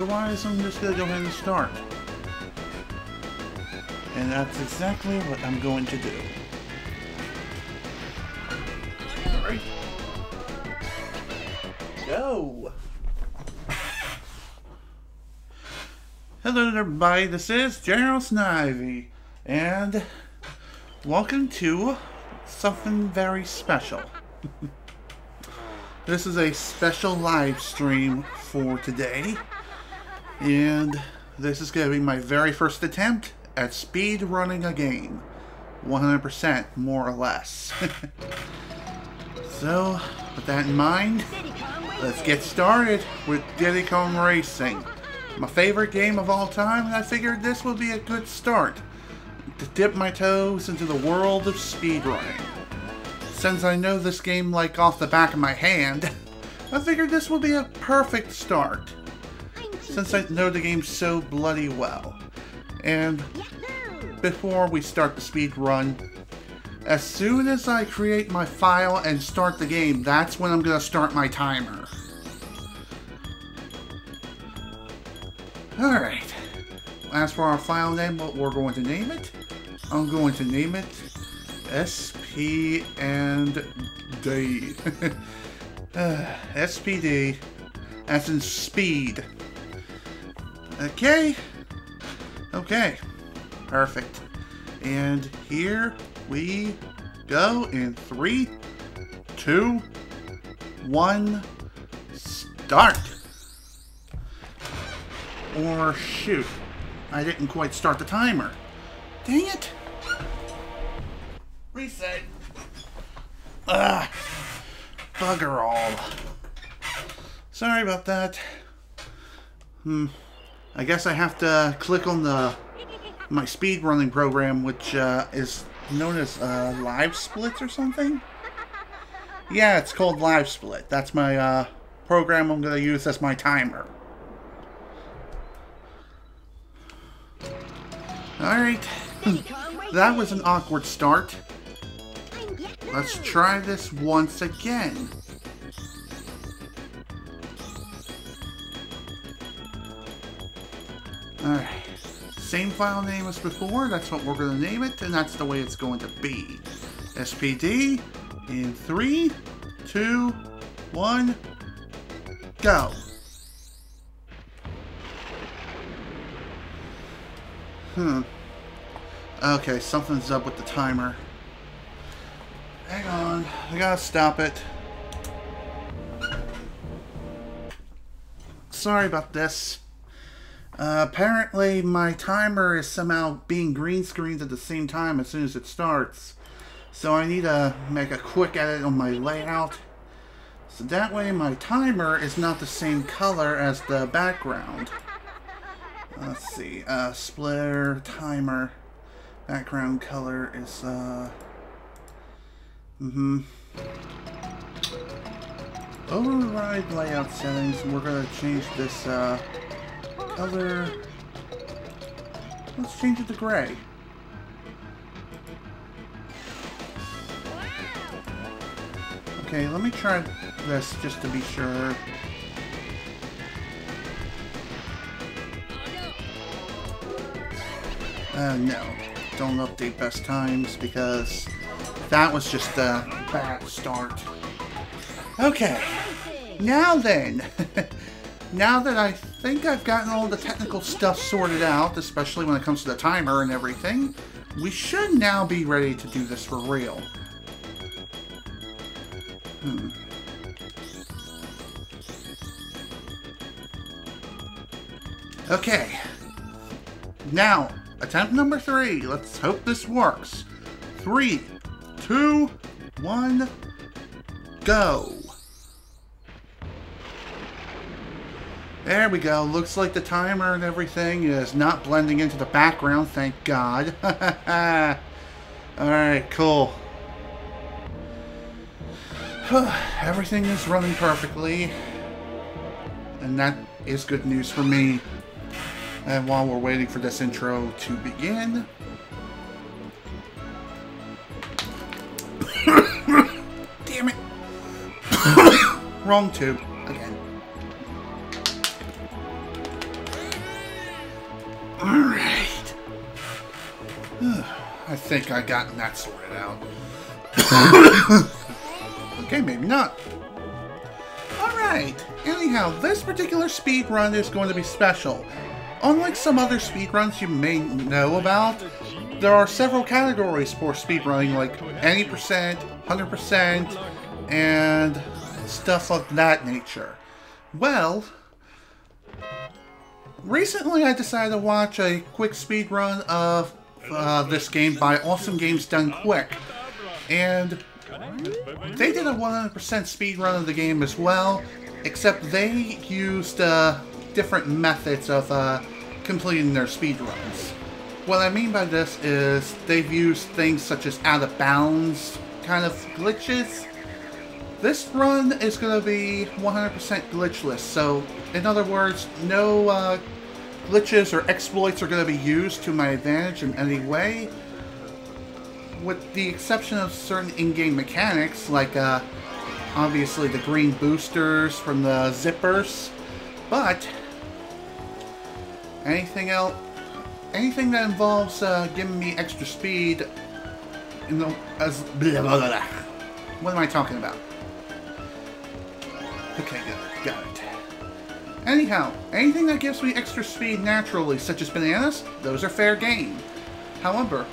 Otherwise, I'm just going to go ahead and start. And that's exactly what I'm going to do. Alright. Go! Hello everybody, this is General Snivy. And welcome to something very special. This is a special live stream for today, and this is going to be my very first attempt at speed running a game. 100%, more or less. So, with that in mind, let's get started with Diddy Kong Racing. My favorite game of all time, and I figured this would be a good start to dip my toes into the world of speedrunning. Since I know this game like off the back of my hand, I figured this would be a perfect start. Since I know the game so bloody well. And before we start the speed run, as soon as I create my file and start the game, that's when I'm going to start my timer. Alright. As for our file name, what we're going to name it, I'm going to name it SP and D. SPD, as in speed. Okay. Okay. Perfect. And here we go in 3, 2, 1, start. Or shoot, I didn't quite start the timer. Dang it. Reset. Ugh. Bugger all. Sorry about that. I guess I have to click on my speedrunning program, which is known as Live Split or something? Yeah, it's called Live Split. That's my program I'm going to use as my timer. Alright. That was an awkward start. Let's try this once again. Alright. Same file name as before, that's what we're going to name it, and that's the way it's going to be. SPD in 3, 2, 1, go. Okay, something's up with the timer. Hang on, I gotta stop it. Sorry about this. Apparently my timer is somehow being green screened at the same time as soon as it starts. So I need to make a quick edit on my layout. So that way my timer is not the same color as the background. Let's see, splitter, timer, background color is, override layout settings, and we're going to change this, color, let's change it to gray. Okay, let me try this just to be sure. No, don't update best times because that was just a bad start. Okay, now then, now that I think I've gotten all the technical stuff sorted out, especially when it comes to the timer and everything, we should now be ready to do this for real. Okay, now, attempt number 3. Let's hope this works. 3, 2, 1, go. There we go. Looks like the timer and everything is not blending into the background, thank God. Alright, cool. Everything is running perfectly. And that is good news for me. And while we're waiting for this intro to begin... Damn it! Wrong tube. Again. think I gotten that sorted out. Okay, maybe not. Alright, anyhow, this particular speed run is going to be special. Unlike some other speedruns you may know about, there are several categories for speedrunning, like any percent, 100%, and stuff of that nature. Well, recently I decided to watch a quick speedrun of this game by Awesome Games Done Quick, and they did a 100% speedrun of the game as well, except they used different methods of completing their speedruns. What I mean by this is they've used things such as out of bounds kind of glitches. This run is going to be 100% glitchless, so in other words, no glitches or exploits are going to be used to my advantage in any way, with the exception of certain in-game mechanics, like obviously the green boosters from the zippers, but anything else, anything that involves giving me extra speed, you know, as blah, blah, blah. What am I talking about? Okay, good, got it. Anyhow, anything that gives me extra speed naturally, such as bananas, those are fair game. However,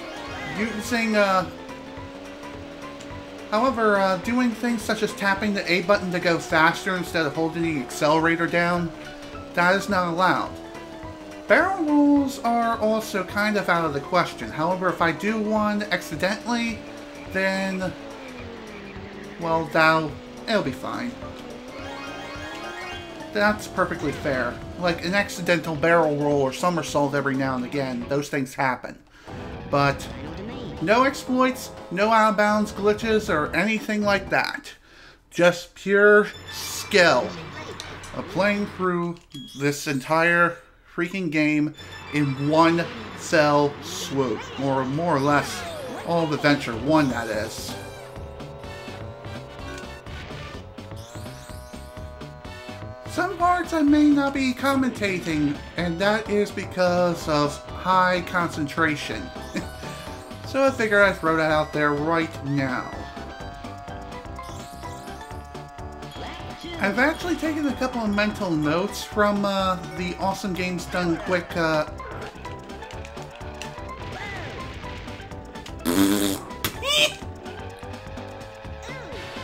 doing things such as tapping the A button to go faster instead of holding the accelerator down, that is not allowed. Barrel rolls are also kind of out of the question. However, if I do one accidentally, then, well, it'll be fine. That's perfectly fair. Like an accidental barrel roll or somersault every now and again, those things happen. But no exploits, no out-of-bounds glitches, or anything like that. Just pure skill of playing through this entire freaking game in one fell swoop. Or more or less, all of Adventure 1, that is. Some parts I may not be commentating, and that is because of high concentration. So I figured I'd throw that out there right now. I've actually taken a couple of mental notes from the Awesome Games Done Quick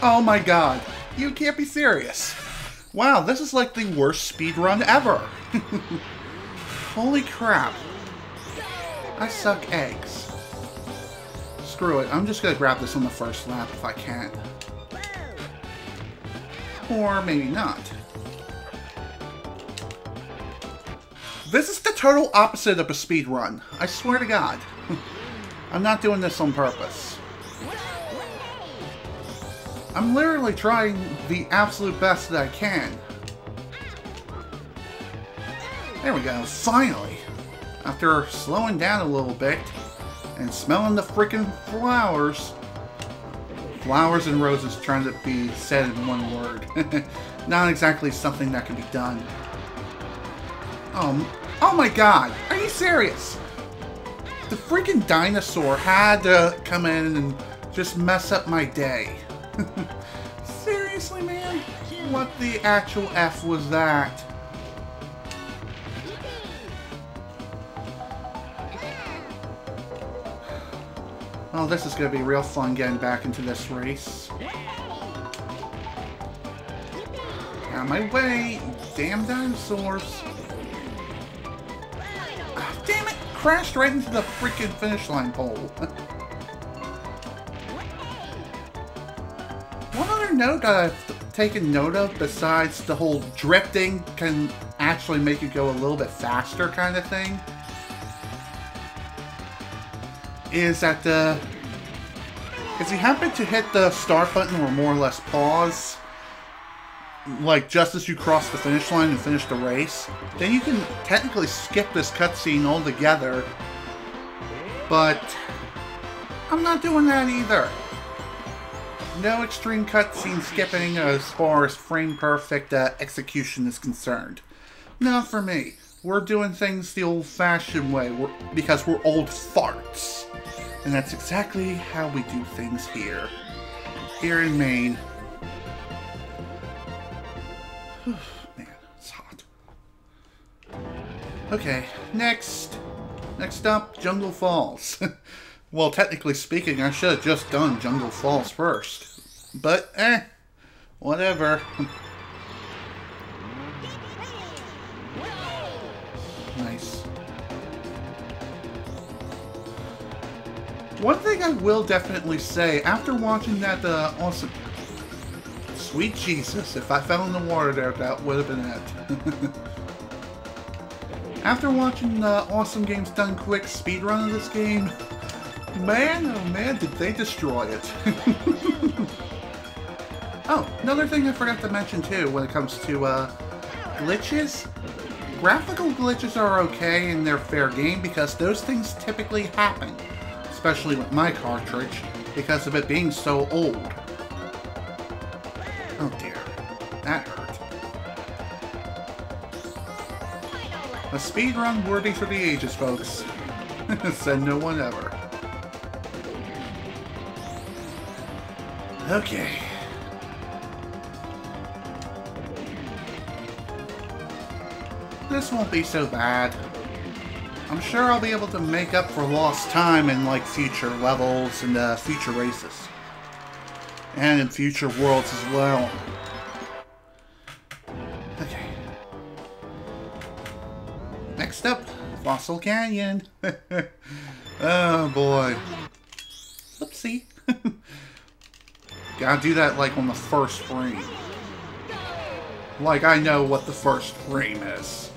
Oh my god, you can't be serious. Wow, this is like the worst speedrun ever. Holy crap. I suck eggs. Screw it, I'm just gonna grab this on the first lap if I can. Or maybe not. This is the total opposite of a speedrun. I swear to God. I'm not doing this on purpose. I'm literally trying the absolute best that I can. There we go, finally. After slowing down a little bit and smelling the freaking flowers. Flowers and roses trying to be said in one word. Not exactly something that can be done. Oh my god, are you serious? The freaking dinosaur had to come in and just mess up my day. Seriously, man? What the actual F was that? Oh, this is going to be real fun getting back into this race. Out of my way, damn dinosaurs. Oh, damn it! Crashed right into the freaking finish line pole. One other note that I've taken note of, besides the whole drifting can actually make you go a little bit faster kind of thing, is that if you happen to hit the start button or more or less pause, like just as you cross the finish line and finish the race, then you can technically skip this cutscene altogether, but I'm not doing that either. No extreme cutscene skipping as far as frame perfect execution is concerned. Not for me. We're doing things the old-fashioned way because we're old farts. And that's exactly how we do things here. Here in Maine. Whew, man, it's hot. Okay, next up, Jungle Falls. Well, technically speaking, I should have just done Jungle Falls first. But, whatever. Nice. One thing I will definitely say, after watching that awesome... Sweet Jesus, if I fell in the water there, that would have been it. After watching the Awesome Games Done Quick speedrun of this game, man, oh man, did they destroy it. Oh, another thing I forgot to mention too when it comes to glitches. Graphical glitches are okay and they're fair game because those things typically happen. Especially with my cartridge, because of it being so old. Oh dear, that hurt. A speedrun worthy for the ages, folks. Said no one ever. Okay. This won't be so bad. I'm sure I'll be able to make up for lost time in like future levels and future races. And in future worlds as well. Okay. Next up, Fossil Canyon. Oh boy. Oopsie. Gotta do that like on the first frame. Like I know what the first frame is.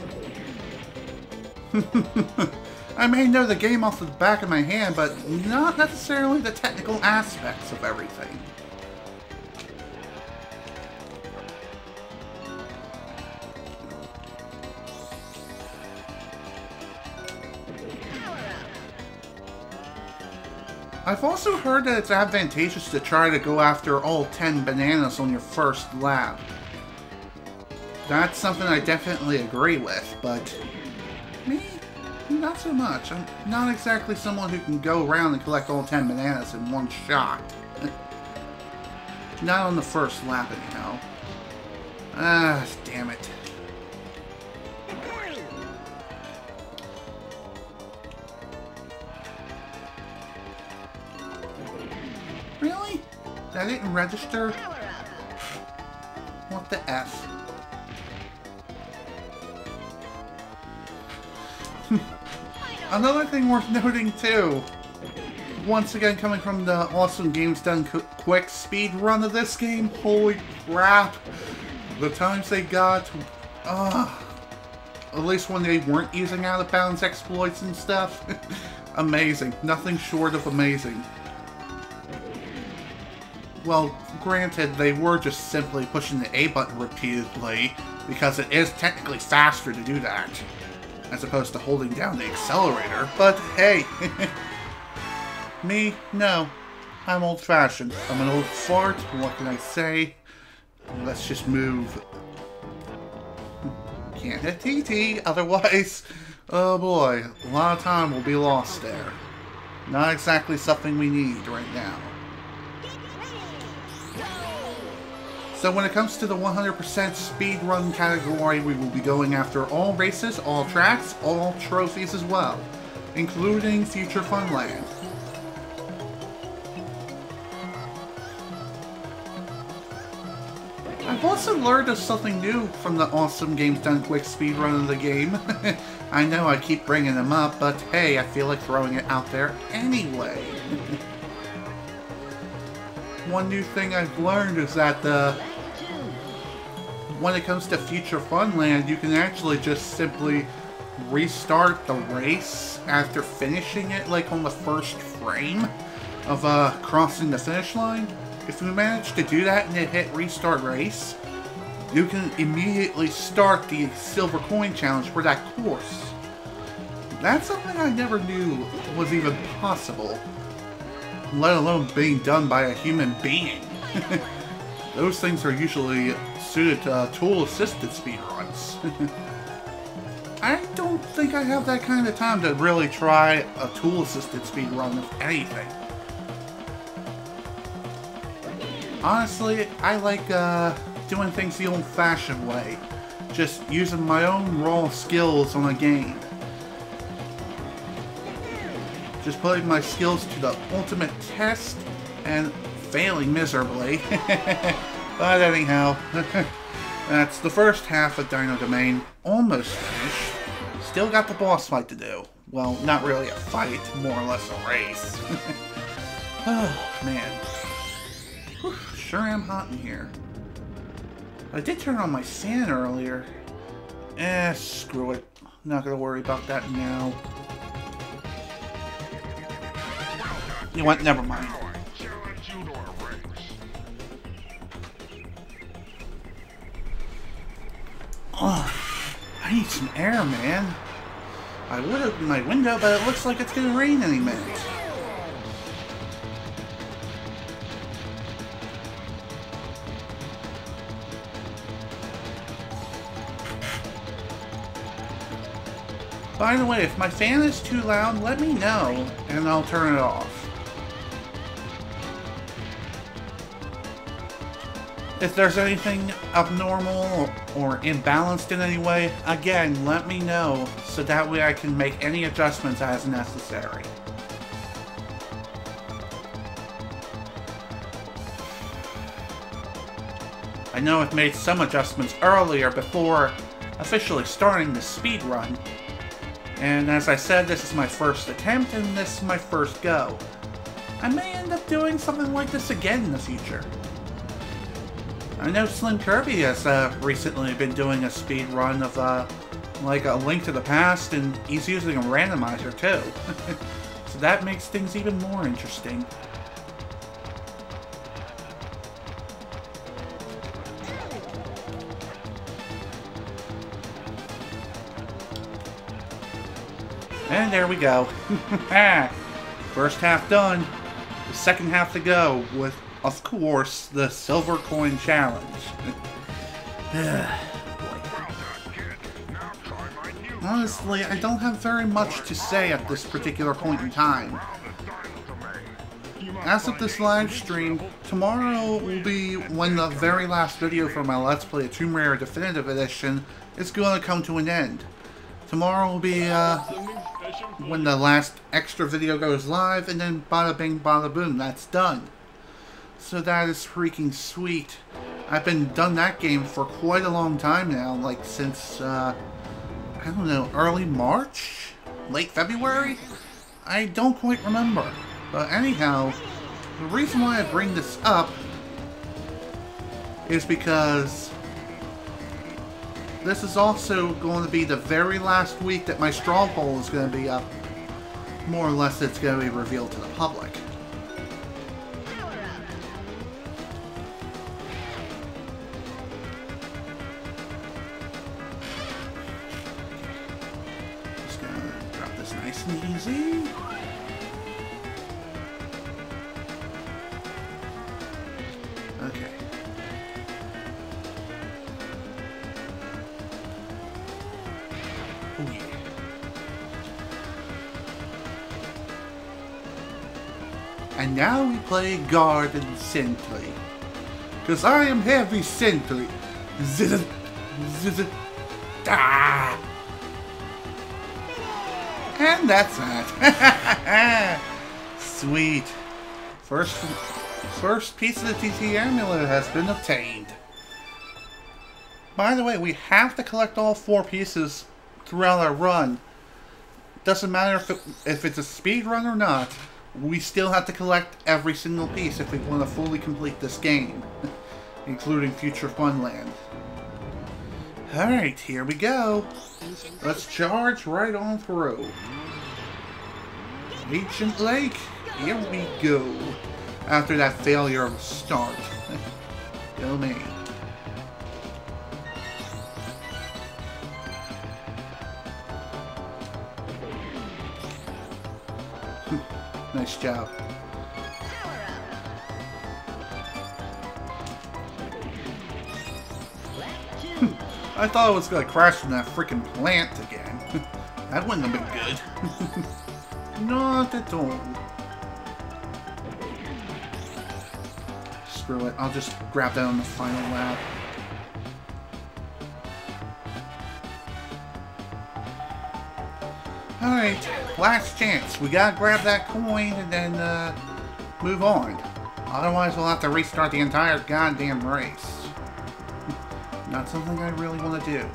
I may know the game off the back of my hand, but not necessarily the technical aspects of everything. I've also heard that it's advantageous to try to go after all 10 bananas on your first lap. That's something I definitely agree with, but me, not so much. I'm not exactly someone who can go around and collect all 10 bananas in one shot. Not on the first lap, anyhow. Ah, damn it. Really? That didn't register? What the F? Another thing worth noting too, once again coming from the Awesome Games Done Quick speed run of this game, holy crap, the times they got, at least when they weren't using out of bounds exploits and stuff, amazing, nothing short of amazing. Well, granted, they were just simply pushing the A button repeatedly, because it is technically faster to do that, as opposed to holding down the accelerator, but hey, me, no, I'm old-fashioned. I'm an old fart, what can I say? Let's just move. Can't hit TT, otherwise, oh boy, a lot of time will be lost there. Not exactly something we need right now. So when it comes to the 100% speedrun category, we will be going after all races, all tracks, all trophies as well, including Future Funland. I've also learned of something new from the Awesome Games Done Quick speedrun of the game. I know I keep bringing them up, but hey, I feel like throwing it out there anyway. One new thing I've learned is that when it comes to Future Funland, you can actually just simply restart the race after finishing it, like on the first frame of crossing the finish line. If you manage to do that and then hit restart race, you can immediately start the silver coin challenge for that course. That's something I never knew was even possible, let alone being done by a human being. Those things are usually suited to tool-assisted speedruns. I don't think I have that kind of time to really try a tool-assisted speedrun of anything. Honestly, I like doing things the old-fashioned way. Just using my own raw skills on a game. Just putting my skills to the ultimate test and failing miserably. But anyhow, that's the first half of Dino Domain. Almost finished. Still got the boss fight to do. Well, not really a fight, more or less a race. Oh, man. Whew, sure am hot in here. I did turn on my fan earlier. Screw it. Not gonna worry about that now. You know what? Never mind. Oh, I need some air, man. I would open my window, but it looks like it's gonna rain any minute. By the way, if my fan is too loud, let me know, and I'll turn it off. If there's anything abnormal or imbalanced in any way, again, let me know, so that way I can make any adjustments as necessary. I know I've made some adjustments earlier before officially starting the speedrun. And as I said, this is my first attempt, and this is my first go. I may end up doing something like this again in the future. I know Slim Kirby has recently been doing a speedrun of like A Link to the Past, and he's using a randomizer too. So that makes things even more interesting. And there we go. First half done. The second half to go with, of course, the Silver Coin Challenge. Honestly, I don't have very much to say at this particular point in time. As of this live stream, tomorrow will be when the very last video for my Let's Play of Tomb Raider Definitive Edition is going to come to an end. Tomorrow will be when the last extra video goes live, and then bada bing bada boom, that's done. So that is freaking sweet. I've been done that game for quite a long time now, like since, I don't know, early March? Late February? I don't quite remember. But anyhow, the reason why I bring this up is because this is also going to be the very last week that my straw poll is going to be up. More or less, it's going to be revealed to the public. Just going to drop this nice and easy. Okay. Oh yeah. And now we play Guard and Sentry. Because I am Heavy Sentry. Zzz, zzz, ah. And that's that. Sweet. First piece of the TT amulet has been obtained. By the way, we have to collect all 4 pieces throughout our run. Doesn't matter if it's a speed run or not. We still have to collect every single piece if we want to fully complete this game, including Future Funland. Alright, here we go. Let's charge right on through. Ancient Lake, here we go. After that failure of the start. Go me. Nice job. I thought I was going to crash from that freaking plant again. That wouldn't have been good. Not at all. Screw it. I'll just grab that on the final lap. Alright, last chance. We gotta grab that coin and then move on. Otherwise we'll have to restart the entire goddamn race. Not something I really want to do.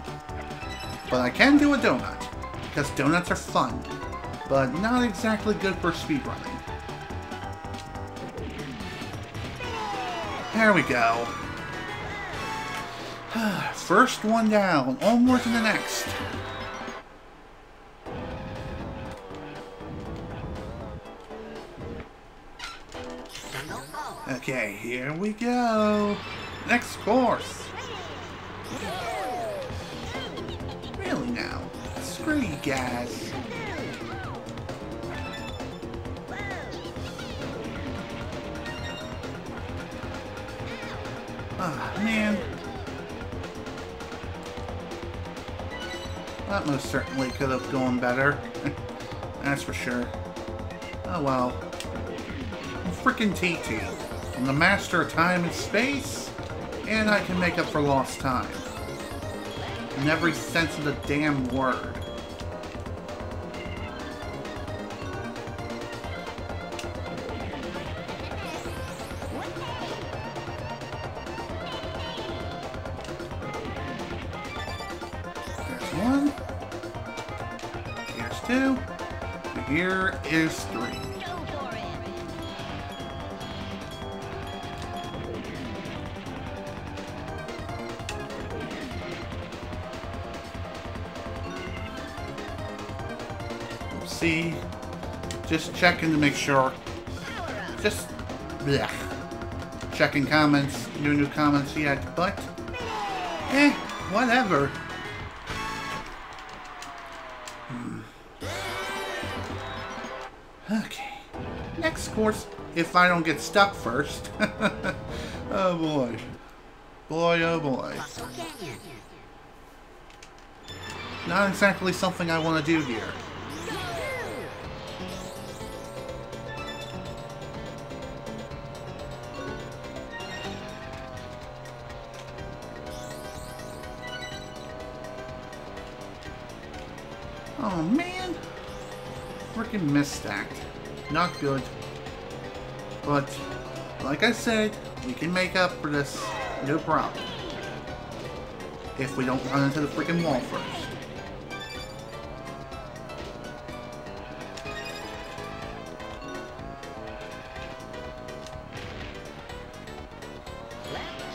But I can do a donut. Because donuts are fun. But not exactly good for speedrunning. There we go. First one down. Onward to the next. Okay, here we go. Next course. Really now? Screw you guys. Ah, man. That most certainly could have gone better. That's for sure. Oh well. Frickin' TT. I'm the master of time and space, and I can make up for lost time. In every sense of the damn word. There's one. Here's two. And here is three. See, just checking to make sure. Just blech. Checking comments, no new comments yet, but whatever. Okay, next course. If I don't get stuck first. Oh boy, boy, oh boy. Not exactly something I want to do here. Oh man, freaking misstacked. Not good. But, like I said, we can make up for this, no problem. If we don't run into the freaking wall first.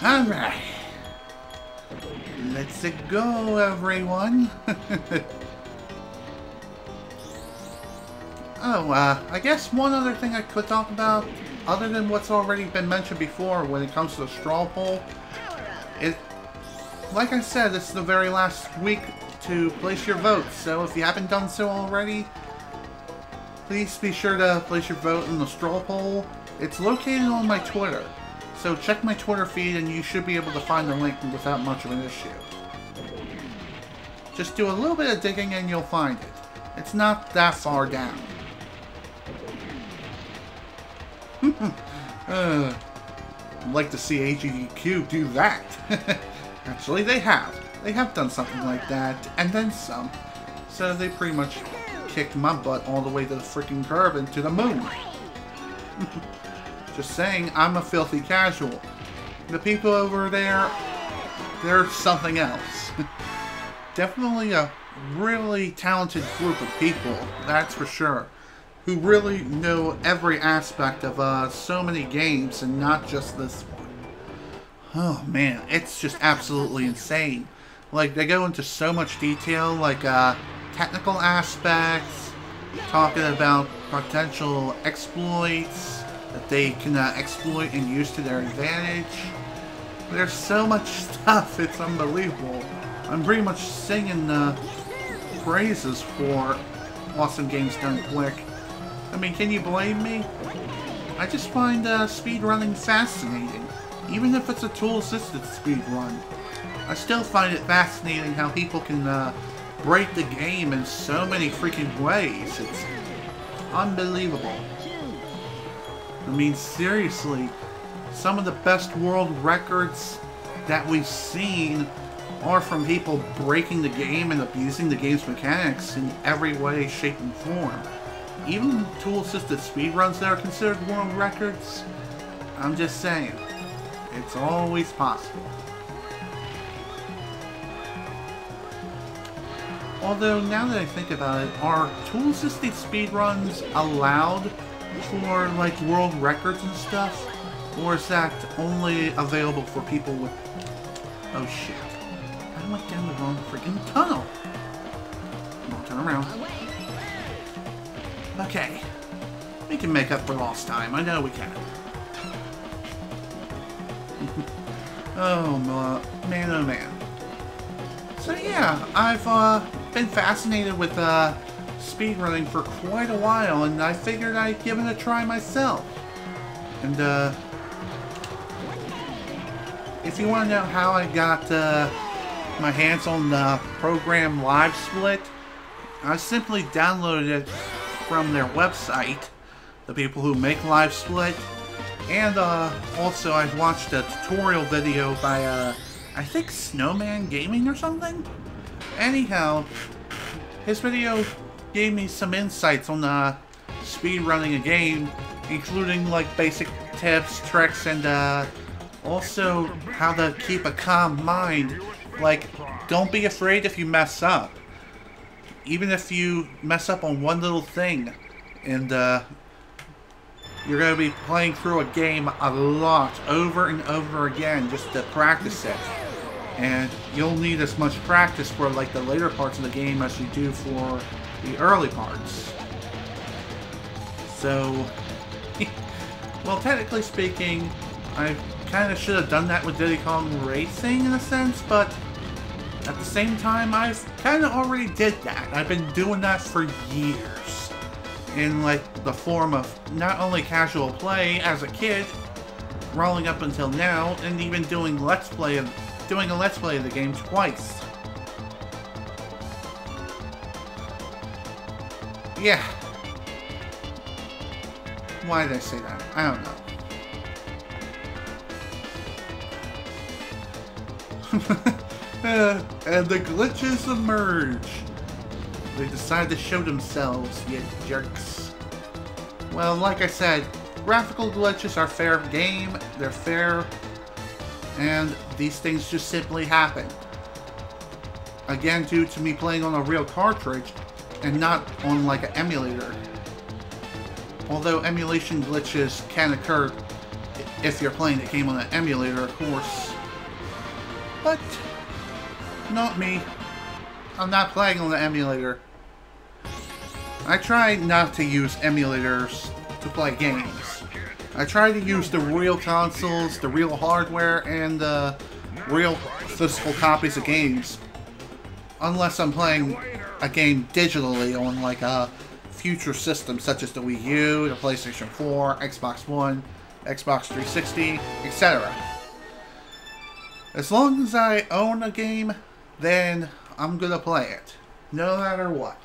Alright. Let's go, everyone. Oh, I guess one other thing I could talk about, other than what's already been mentioned before when it comes to the straw poll, like I said, this is the very last week to place your votes, so if you haven't done so already, please be sure to place your vote in the straw poll. It's located on my Twitter, so check my Twitter feed and you should be able to find the link without much of an issue. Just do a little bit of digging and you'll find it. It's not that far down. I'd like to see AGDQ do that. Actually, they have. They have done something like that, and then some. So they pretty much kicked my butt all the way to the freaking curb and to the moon. Just saying, I'm a filthy casual. The people over there, they're something else. Definitely a really talented group of people, that's for sure. Who really know every aspect of so many games and not just this one. Oh man, it's just absolutely insane. Like, they go into so much detail, like technical aspects, talking about potential exploits that they can exploit and use to their advantage. There's so much stuff, it's unbelievable. I'm pretty much singing praises for awesome games done quick. I mean, can you blame me? I just find speedrunning fascinating, even if it's a tool-assisted speedrun. I still find it fascinating how people can break the game in so many freaking ways. It's unbelievable. I mean, seriously, some of the best world records that we've seen are from people breaking the game and abusing the game's mechanics in every way, shape, and form. Even tool-assisted speedruns that are considered world records, I'm just saying, it's always possible. Although, now that I think about it, are tool-assisted speedruns allowed for, like, world records and stuff? Or is that only available for people with... Oh, shit. I went down the wrong freaking tunnel. I'll turn around. Okay. We can make up for lost time. I know we can. Oh, man, oh, man. So, yeah, I've been fascinated with speedrunning for quite a while, and I figured I'd give it a try myself. And, if you want to know how I got my hands on the program LiveSplit, I simply downloaded it from their website, the people who make LiveSplit, and also I've watched a tutorial video by I think Snowman Gaming or something? Anyhow, his video gave me some insights on speedrunning a game, including like basic tips, tricks, and also how to keep a calm mind. Like, don't be afraid if you mess up. Even if you mess up on one little thing, and you're going to be playing through a game a lot, over and over again, just to practice it. And you'll need as much practice for like the later parts of the game as you do for the early parts. So, well, technically speaking, I kind of should have done that with Diddy Kong Racing in a sense, but at the same time, I've kind of already did that. I've been doing that for years, in like the form of not only casual play as a kid, rolling up until now, and even doing a let's play of the game twice. Yeah. Why did I say that? I don't know. And the glitches emerge. They decide to show themselves, you jerks. Well, like I said, graphical glitches are fair game, they're fair, and these things just simply happen. Again, due to me playing on a real cartridge, and not on like an emulator. Although emulation glitches can occur if you're playing the game on an emulator, of course. But not me. I'm not playing on the emulator. I try not to use emulators to play games. I try to use the real consoles, the real hardware, and the real physical copies of games. Unless I'm playing a game digitally on like a future system such as the Wii U, the PlayStation 4, Xbox One, Xbox 360, etc. As long as I own a game, then I'm gonna play it, no matter what.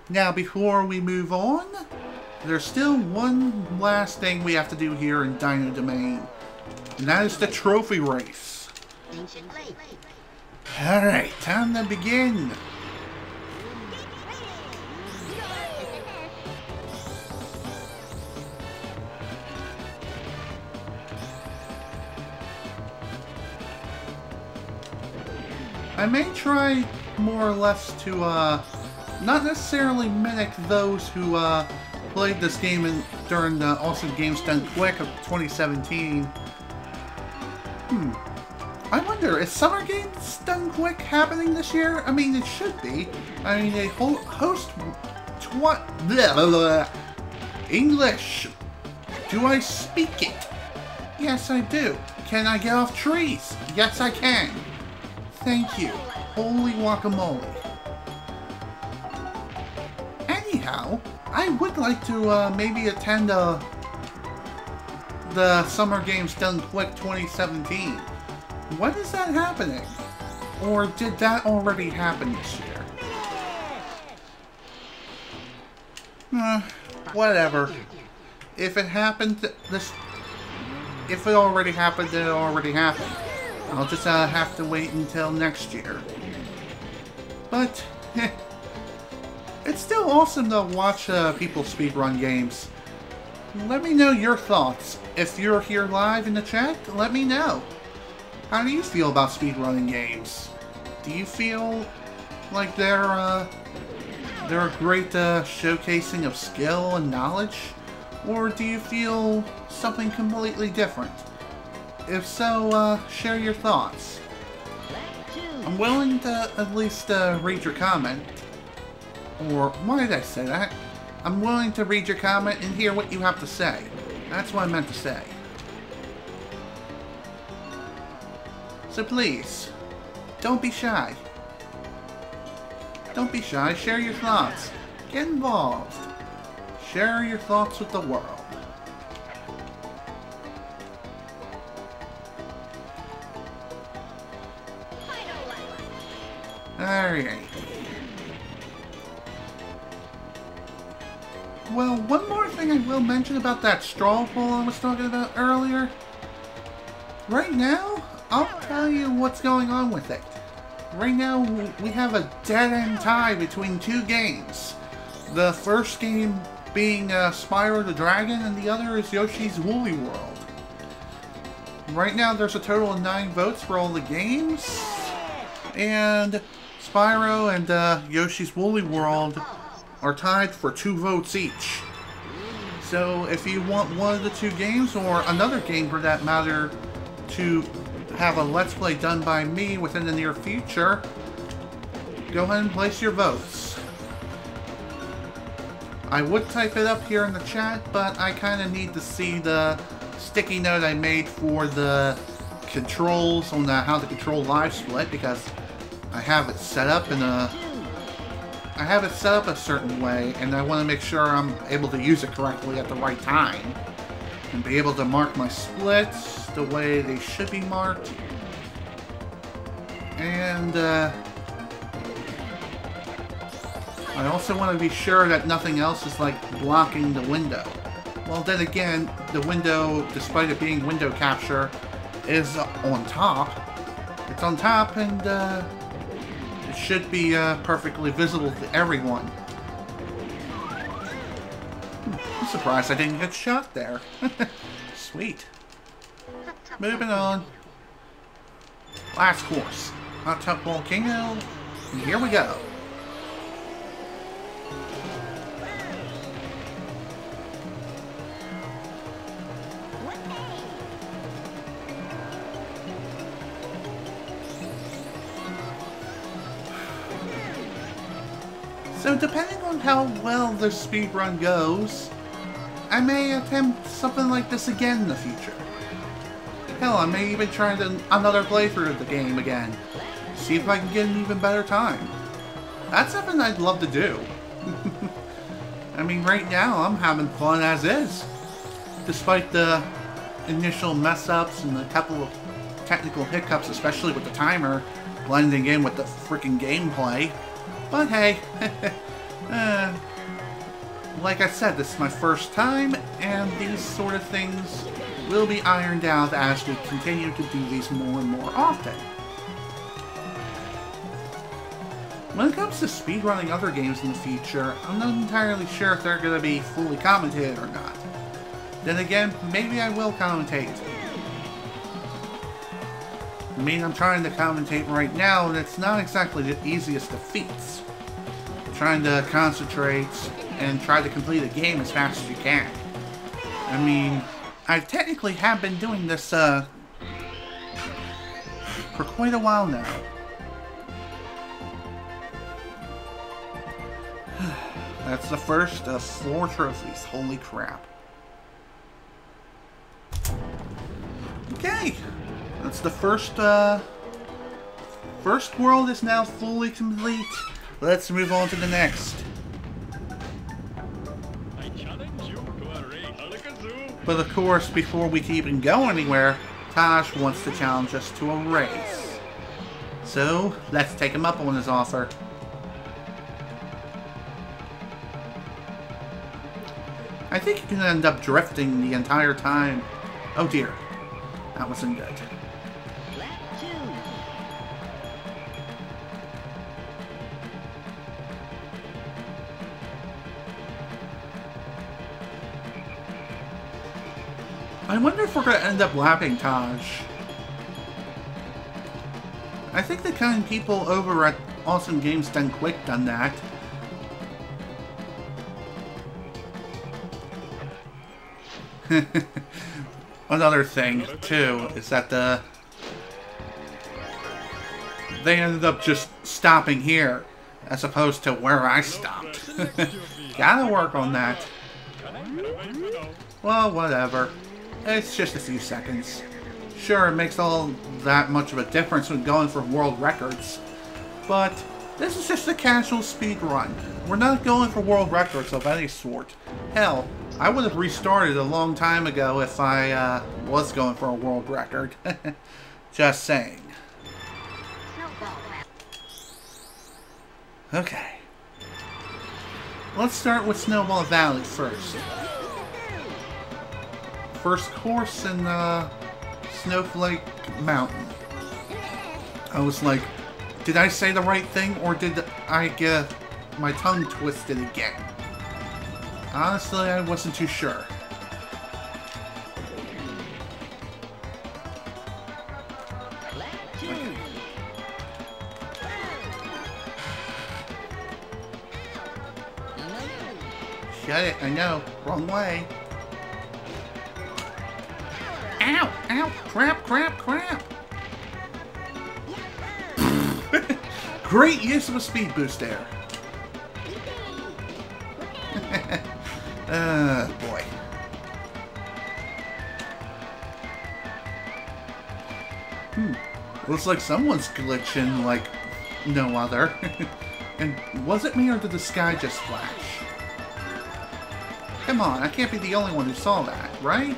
Now, before we move on, there's still one last thing we have to do here in Dino Domain, and that is the trophy race. Alright, time to begin. I may try more or less to not necessarily mimic those who played this game during the Awesome Games Done Quick of 2017. I wonder, is Summer Games Done Quick happening this year? I mean, it should be. I mean, they host English. Do I speak it? Yes, I do. Can I get off trees? Yes, I can. Thank you. Holy guacamole. Anyhow, I would like to maybe attend the Summer Games Done Quick 2017. When is that happening? Or did that already happen this year? Whatever. If it happened if it already happened, then it already happened. I'll just have to wait until next year. But it's still awesome to watch people speedrun games. Let me know your thoughts. If you're here live in the chat, let me know. How do you feel about speedrunning games? Do you feel like they're a great showcasing of skill and knowledge? Or do you feel something completely different? If so, share your thoughts. I'm willing to at least read your comment. Or, why did I say that? I'm willing to read your comment and hear what you have to say. That's what I meant to say. So please, don't be shy. Don't be shy, share your thoughts. Get involved. Share your thoughts with the world. Alright. Well, one more thing I will mention about that straw poll I was talking about earlier. Right now, I'll tell you what's going on with it. Right now, we have a dead-end tie between two games. The first game being Spyro the Dragon, and the other is Yoshi's Woolly World. Right now, there's a total of 9 votes for all the games. And Spyro and Yoshi's Woolly World are tied for 2 votes each. So if you want one of the 2 games, or another game for that matter, to have a Let's Play done by me within the near future, go ahead and place your votes. I would type it up here in the chat, but I kind of need to see the sticky note I made for the controls on how to control live split, because I have it set up in a certain way, and I want to make sure I'm able to use it correctly at the right time, and be able to mark my splits the way they should be marked. And I also want to be sure that nothing else is like blocking the window. Well, then again, the window, despite it being window capture, is on top. It's on top, and it should be perfectly visible to everyone. I'm surprised I didn't get shot there. Sweet. Moving on. Last course. Hot Tub Volcano. And here we go. So depending on how well the speedrun goes, I may attempt something like this again in the future. Hell, I may even try another playthrough of the game again. See if I can get an even better time. That's something I'd love to do. I mean, right now I'm having fun as is. Despite the initial mess-ups and a couple of technical hiccups, especially with the timer blending in with the freaking gameplay. But hey, like I said, this is my first time, and these sort of things will be ironed out as we continue to do these more and more often. When it comes to speedrunning other games in the future, I'm not entirely sure if they're going to be fully commentated or not. Then again, maybe I will commentate. I mean, I'm trying to commentate right now, and it's not exactly the easiest of feats. Trying to concentrate and try to complete a game as fast as you can. I mean, I technically have been doing this for quite a while now. That's the first of 4 trophies. Holy crap. Okay. That's the first world is now fully complete. Let's move on to the next. But of course, before we can even go anywhere, Taj wants to challenge us to a race. So, let's take him up on his offer. I think you can end up drifting the entire time. Oh dear. That wasn't good. I wonder if we're going to end up lapping Taj. I think the kind of people over at Awesome Games Done Quick done that. Another thing, too, is that they ended up just stopping here, as opposed to where I stopped. Gotta work on that. Well, whatever. It's just a few seconds. Sure, it makes all that much of a difference when going for world records. But this is just a casual speed run. We're not going for world records of any sort. Hell, I would have restarted a long time ago if I was going for a world record. Just saying. Okay. Let's start with Snowball Valley first. First course in Snowflake Mountain. I was like, did I say the right thing or did I get my tongue twisted again? Honestly, I wasn't too sure. Okay. Shut it, I know. Wrong way. Ow! Ow! Crap! Crap! Crap! Great use of a speed boost there. Boy. Looks like someone's glitching like no other. And was it me or did the sky just flash? Come on, I can't be the only one who saw that, right?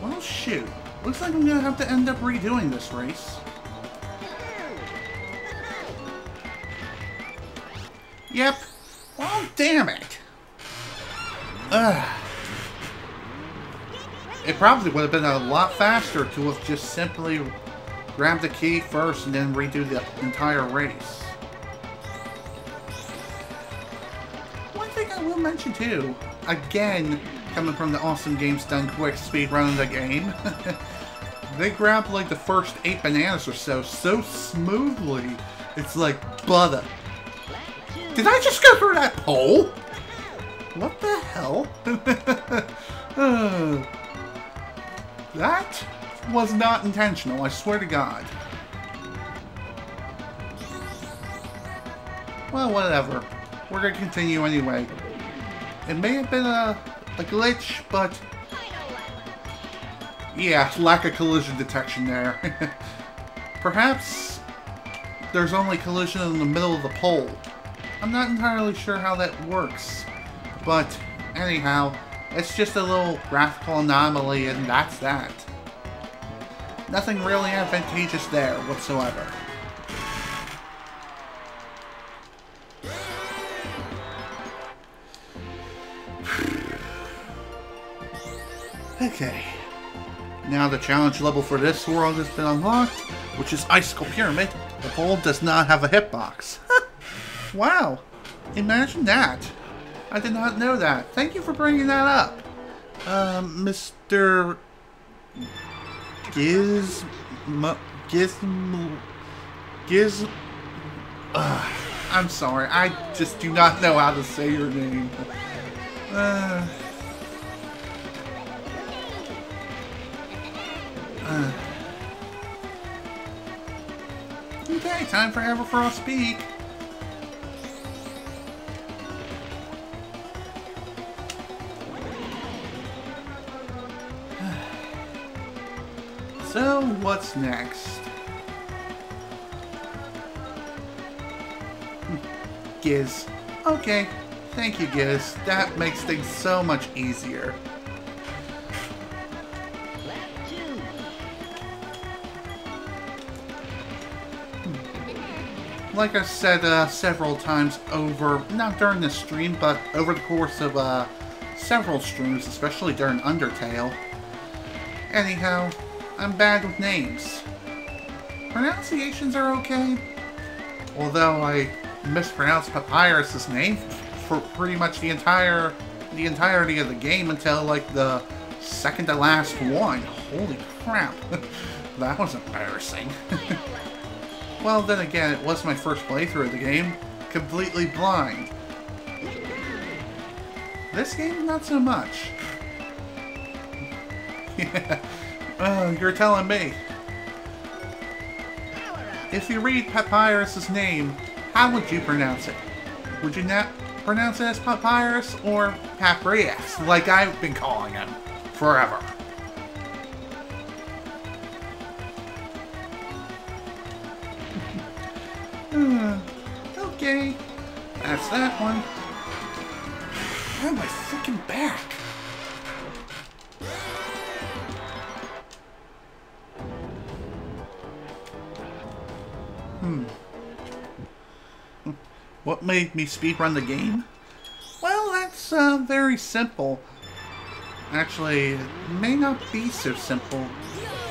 Well, shoot. Looks like I'm gonna have to end up redoing this race. Yep. Oh, damn it. It probably would have been a lot faster to have just simply grabbed the key first and then redo the entire race. One thing I will mention too, again, coming from the Awesome Games Done Quick speedrunning the game, they grabbed like the first 8 bananas or so smoothly, it's like butter. Did I just go through that pole? What the hell? That was not intentional, I swear to God. Well, whatever. We're gonna continue anyway. It may have been a glitch, but yeah, lack of collision detection there. Perhaps there's only collision in the middle of the pole. I'm not entirely sure how that works, but anyhow, it's just a little graphical anomaly and that's that. Nothing really advantageous there whatsoever. Okay. Now the challenge level for this world has been unlocked, which is Icicle Pyramid. The pole does not have a hitbox. Wow. Imagine that. I did not know that. Thank you for bringing that up. Mr. I'm sorry. I just do not know how to say your name. Okay, time for Everfrost Peak. So, what's next? Giz. Okay. Thank you, Giz. That makes things so much easier. like I said several times over, not during this stream, but over the course of several streams, especially during Undertale. Anyhow, I'm bad with names. Pronunciations are okay, although I mispronounced Papyrus's name for pretty much the entirety of the game until like the second to last one. Holy crap. That was embarrassing. Well, then again, it was my first playthrough of the game, completely blind. This game, not so much. Yeah. Oh, you're telling me. If you read Papyrus's name, how would you pronounce it? Would you not pronounce it as Papyrus or Papyrus, like I've been calling him forever? Okay, that's that one. Oh, my freaking back. What made me speedrun the game? Well, that's very simple. Actually, it may not be so simple.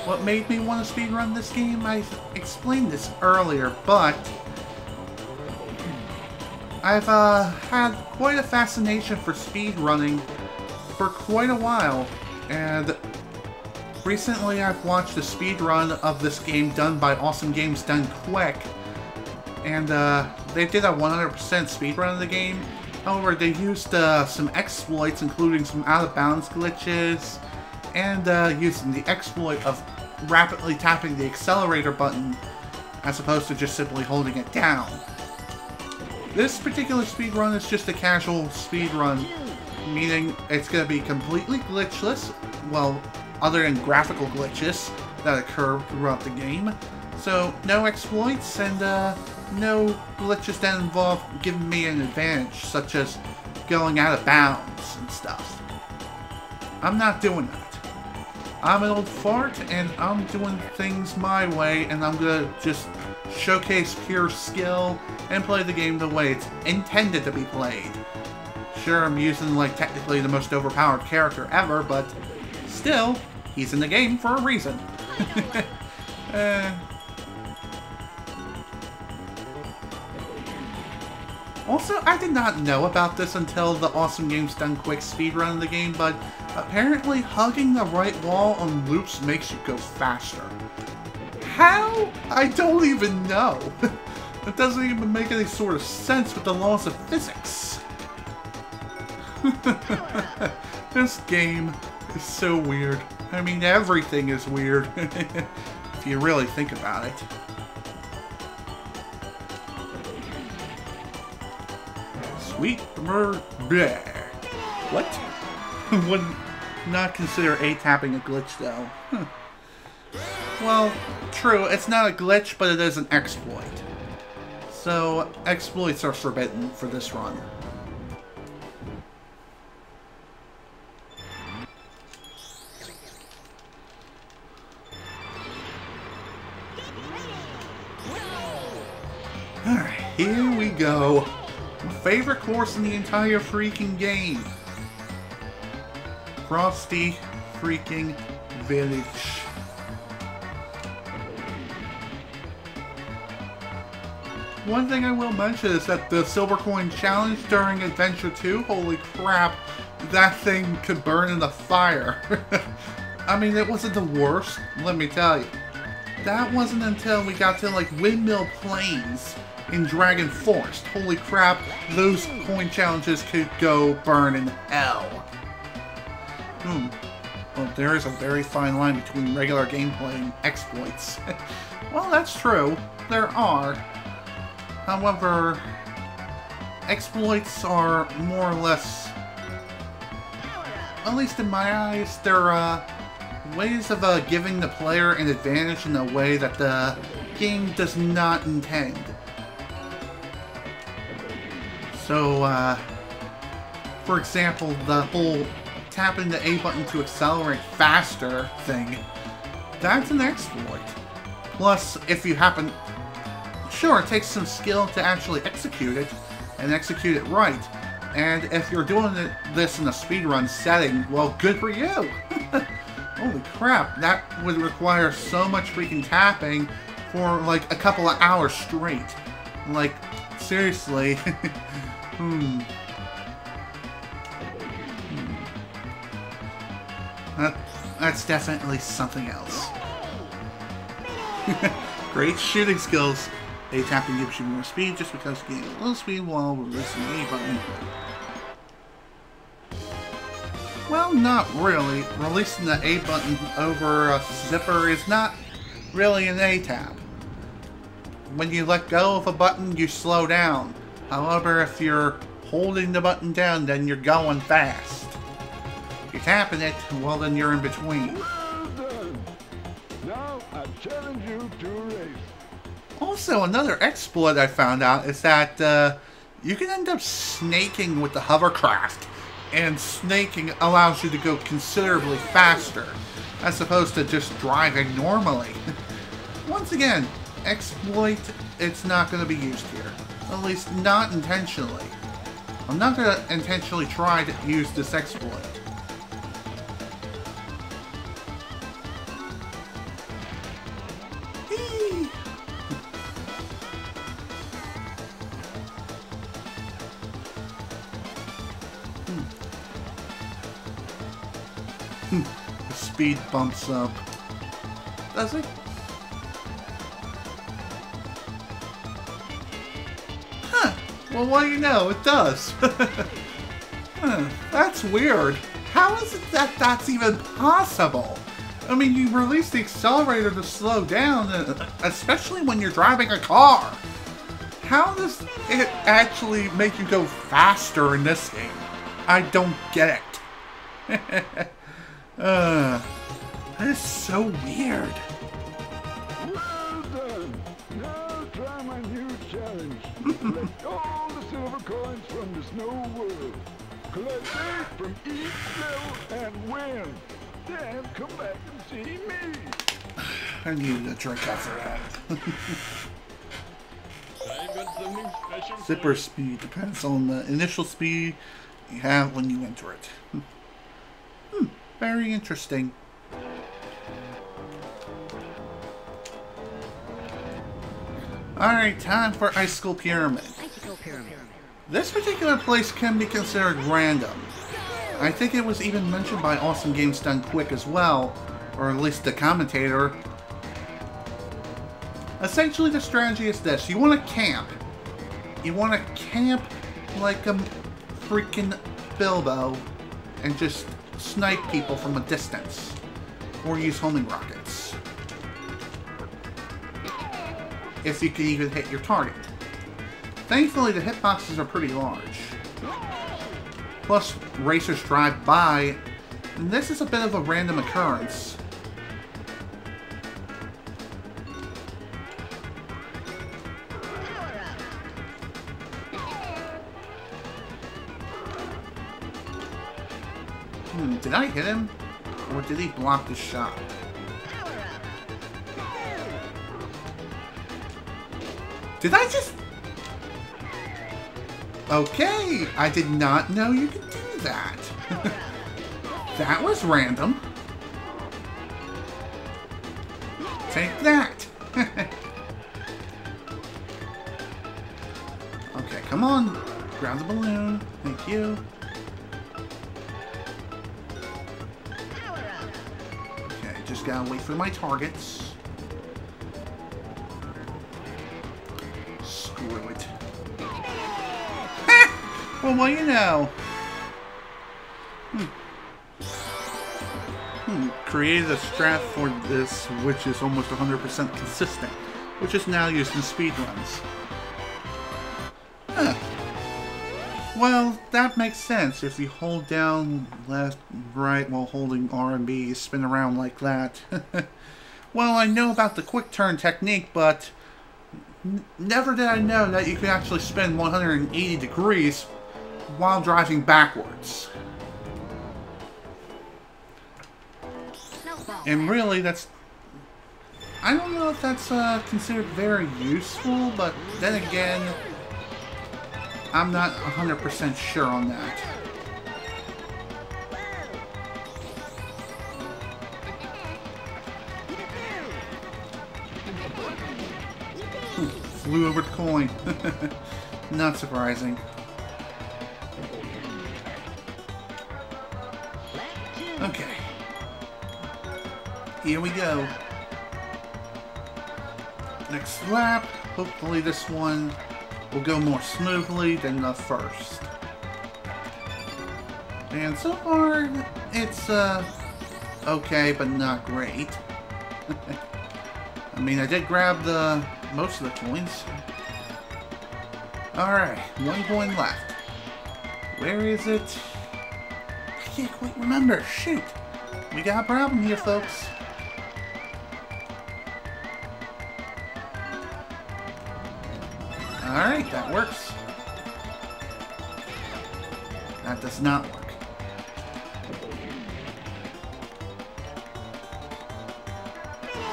What made me want to speedrun this game? I explained this earlier, but I've had quite a fascination for speedrunning for quite a while, and recently I've watched a speedrun of this game done by Awesome Games Done Quick, and they did a 100% speedrun of the game. However, they used some exploits, including some out-of-bounds glitches, and using the exploit of rapidly tapping the accelerator button as opposed to just simply holding it down. This particular speedrun is just a casual speedrun, meaning it's going to be completely glitchless, well, other than graphical glitches that occur throughout the game. So, no exploits and no glitches that involve giving me an advantage, such as going out of bounds and stuff. I'm not doing that. I'm an old fart, and I'm doing things my way, and I'm gonna just showcase pure skill and play the game the way it's intended to be played. Sure, I'm using, like, technically the most overpowered character ever, but still, he's in the game for a reason. Also, I did not know about this until the Awesome Games Done Quick speedrun of the game, but apparently hugging the right wall on loops makes you go faster. How? I don't even know. It doesn't even make any sort of sense with the laws of physics. This game is so weird. I mean, everything is weird, if you really think about it. Sweet bleh. What? Would not consider A-tapping a glitch, though. Huh. Well, true, it's not a glitch, but it is an exploit. So, exploits are forbidden for this run. Alright, here we go. My favorite course in the entire freaking game. Frosty freaking Village. One thing I will mention is that the Silver Coin Challenge during Adventure 2, holy crap, that thing could burn in the fire. I mean, it wasn't the worst, let me tell you. That wasn't until we got to, like, Windmill Plains in Dragon Forest. Holy crap, those coin challenges could go burn in hell. Well, there is a very fine line between regular gameplay and exploits. Well, that's true. There are. However, exploits are more or less, at least in my eyes, they're ways of giving the player an advantage in a way that the game does not intend. So, for example, the whole tapping the A button to accelerate faster thing, that's an exploit. Plus, if you happen... Sure, it takes some skill to actually execute it, and execute it right. And if you're doing this in a speedrun setting, well, good for you! Holy crap, that would require so much freaking tapping for like a couple of hours straight. Like, seriously. That's definitely something else. Great shooting skills. A tapping gives you more speed just because you gain a little speed while releasing the A button. Well, not really. Releasing the A button over a zipper is not really an A tap. When you let go of a button, you slow down. However, if you're holding the button down, then you're going fast. If you're tapping it, well, then you're in between. Well done. Now I challenge you to a race. Also, another exploit I found out is that you can end up snaking with the hovercraft. And snaking allows you to go considerably faster, as opposed to just driving normally. Once again, exploit, it's not going to be used here. At least not intentionally. I'm not going to intentionally try to use this exploit. The speed bumps up. Does it? Huh. Well, what do you know? It does. Huh. That's weird. How is it that that's even possible? I mean, you release the accelerator to slow down, especially when you're driving a car. How does it actually make you go faster in this game? I don't get it. That is so weird. Well done. Now try my new challenge. Collect all the silver coins from the snow world. Collect 8 from each level and win. Then come back and see me. I needed a drink after that. I've got something special. Zipper speed depends on the initial speed you have when you enter it. Very interesting. Alright, time for Icicle Pyramid. This particular place can be considered random. I think it was even mentioned by Awesome Games Done Quick as well, or at least the commentator. Essentially the strategy is this: you want to camp. You want to camp like a freaking Bilbo and just snipe people from a distance, or use homing rockets, if you can even hit your target. Thankfully, the hitboxes are pretty large. Plus, racers drive by, and this is a bit of a random occurrence. Did I hit him? Or did he block the shot? Did I just... Okay, I did not know you could do that. That was random. Take that. Okay, come on. Grab the balloon. Thank you. Just gotta wait for my targets. Screw it. Well, what do you know? Created a strat for this, which is almost 100% consistent, which is now used in speedruns. Huh. Well, that makes sense. If you hold down left, right while holding R and B, you spin around like that. Well, I know about the quick turn technique, but never did I know that you could actually spin 180 degrees while driving backwards. And really, that's... I don't know if that's considered very useful, but then again, I'm not 100% sure on that. Flew over the coin. Not surprising. Okay. Here we go. Next lap. Hopefully this one will go more smoothly than the first. And so far, it's okay, but not great. I mean, I did grab most of the coins. Alright, one coin left. Where is it? I can't quite remember. Shoot. We got a problem here, folks. Alright, that works. That does not work.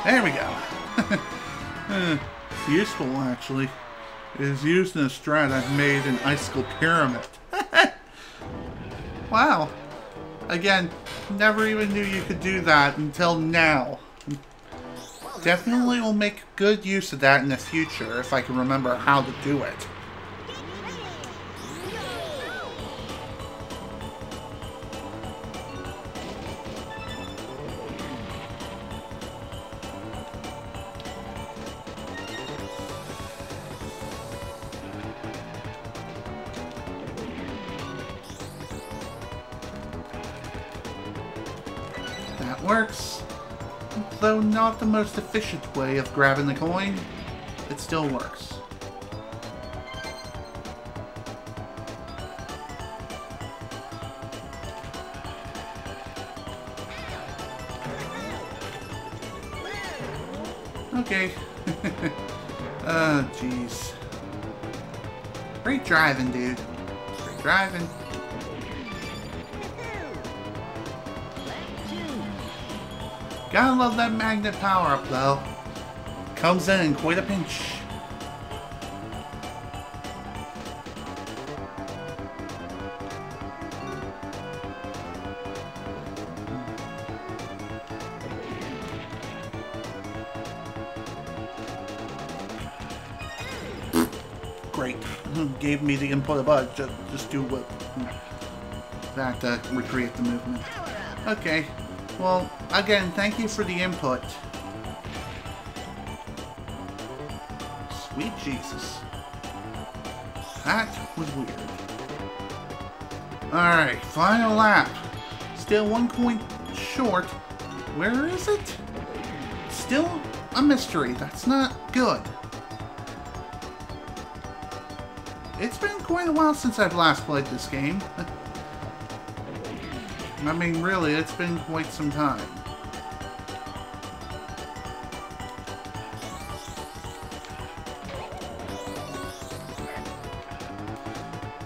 There we go. It's useful, actually. It is used in a strat I've made in Icicle Pyramid. Wow. Again, never even knew you could do that until now. Definitely will make good use of that in the future if I can remember how to do it. That works. Though not the most efficient way of grabbing the coin, it still works. Okay. Oh, jeez. Great driving, dude. Great driving. Gotta love that magnet power-up, though. Comes in quite a pinch. Great. Gave me the input above. Just do what that recreate the movement. Okay. Well, again, thank you for the input. Sweet Jesus. That was weird. Alright, final lap. Still 1 coin short. Where is it? Still a mystery. That's not good. It's been quite a while since I've last played this game. I mean, really, it's been quite some time.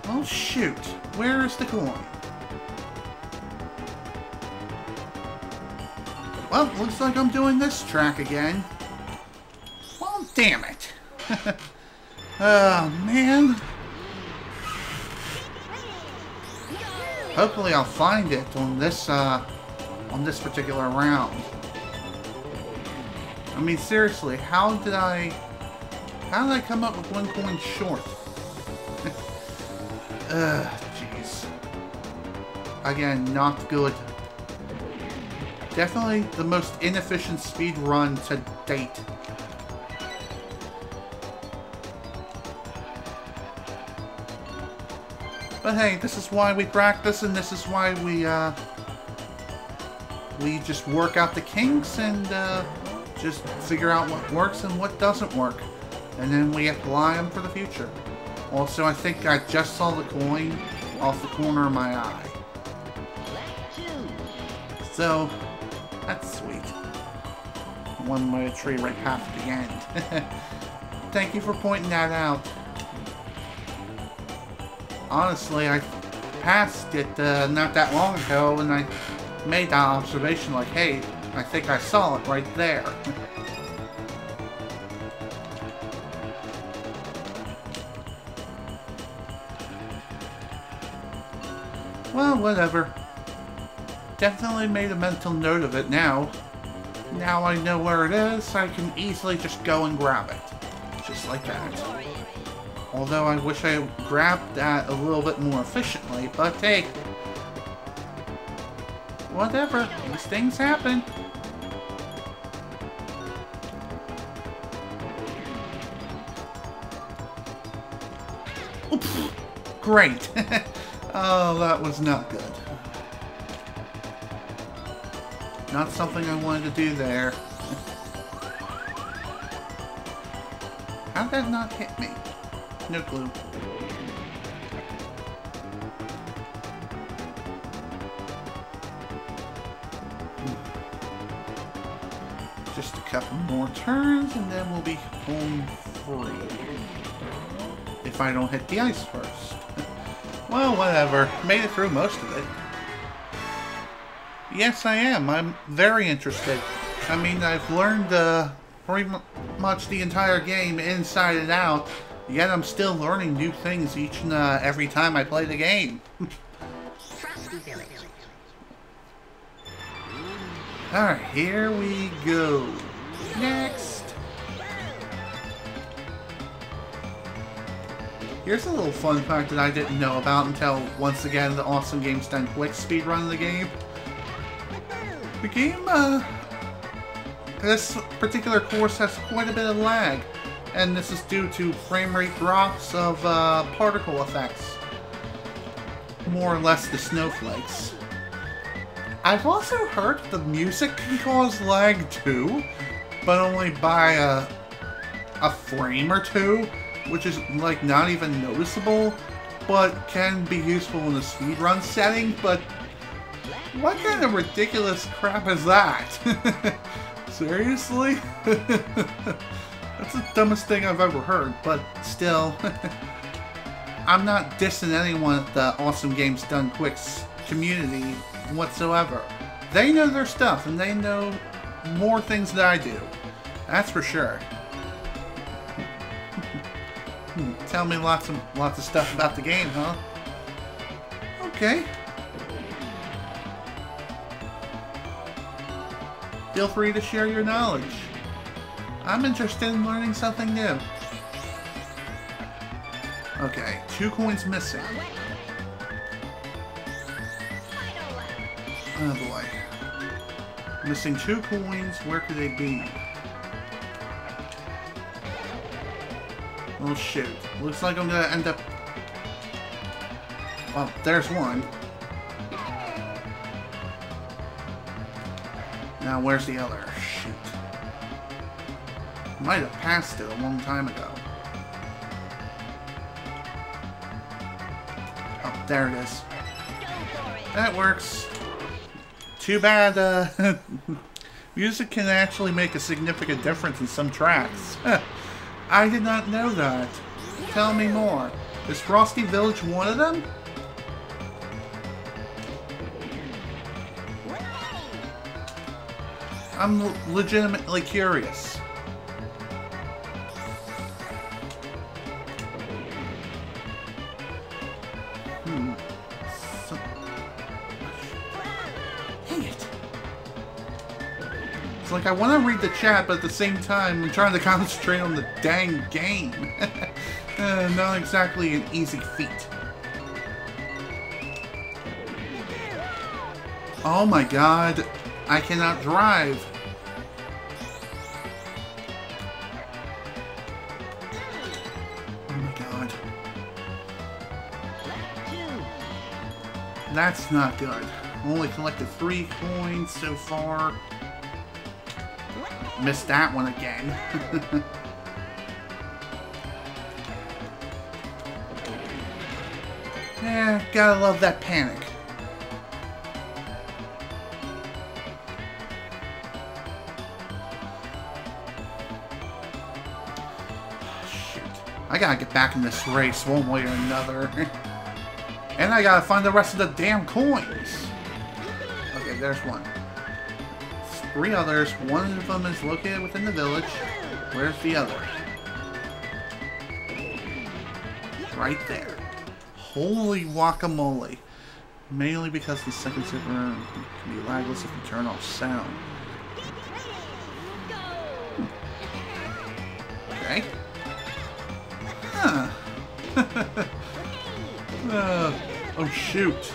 Oh, shoot. Where is the coin? Well, looks like I'm doing this track again. Well, damn it. Oh, man. Hopefully I'll find it on this particular round. I mean, seriously, how did I come up with 1 coin short? Jeez. Again, not good. Definitely the most inefficient speed run to date. But hey, this is why we practice, and this is why we just work out the kinks and just figure out what works and what doesn't work, and then we apply them for the future. Also, I think I just saw the coin off the corner of my eye, so that's sweet. One way tree right past the end. Thank you for pointing that out. Honestly, I passed it not that long ago, and I made that observation like, hey, I think I saw it right there. Well, whatever. Definitely made a mental note of it now. Now I know where it is, I can easily just go and grab it. Just like that. Although I wish I grabbed that a little bit more efficiently, but hey. Whatever, these things happen. Oops. Great. Oh, that was not good. Not something I wanted to do there. How did that not hit me? No clue. Just a couple more turns and then we'll be home free. If I don't hit the ice first. Well, whatever. Made it through most of it. Yes, I am. I'm very interested. I mean, I've learned pretty much the entire game inside and out, yet I'm still learning new things each and every time I play the game. Alright, here we go. Next! Here's a little fun fact that I didn't know about until, once again, the Awesome Games Done Quick speedrun the game. The game, this particular course has quite a bit of lag, and this is due to frame rate drops of particle effects. More or less the snowflakes. I've also heard the music can cause lag too, but only by a frame or two, which is like not even noticeable, but can be useful in a speedrun setting, but what kind of ridiculous crap is that? Seriously? That's the dumbest thing I've ever heard, but still. I'm not dissing anyone at the Awesome Games Done Quick's community whatsoever. They know their stuff, and they know more things than I do. That's for sure. Tell me lots of stuff about the game, huh? Okay. Feel free to share your knowledge. I'm interested in learning something new. Okay, 2 coins missing. Oh boy. Missing 2 coins, where could they be? Oh shoot. Looks like I'm gonna end up... Well, there's one. Now, where's the other? Shoot. Might have passed it a long time ago. Oh, there it is. That works. Too bad, music can actually make a significant difference in some tracks. I did not know that. Tell me more. Is Frosty Village one of them? I'm legitimately curious. Dang it. It's like I want to read the chat, but at the same time, I'm trying to concentrate on the dang game. Not exactly an easy feat. Oh my god. I cannot drive. Oh my god. That's not good. Only collected 3 coins so far. Missed that one again. Yeah, gotta love that panic. I gotta get back in this race one way or another. And I gotta find the rest of the damn coins. Okay, there's one. 3 others. One of them is located within the village. Where's the other? Right there. Holy guacamole. Mainly because the second speedrun can be lagless if you turn off sound. Okay. Huh. Oh shoot.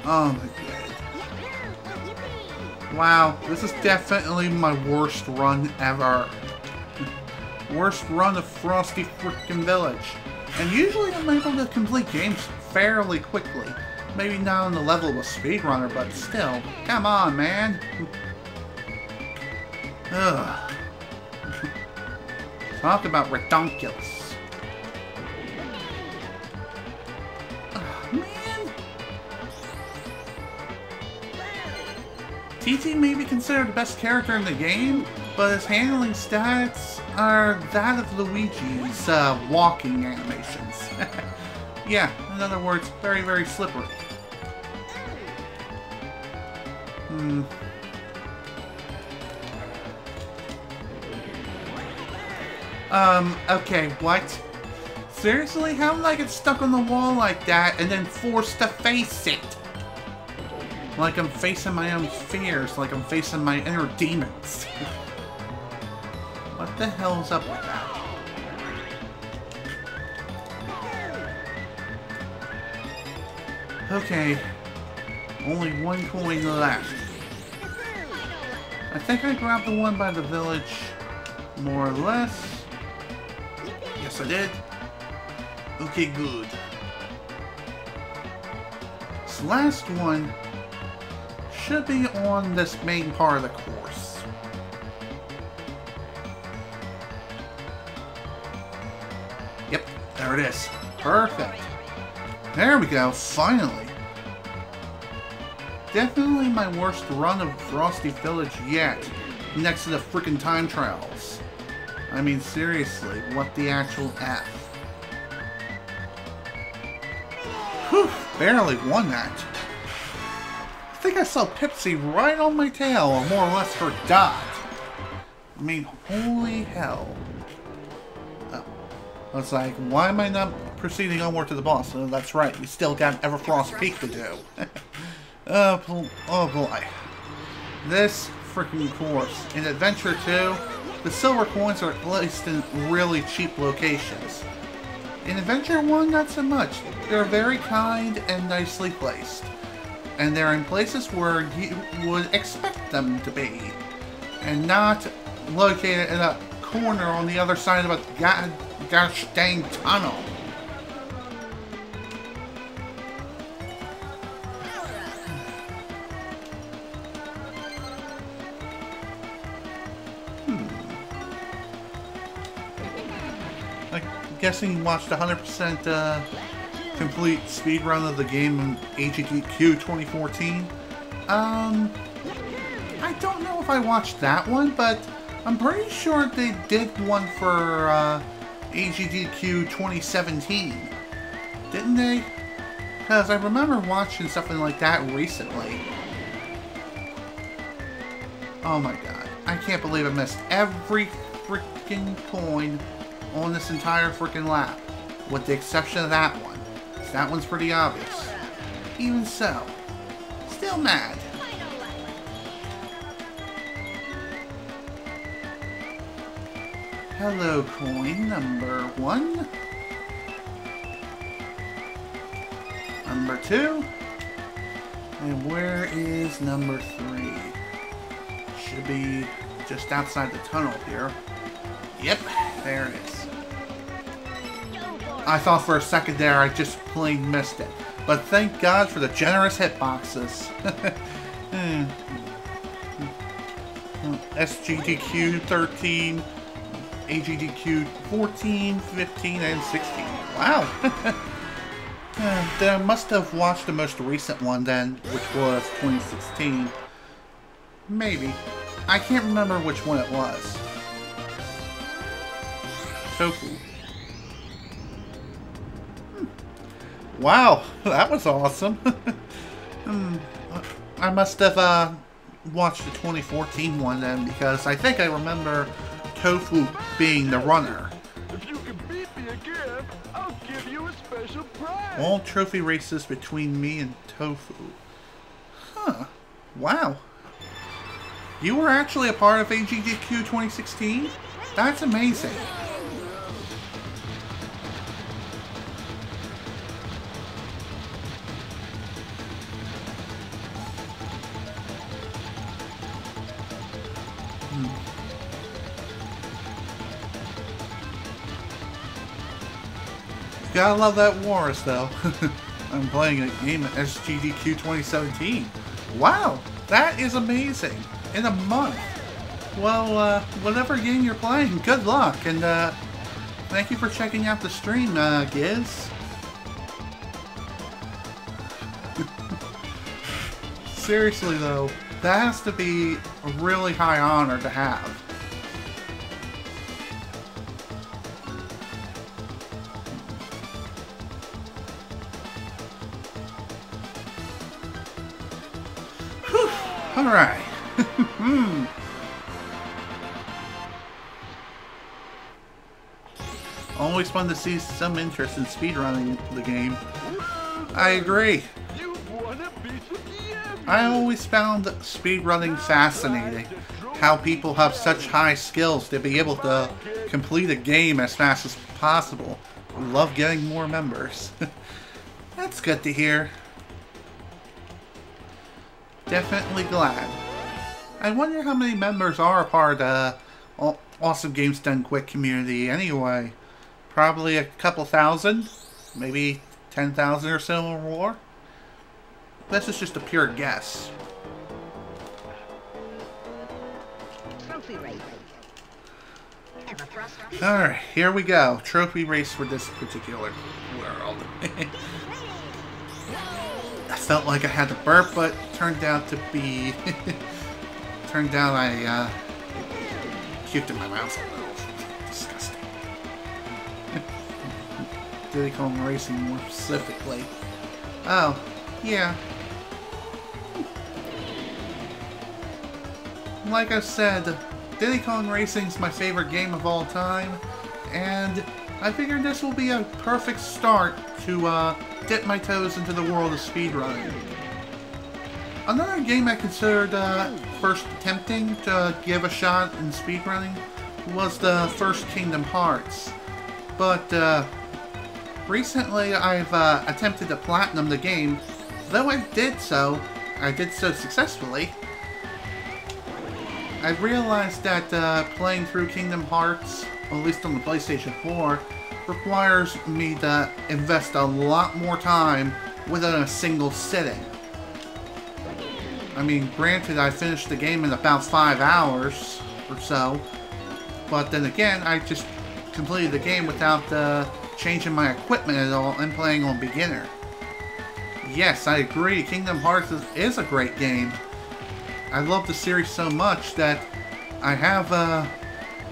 Oh my god. Wow, this is definitely my worst run ever. Worst run of Frosty Frickin' Village. And usually I'm able to complete games fairly quickly. Maybe not on the level of a speedrunner, but still. Come on, man. Ugh. Talk about redonkulous. Oh, man. TT may be considered the best character in the game, but his handling stats are that of Luigi's walking animations. Yeah, in other words, very, very slippery. Okay, what? Seriously? How did I get stuck on the wall like that and then forced to face it? Like I'm facing my own fears, like I'm facing my inner demons. What the hell's up with that? Okay, only one coin left. I think I grabbed the one by the village, more or less. Yes, I did. Okay, good. This last one should be on this main part of the course. Yep, there it is. Perfect. There we go, finally. Definitely my worst run of Frosty Village yet, next to the frickin' time trials. I mean, seriously, what the actual F? Whew, barely won that. I think I saw Pipsy right on my tail, or more or less her dot. I mean, holy hell. Oh. I was like, why am I not proceeding onward to the boss? Oh, that's right, we still got Everfrost Peak to do. Oh boy. This freaking course. In Adventure 2, the silver coins are placed in really cheap locations. In Adventure 1, not so much. They're very kind and nicely placed. And they're in places where you would expect them to be. And not located in a corner on the other side of a gosh dang tunnel. Guessing you watched 100% complete speedrun of the game in AGDQ 2014. I don't know if I watched that one, but I'm pretty sure they did one for AGDQ 2017. Didn't they? Because I remember watching something like that recently. Oh my god. I can't believe I missed every freaking coin on this entire freaking lap, with the exception of that one. That one's pretty obvious. Even so, still mad. Hello, coin number 1. Number 2. And where is number 3? Should be just outside the tunnel here. Yep, there it is. I thought for a second there I just plain missed it. But thank God for the generous hitboxes. SGDQ 13, AGDQ 14, 15, and 16. Wow. Then I must have watched the most recent one then, which was 2016. Maybe. I can't remember which one it was. Tofu. Wow, that was awesome. I must have watched the 2014 one then, because I think I remember Tofu being the runner. If you can beat me again, I'll give you a special prize. All trophy races between me and Tofu. Huh. Wow. You were actually a part of AGDQ 2016? That's amazing. Gotta love that Wars, though. I'm playing a game at SGDQ 2017. Wow, that is amazing. In a month. Well, whatever game you're playing, good luck. And thank you for checking out the stream, Giz. Seriously, though, that has to be a really high honor to have. Alright. Always fun to see some interest in speedrunning the game. I agree. I always found speedrunning fascinating. How people have such high skills to be able to complete a game as fast as possible. I love getting more members. That's good to hear. Definitely glad. I wonder how many members are a part of Awesome Games Done Quick community anyway. Probably a couple thousand, maybe 10,000 or so or more. This is just a pure guess. Alright, here we go. Trophy race for this particular world. I felt like I had to burp, but turned out to be... turned out I puked in my mouth a little. Disgusting. Diddy Kong Racing more specifically. Oh, yeah. Like I said, Diddy Kong Racing is my favorite game of all time, and I figured this will be a perfect start to dip my toes into the world of speedrunning. Another game I considered first attempting to give a shot in speedrunning was the first Kingdom Hearts, but recently I've attempted to platinum the game. Though I did so successfully, I realized that playing through Kingdom Hearts, at least on the PlayStation 4, requires me to invest a lot more time within a single sitting. I mean, granted, I finished the game in about 5 hours or so, but then again, I just completed the game without changing my equipment at all and playing on beginner. Yes, I agree, Kingdom Hearts is a great game. I love the series so much that I have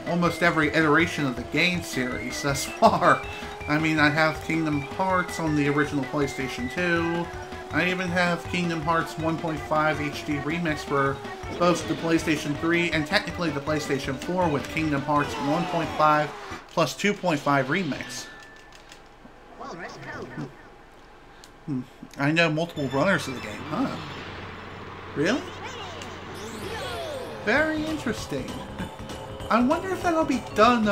almost every iteration of the game series thus far. I mean, I have Kingdom Hearts on the original PlayStation 2. I even have Kingdom Hearts 1.5 HD Remix for both the PlayStation 3 and technically the PlayStation 4 with Kingdom Hearts 1.5 plus 2.5 Remix. I know multiple runners of the game, huh? Really? Very interesting. I wonder if that'll be done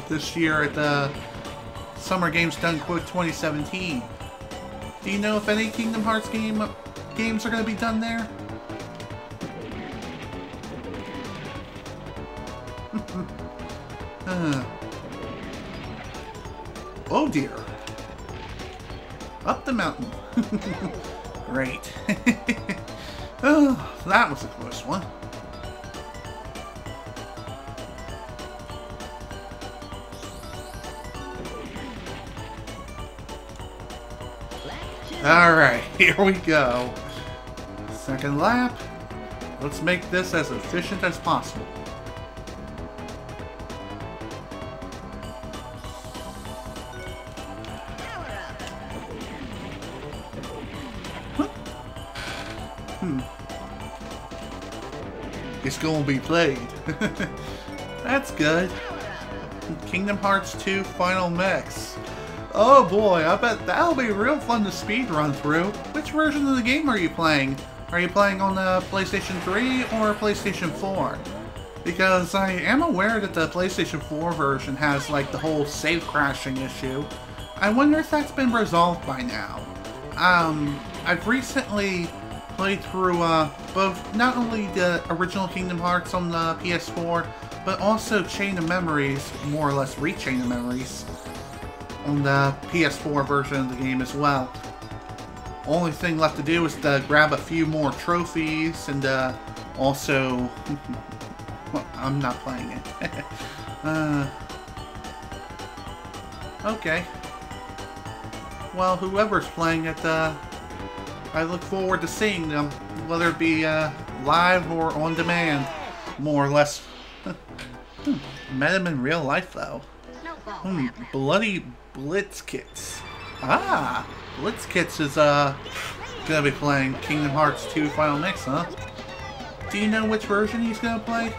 this year at the Summer Games Done Quick 2017. Do you know if any Kingdom Hearts games are going to be done there? Oh dear. Up the mountain. Great. Oh, that was a close one. Alright, here we go. Second lap. Let's make this as efficient as possible. It's gonna be played. That's good. Kingdom Hearts 2 Final Mix. Oh boy, I bet that'll be real fun to speedrun through. Which version of the game are you playing? Are you playing on the PlayStation 3 or PlayStation 4? Because I am aware that the PlayStation 4 version has like the whole save crashing issue. I wonder if that's been resolved by now. I've recently played through both, not only the original Kingdom Hearts on the PS4, but also Chain of Memories, more or less Rechain of Memories, on the PS4 version of the game as well. Only thing left to do is to grab a few more trophies and also... well, I'm not playing it. Okay. Well, whoever's playing it, I look forward to seeing them, whether it be live or on demand, more or less. Met him in real life, though. Bloody Blitzkits. Ah, Blitzkits is gonna be playing Kingdom Hearts 2 Final Mix, huh? Do you know which version he's gonna play?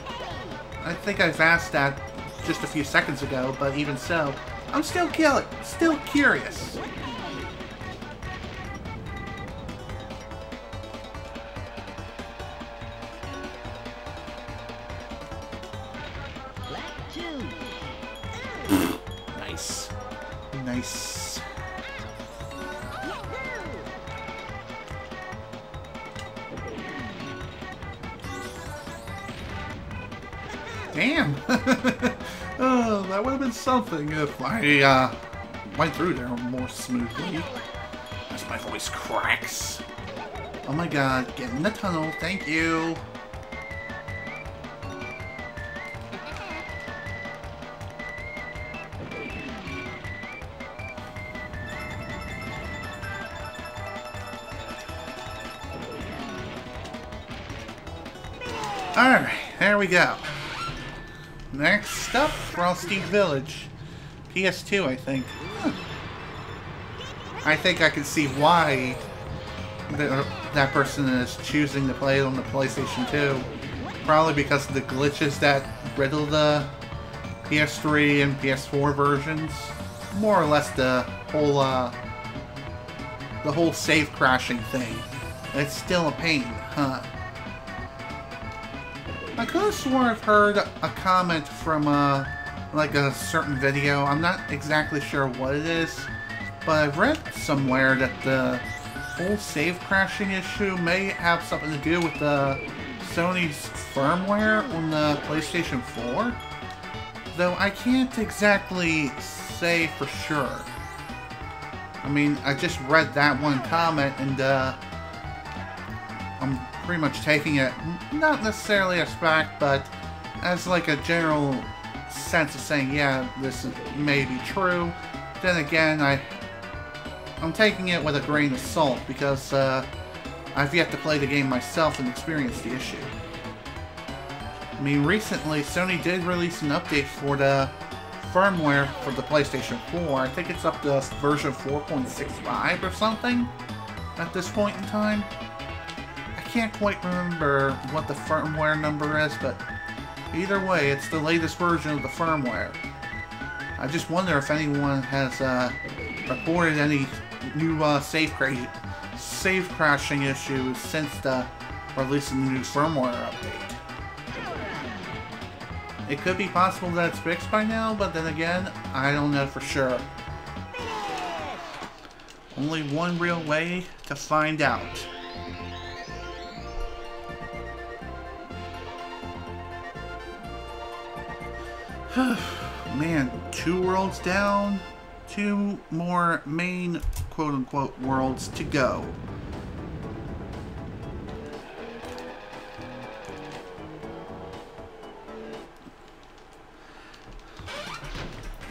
I think I've asked that just a few seconds ago, but even so, I'm still curious. Nice. Nice. Damn! Oh, that would have been something if I went through there more smoothly. As my voice cracks. Oh my god, get in the tunnel, thank you! Alright, there we go. Next up, Frosty Village. PS2, I think. Huh. I think I can see why that person is choosing to play it on the PlayStation 2. Probably because of the glitches that riddle the PS3 and PS4 versions. More or less the whole save crashing thing. It's still a pain, huh? I could have sworn I've heard a comment from like a certain video. I'm not exactly sure what it is, but I've read somewhere that the whole save crashing issue may have something to do with Sony's firmware on the PlayStation 4. Though I can't exactly say for sure. I mean, I just read that one comment and I'm pretty much taking it, not necessarily as fact, but as like a general sense of saying, yeah, this may be true. Then again, I'm taking it with a grain of salt because I've yet to play the game myself and experience the issue. I mean, recently Sony did release an update for the firmware for the PlayStation 4. I think it's up to version 4.65 or something at this point in time. I can't quite remember what the firmware number is, but either way, it's the latest version of the firmware. I just wonder if anyone has reported any new save crashing issues since the release of the new firmware update. It could be possible that it's fixed by now, but then again, I don't know for sure. Only one real way to find out. Man, 2 worlds down, 2 more main quote-unquote worlds to go.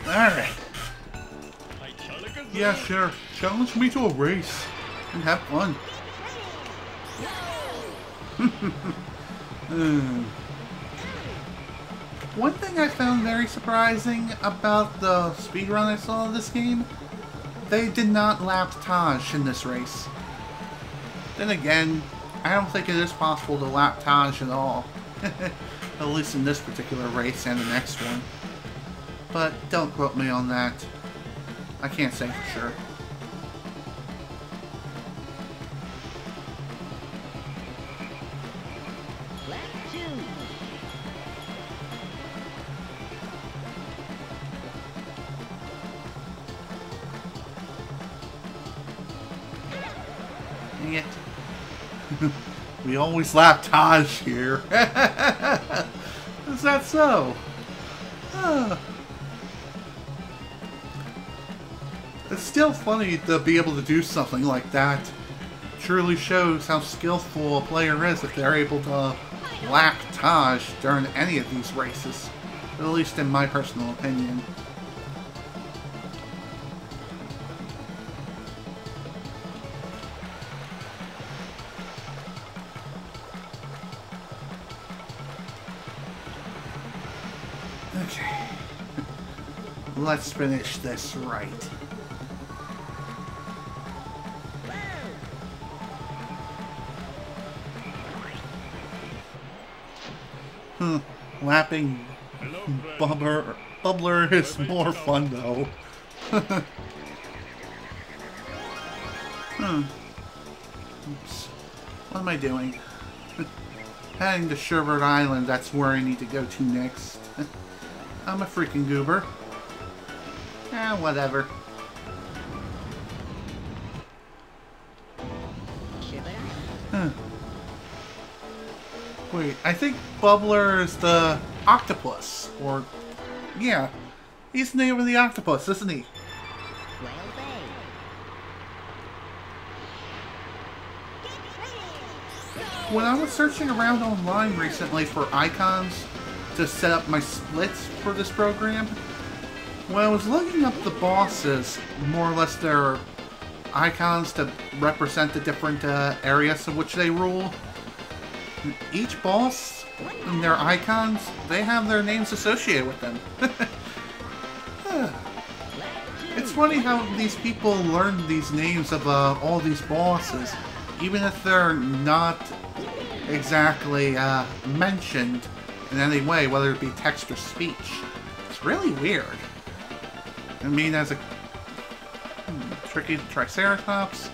Alright. Yeah, sure. Challenge me to a race and have fun. One thing I found very surprising about the speedrun I saw of this game, they did not lap Taj in this race. Then again, I don't think it is possible to lap Taj at all. At least in this particular race and the next one. but don't quote me on that. I can't say for sure. Dang it. We always lap Taj here. Is that so? It's still funny to be able to do something like that. Truly shows how skillful a player is if they're able to lap Taj during any of these races. At least in my personal opinion. Okay. Let's finish this right. Lapping Bubbler is more fun though. Oops. What am I doing? Heading to Sherbert Island, that's where I need to go to next. I'm a freaking goober. Whatever. Wait, I think Bubbler is the octopus. Or, yeah. He's the name of the octopus, isn't he? When I was searching around online recently for icons to set up my splits for this program, when I was looking up the bosses, more or less their icons to represent the different areas of which they rule, each boss and their icons, they have their names associated with them. It's funny how these people learn these names of all these bosses, even if they're not exactly mentioned in any way, whether it be text or speech. It's really weird. I mean, as a Tricky Triceratops,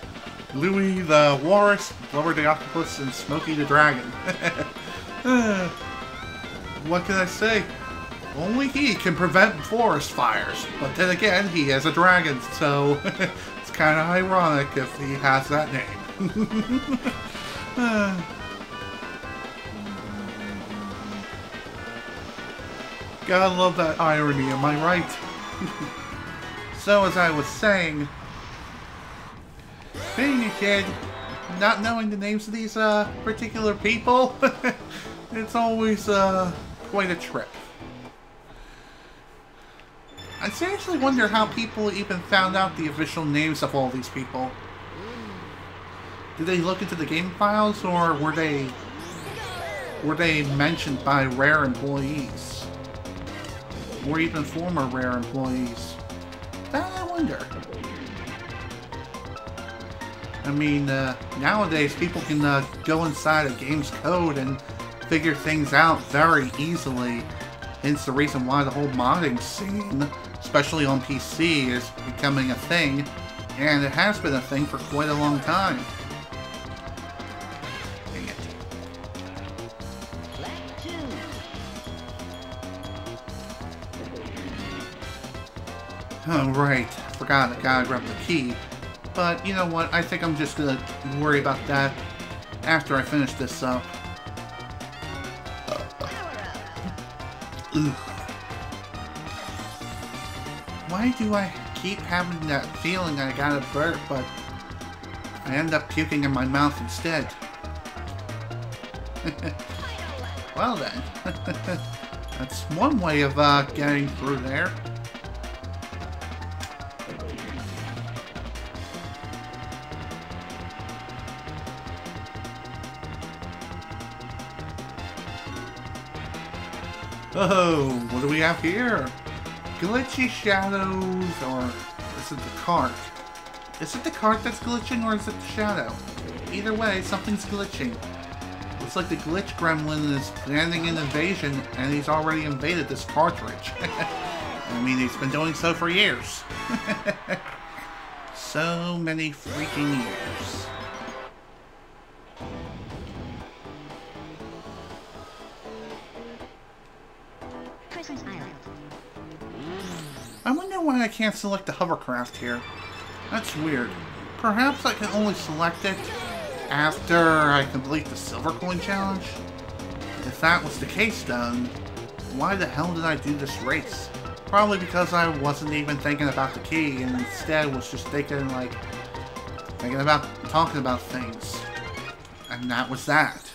Louie the Walrus, Blubber the Octopus, and Smokey the Dragon. What can I say? Only he can prevent forest fires. But then again, he is a dragon, so it's kind of ironic if he has that name. Gotta love that irony, am I right? So, as I was saying, being a kid, not knowing the names of these particular people, it's always quite a trip. I seriously wonder how people even found out the official names of all these people. Did they look into the game files, or were they mentioned by Rare employees? Or even former Rare employees? That I wonder. I mean, nowadays people can go inside a game's code and figure things out very easily. Hence the reason why the whole modding scene, especially on PC, is becoming a thing. And it has been a thing for quite a long time. Dang it. Oh, right. Forgot I gotta grab the key. But, you know what? I think I'm just gonna worry about that after I finish this up. Ugh. Why do I keep having that feeling I gotta burp, but I end up puking in my mouth instead? Well then. That's one way of getting through there. Oh, what do we have here? Glitchy shadows, or is it the cart? Is it the cart that's glitching, or is it the shadow? Either way, something's glitching. Looks like the glitch gremlin is planning an invasion, and he's already invaded this cartridge. I mean, he's been doing so for years. So many freaking years. I wonder why I can't select the hovercraft here. That's weird. Perhaps I can only select it after I complete the silver coin challenge? If that was the case, then why the hell did I do this race? Probably because I wasn't even thinking about the key and instead was just thinking about talking about things. And that was that.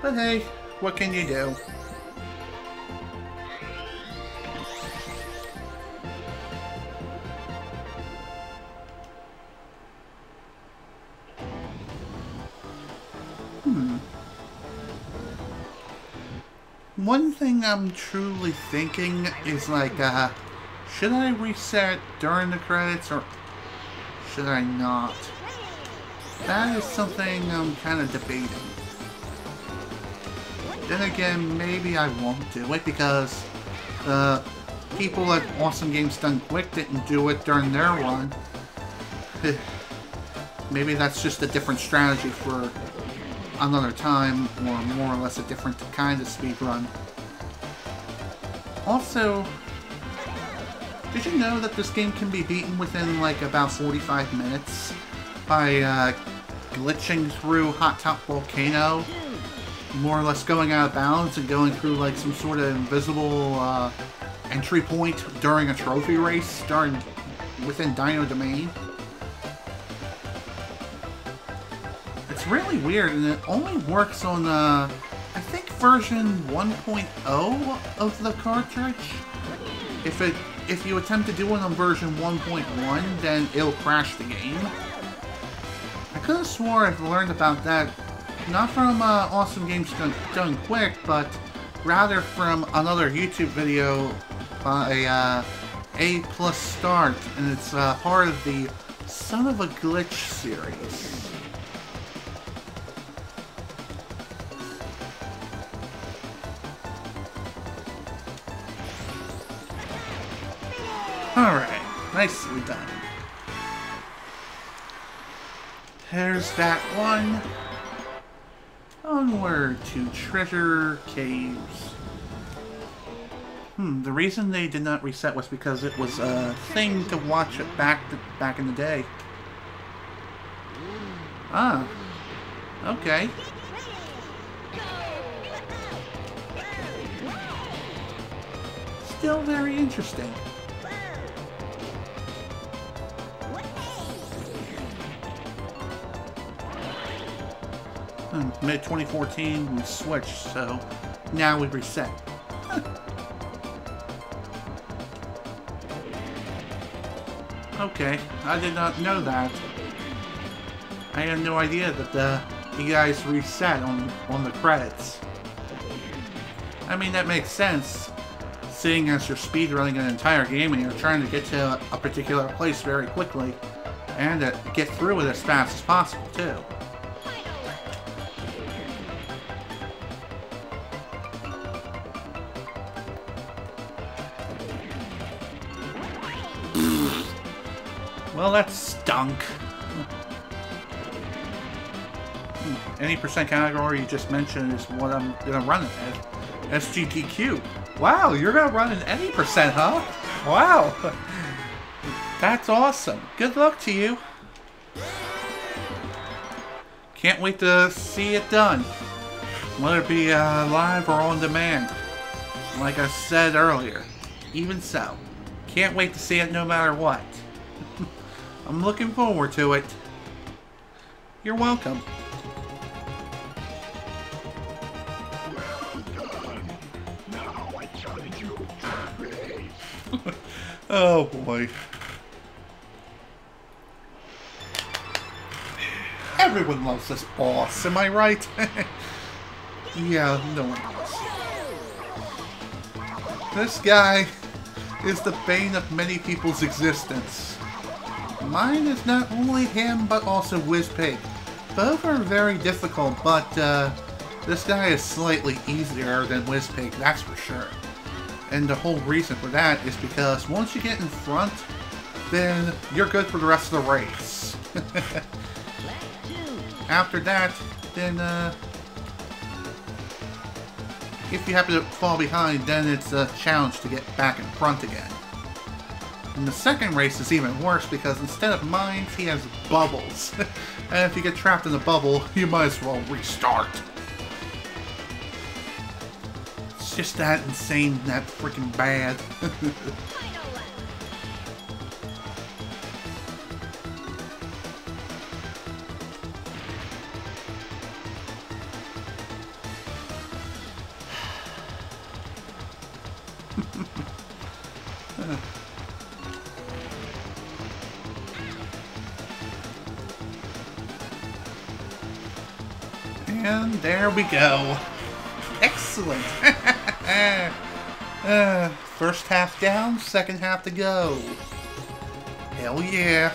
But hey, what can you do? One thing I'm truly thinking is like, should I reset during the credits or should I not? That is something I'm kind of debating. Then again, maybe I won't do it because the people at Awesome Games Done Quick didn't do it during their run. Maybe that's just a different strategy for another time, or more or less a different kind of speedrun. Also, did you know that this game can be beaten within like about 45 minutes by glitching through Hot Top Volcano, more or less going out of bounds and going through like some sort of invisible entry point during a trophy race within Dino Domain? It's really weird, and it only works on, I think version 1.0 of the cartridge. If you attempt to do it on version 1.1, then it'll crash the game. I could have swore I've learned about that, not from Awesome Games Done Quick, but rather from another YouTube video by A+ Start, and it's part of the Son of a Glitch series. Alright, nicely done. There's that one. Onward to Treasure Caves. The reason they did not reset was because it was a thing to watch it back in the day. Ah, okay. Still very interesting. Mid-2014, we switched, so now we reset. Okay, I did not know that. I had no idea that you guys reset on the credits. I mean, that makes sense, seeing as you're speedrunning an entire game and you're trying to get to a particular place very quickly, and to get through it as fast as possible, too. Well, that stunk. Any percent category you just mentioned is what I'm gonna run it as. SGTQ. Wow, you're gonna run an any percent, huh? Wow. That's awesome. Good luck to you. Can't wait to see it done. Whether it be live or on demand. Like I said earlier. Even so. Can't wait to see it no matter what. I'm looking forward to it. You're welcome. Well done. Now I challenge you to race. Oh boy. Everyone loves this boss, am I right? Yeah, no one does. This guy is the bane of many people's existence. Mine is not only him, but also WizPig. Both are very difficult, but this guy is slightly easier than WizPig, that's for sure. And the whole reason for that is because once you get in front, then you're good for the rest of the race. After that, then if you happen to fall behind, then it's a challenge to get back in front again. And the second race is even worse because instead of mines, he has bubbles. And if you get trapped in a bubble, you might as well restart. It's just that insane, that freaking bad. And there we go. Excellent. First half down, second half to go. Hell yeah.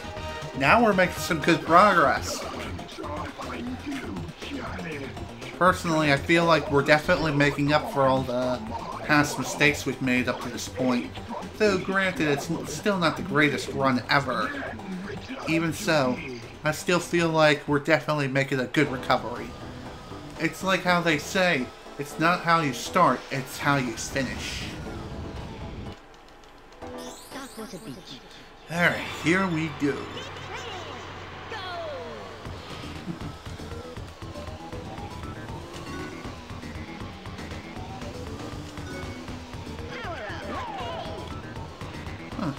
Now we're making some good progress. Personally, I feel like we're definitely making up for all the past mistakes we've made up to this point. Though granted, it's still not the greatest run ever. Even so, I still feel like we're definitely making a good recovery. It's like how they say, it's not how you start, it's how you finish. Alright, here we go. Huh.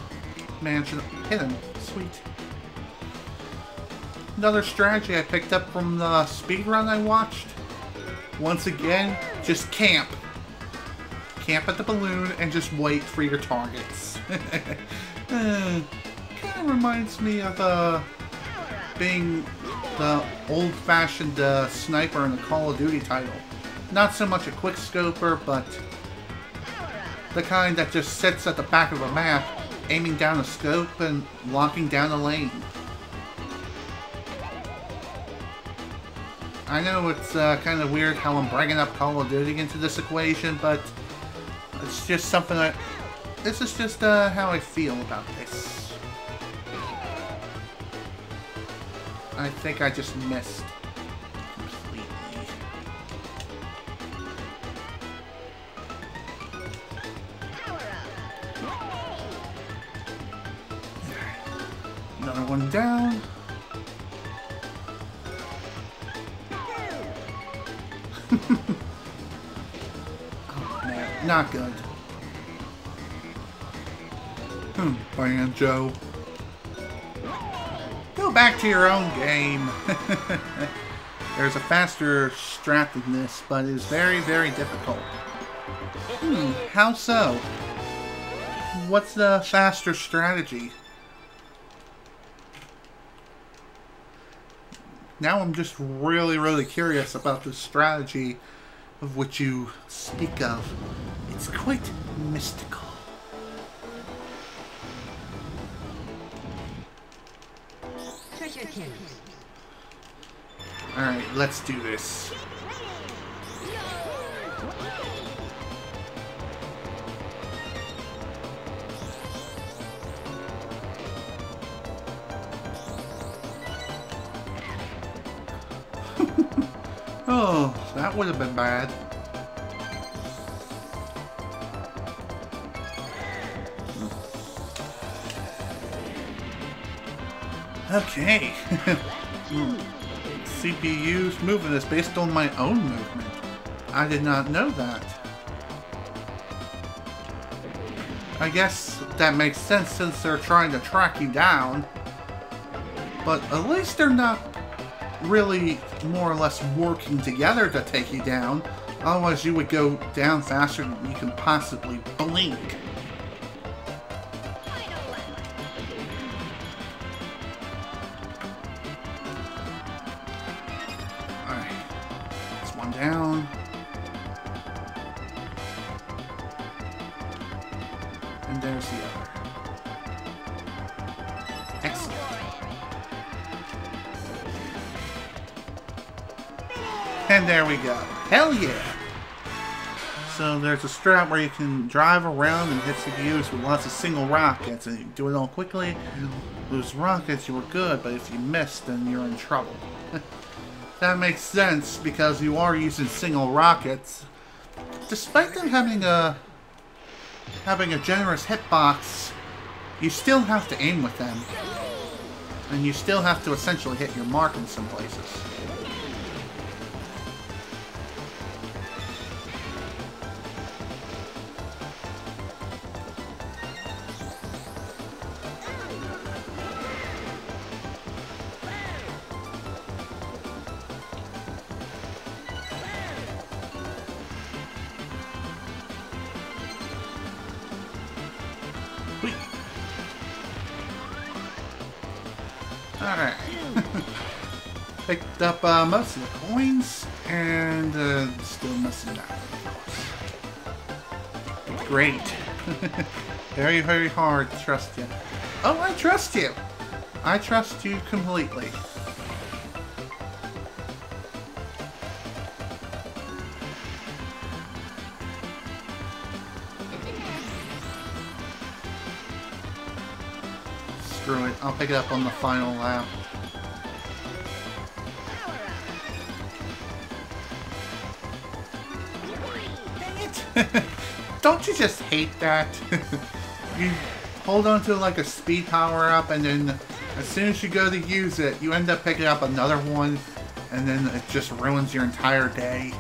Man, should have hit him. Sweet. Another strategy I picked up from the speedrun I watched. Once again, just camp. Camp at the balloon and just wait for your targets. Kind of reminds me of being the old-fashioned sniper in the Call of Duty title. Not so much a quickscoper, but the kind that just sits at the back of a map, aiming down a scope and locking down a lane. I know it's kind of weird how I'm bringing up Call of Duty into this equation, but it's just something this is just how I feel about this. I think I just missed completely. Another one down. Oh man, not good. Banjo. Go back to your own game. There's a faster strat than this, but it is very, very difficult. How so? What's the faster strategy? Now I'm just really, really curious about the strategy of which you speak of. It's quite mystical. Alright, let's do this. Oh, that would have been bad. Okay. CPU's movement is based on my own movement. I did not know that. I guess that makes sense since they're trying to track you down. But at least they're not really more or less working together to take you down. Otherwise you would go down faster than you can possibly blink. Alright. That's one down. And there's the other. Excellent. And there we go. Hell yeah! So there's a strat where you can drive around and hit CPUs with lots of single rockets, and you do it all quickly. You lose rockets, you were good, but if you miss, then you're in trouble. That makes sense because you are using single rockets. Despite them having a generous hitbox, you still have to aim with them, and you still have to essentially hit your mark in some places. Alright. Picked up most of the coins, and still missing that one, of course. Great. Very, very hard to trust you. Oh, I trust you! I trust you completely. Screw it, I'll pick it up on the final lap. Dang it! Don't you just hate that? You hold on to like a speed power-up, and then as soon as you go to use it, you end up picking up another one, and then it just ruins your entire day.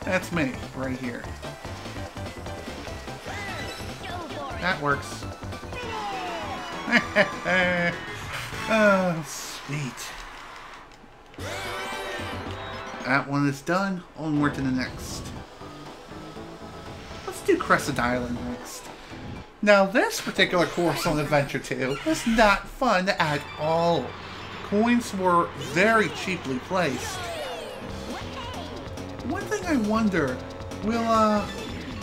That's me, right here. That works. Oh, sweet. That one is done. Onward to the next. Let's do Crescent Island next. Now, this particular course on Adventure 2 was not fun at all. Coins were very cheaply placed. One thing I wonder, will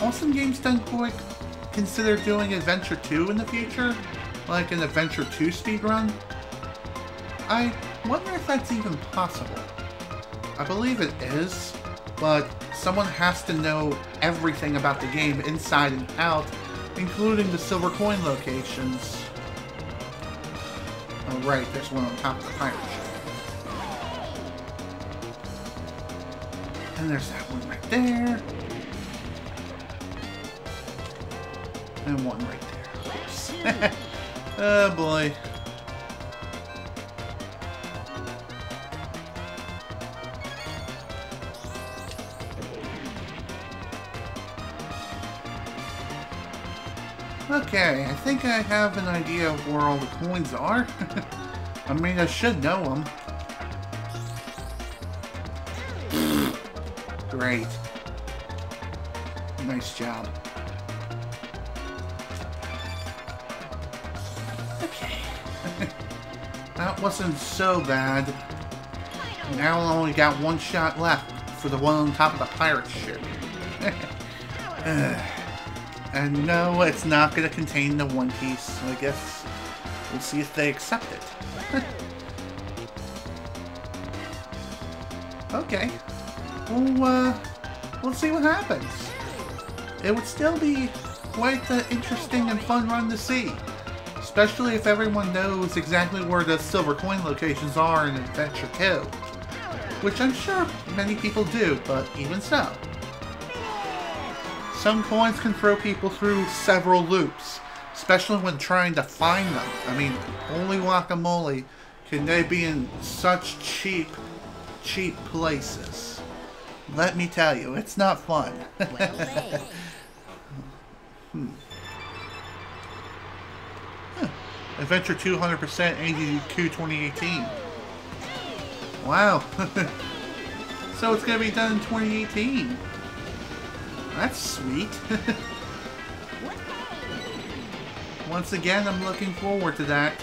Awesome Games Done Quick consider doing Adventure 2 in the future? Like an Adventure 2 speedrun? I wonder if that's even possible. I believe it is, but someone has to know everything about the game inside and out, including the silver coin locations. Oh right, there's one on top of the pirate ship. And there's that one right there. And one right there, of course. Oh boy. Okay, I think I have an idea of where all the coins are. I mean, I should know them. Great. Nice job. Okay. That wasn't so bad. Now I only got one shot left for the one on top of the pirate ship. And no, it's not going to contain the One Piece, so I guess we'll see if they accept it. Okay. Well, we'll see what happens. It would still be quite an interesting and fun run to see. Especially if everyone knows exactly where the silver coin locations are in Adventure 2. Which I'm sure many people do, but even so. Some coins can throw people through several loops, especially when trying to find them. I mean, holy guacamole, can they be in such cheap places? Let me tell you, it's not fun. Adventure 2 100% ADQ 2018. Wow. So it's going to be done in 2018. That's sweet. Once again, I'm looking forward to that.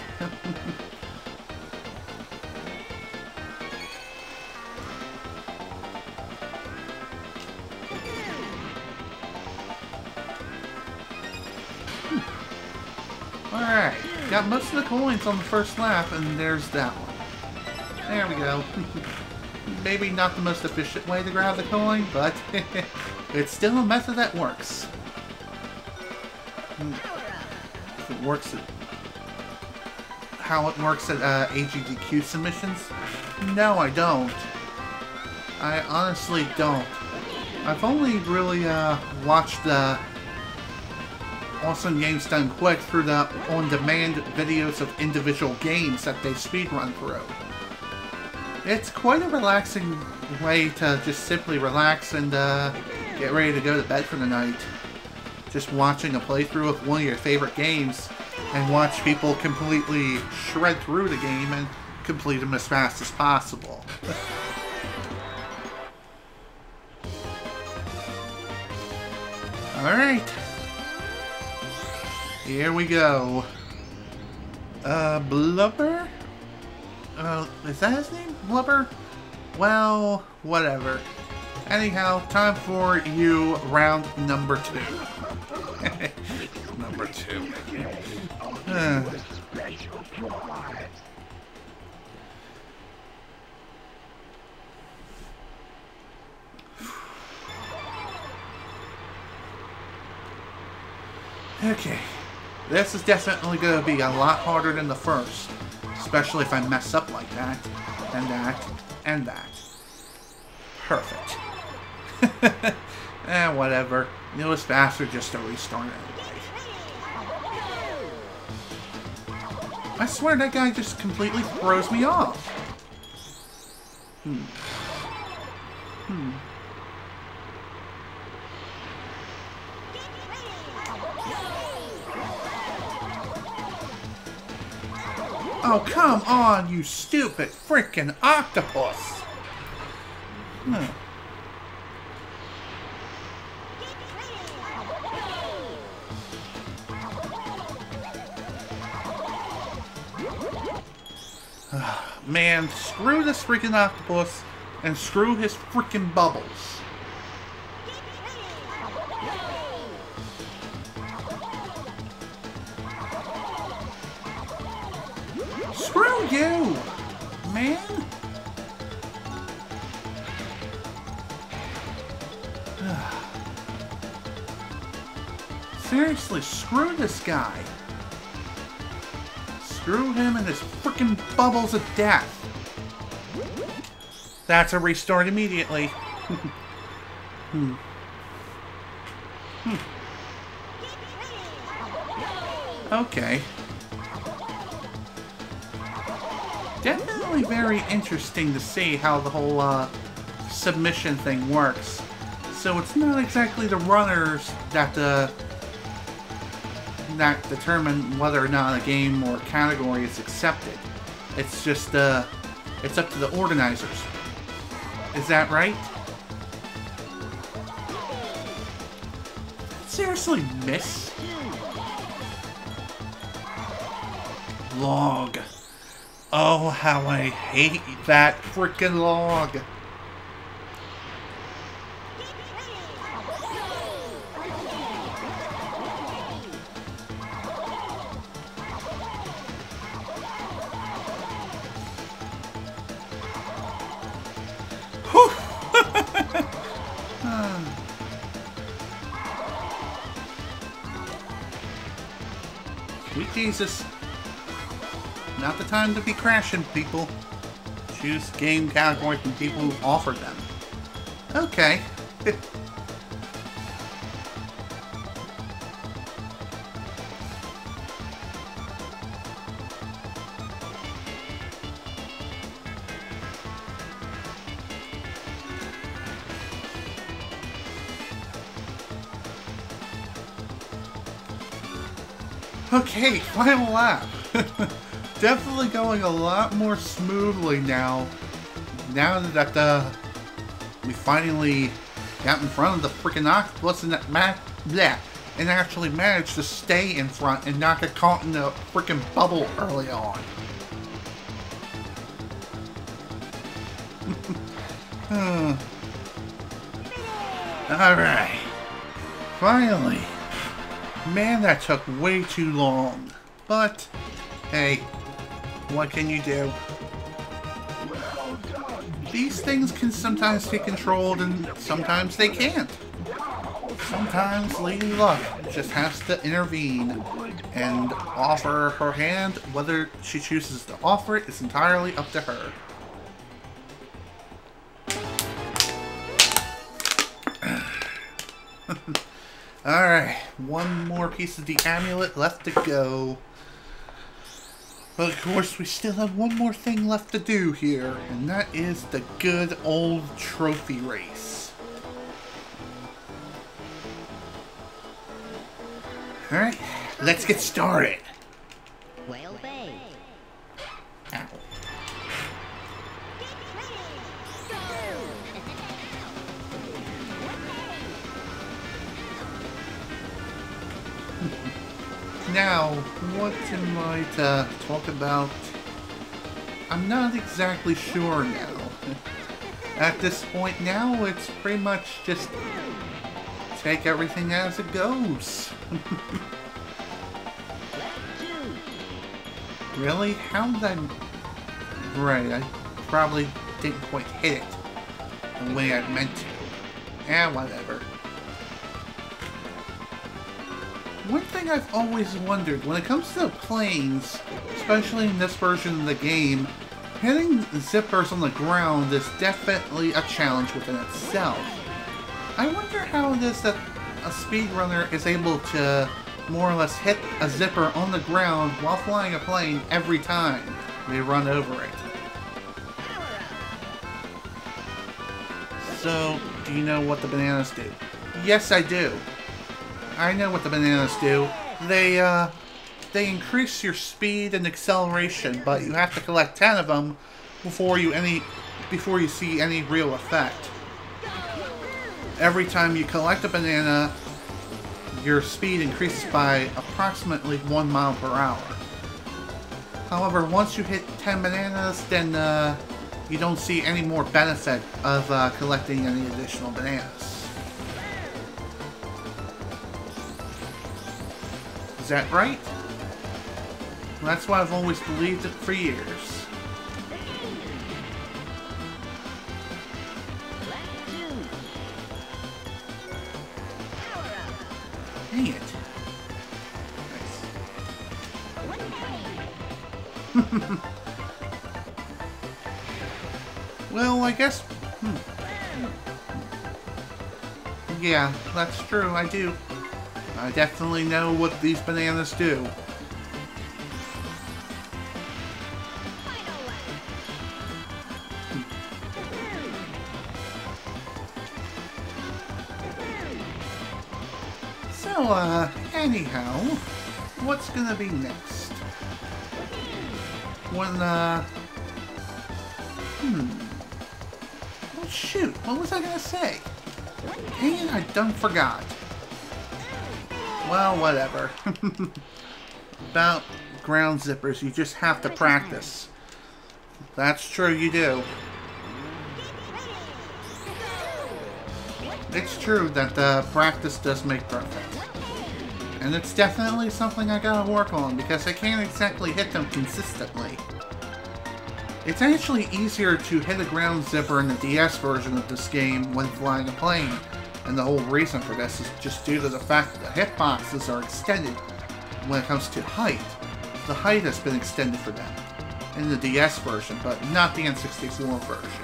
Alright, got most of the coins on the first lap, and there's that one. There we go. Maybe not the most efficient way to grab the coin, but it's still a method that works. If it works at how it works at AGDQ submissions? No, I don't. I honestly don't. I've only really watched Awesome Games Done Quick through the on-demand videos of individual games that they speedrun through. It's quite a relaxing way to just simply relax and get ready to go to bed for the night. Just watching a playthrough of one of your favorite games and watch people completely shred through the game and complete them as fast as possible. Alright. Here we go. Blubber? Is that his name? Blubber? Well, whatever. Anyhow, time for you, round number 2. Number 2. Okay. This is definitely going to be a lot harder than the first. Especially if I mess up like that, and that, and that. Perfect. Whatever. It was faster just to restart anyway. I swear that guy just completely throws me off. Oh, come on, you stupid freaking octopus! Man, screw this freaking octopus and screw his freaking bubbles. Screw you, man. Seriously, screw this guy. Screw him and his frickin' bubbles of death. That's a restart immediately. Okay. Definitely very interesting to see how the whole submission thing works. So it's not exactly the runners that that determine whether or not a game or category is accepted. It's just it's up to the organizers. Is that right? Seriously, miss? Log. Oh, how I hate that frickin' log. Sweet Jesus. Not the time to be crashing, people. Choose game categories from people who offer them. Okay. Okay, final lap. Definitely going a lot more smoothly now. Now that we finally got in front of the freaking octopus and and actually managed to stay in front and not get caught in the freaking bubble early on. Alright. Finally. Man, that took way too long. But, hey, what can you do? Well done, these things can sometimes be controlled and sometimes they can't. Sometimes Lady Luck just has to intervene and offer her hand. Whether she chooses to offer it is entirely up to her. Alright, one more piece of the amulet left to go. But of course we still have one more thing left to do here, and that is the good old trophy race. Alright, let's get started. Well, babe. Ow. Now, what am I to talk about? I'm not exactly sure now. At this point now, it's pretty much just take everything as it goes. Really? How did I... Right, I probably didn't quite hit it the way I meant to. Whatever. One thing I've always wondered, when it comes to planes, especially in this version of the game, hitting zippers on the ground is definitely a challenge within itself. I wonder how it is that a speedrunner is able to more or less hit a zipper on the ground while flying a plane every time they run over it. So, do you know what the bananas do? Yes, I do. I know what the bananas do. They increase your speed and acceleration, but you have to collect 10 of them before you see any real effect. Every time you collect a banana, your speed increases by approximately 1 mile per hour. However, once you hit 10 bananas, then you don't see any more benefit of collecting any additional bananas. Is that right? Well, that's why I've always believed it for years. Dang it. Nice. Well, I guess... Yeah, that's true, I do. I definitely know what these bananas do. So, anyhow, what's gonna be next? When, Oh shoot, what was I gonna say? Dang it, I done forgot. Well, whatever. About ground zippers, you just have to practice. That's true, you do. It's true that practice does make perfect. And it's definitely something I gotta work on, because I can't exactly hit them consistently. It's actually easier to hit a ground zipper in the DS version of this game when flying a plane. And the whole reason for this is just due to the fact that the hitboxes are extended when it comes to height. The height has been extended for them in the DS version, but not the N64 version.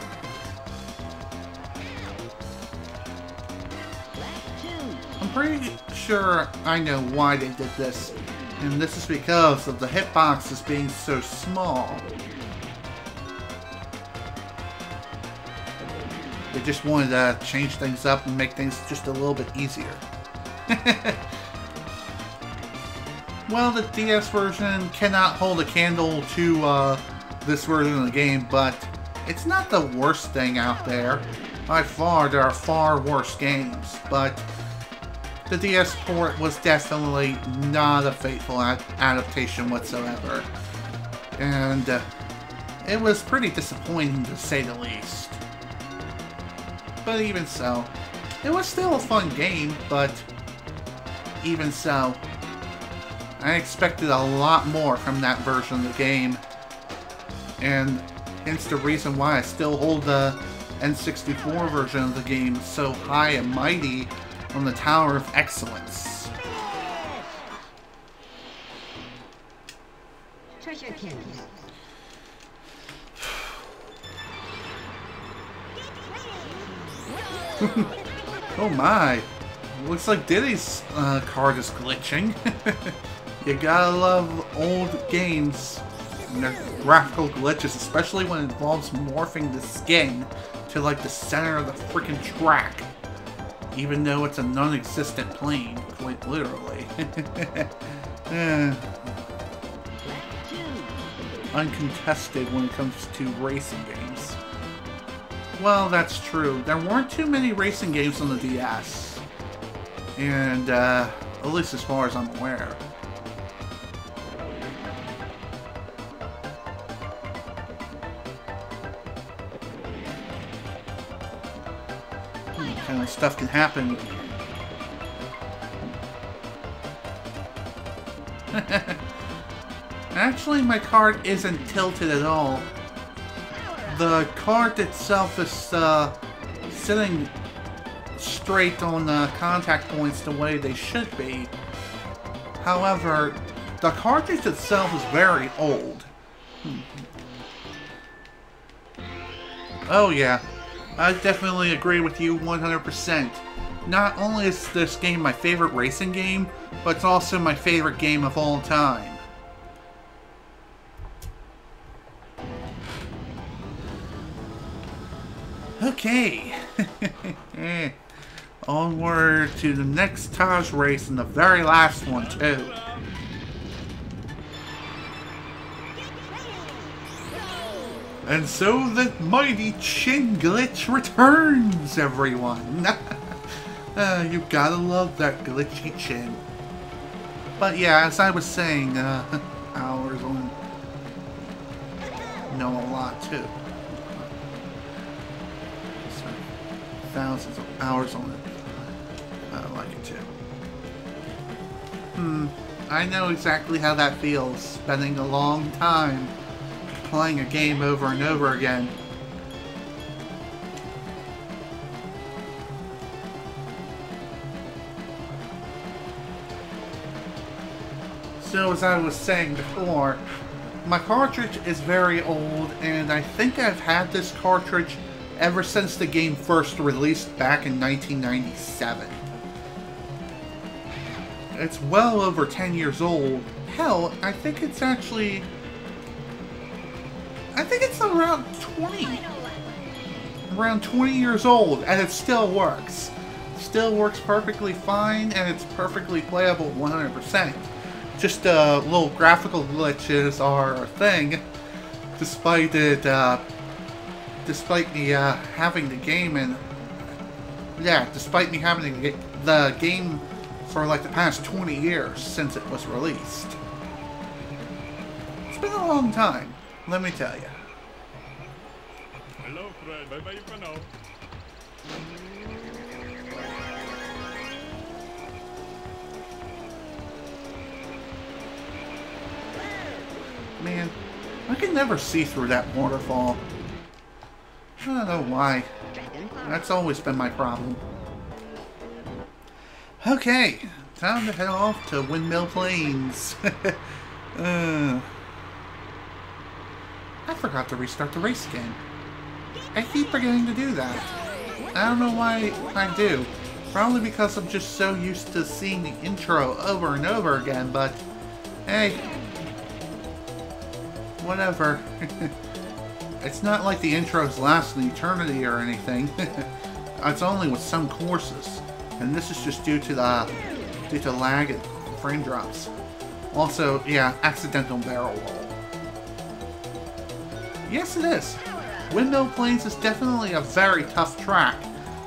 I'm pretty sure I know why they did this, and this is because of the hitboxes being so small. They just wanted to change things up and make things just a little bit easier. Well, the DS version cannot hold a candle to this version of the game, but it's not the worst thing out there. By far, there are far worse games, but the DS port was definitely not a faithful adaptation whatsoever. And it was pretty disappointing, to say the least. But even so, it was still a fun game, but even so, I expected a lot more from that version of the game. And hence the reason why I still hold the N64 version of the game so high and mighty on the Tower of Excellence. Treasure kill. Oh my. Looks like Diddy's card is glitching. You gotta love old games and their graphical glitches, especially when it involves morphing the skin to like the center of the freaking track. Even though it's a non-existent plane, quite literally. Uncontested when it comes to racing games. Well, that's true. There weren't too many racing games on the DS. And, at least as far as I'm aware. What kind of stuff can happen? Actually, my card isn't tilted at all. The card itself is sitting straight on the contact points the way they should be. However, the cartridge itself is very old. Oh yeah, I definitely agree with you 100%. Not only is this game my favorite racing game, but it's also my favorite game of all time. Okay. Onward to the next Taj race and the very last one too. And so the mighty chin glitch returns, everyone. You gotta love that glitchy chin. But yeah, as I was saying, hours on... No, a lot too. Thousands of hours on it. I like it too. I know exactly how that feels, spending a long time playing a game over and over again. So as I was saying before, my cartridge is very old, and I think I've had this cartridge ever since the game first released back in 1997. It's well over 10 years old. Hell, I think it's actually... I think it's around 20. Around 20 years old, and it still works. Still works perfectly fine, and it's perfectly playable 100%. Just little graphical glitches are a thing, despite it, despite me having the game and... Yeah, despite me having the game for like the past 20 years since it was released. It's been a long time, let me tell you. Hello, Fred. Bye-bye for now. Man, I can never see through that waterfall. I don't know why. That's always been my problem. Okay, time to head off to Windmill Plains. I forgot to restart the race again. I keep forgetting to do that. I don't know why I do. Probably because I'm just so used to seeing the intro over and over again, but hey, whatever. It's not like the intros last an eternity or anything. It's only with some courses, and this is just due to lag and frame drops. Also, yeah, accidental barrel roll. Yes, it is. Windmill Plains is definitely a very tough track,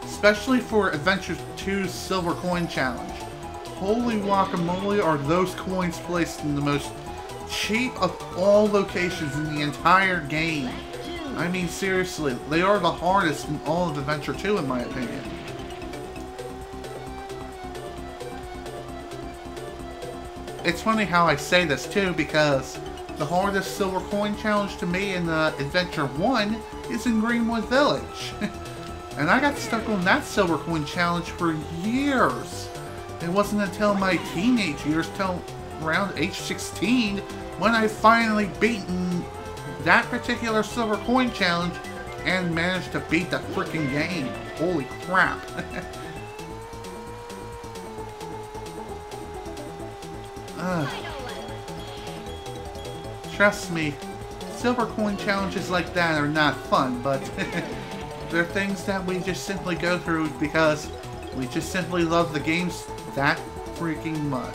especially for Adventure 2's Silver Coin Challenge. Holy guacamole, are those coins placed in the most cheap of all locations in the entire game. I mean, seriously, they are the hardest in all of Adventure 2 in my opinion. It's funny how I say this too, because the hardest silver coin challenge to me in Adventure 1 is in Greenwood Village. And I got stuck on that silver coin challenge for years. It wasn't until my teenage years, till around age 16, when I finally beaten that particular silver coin challenge and managed to beat the freaking game. Holy crap. Trust me, silver coin challenges like that are not fun, but they're things that we just simply go through because we just simply love the games that freaking much.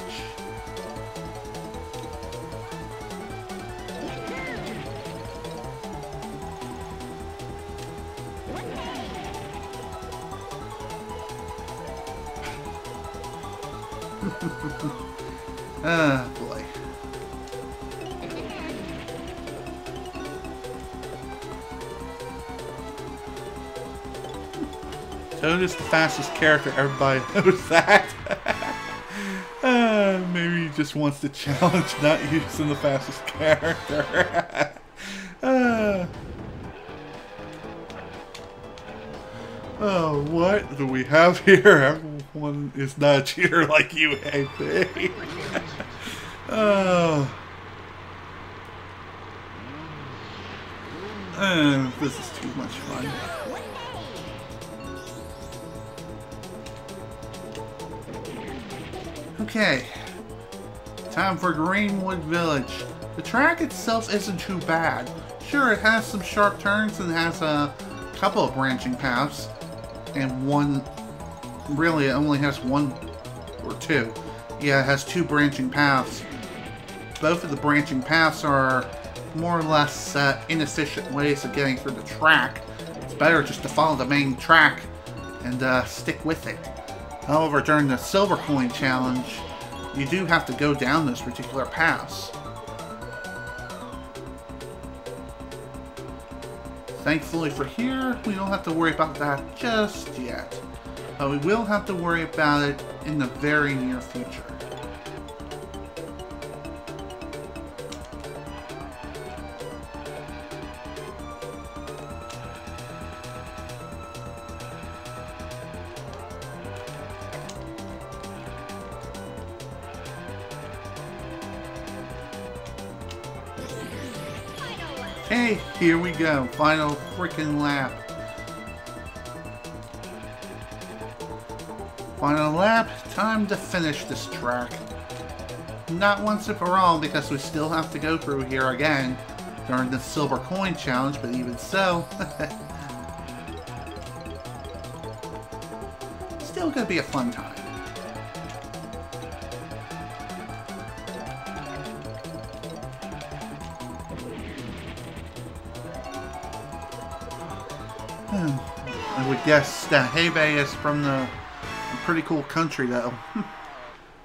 Ah, boy. Toad is the fastest character, everybody knows that. Maybe he just wants to challenge not using the fastest character. Oh, what do we have here? Everyone is not a cheater like you, AP. Oh. This is too much fun. Okay, time for Greenwood Village. The track itself isn't too bad. Sure, it has some sharp turns and has a couple of branching paths, and one, really it only has one or two. Yeah, it has two branching paths. Both of the branching paths are more or less inefficient ways of getting through the track. It's better just to follow the main track and stick with it. However, during the silver coin challenge, you do have to go down those particular paths. Thankfully for here, we don't have to worry about that just yet. But we will have to worry about it in the very near future. Hey, here we go. Final freaking lap. Final lap. Time to finish this track. Not once and for all, because we still have to go through here again during the silver coin challenge, but even so. Still gonna be a fun time. I would guess that Hebei is from a pretty cool country, though.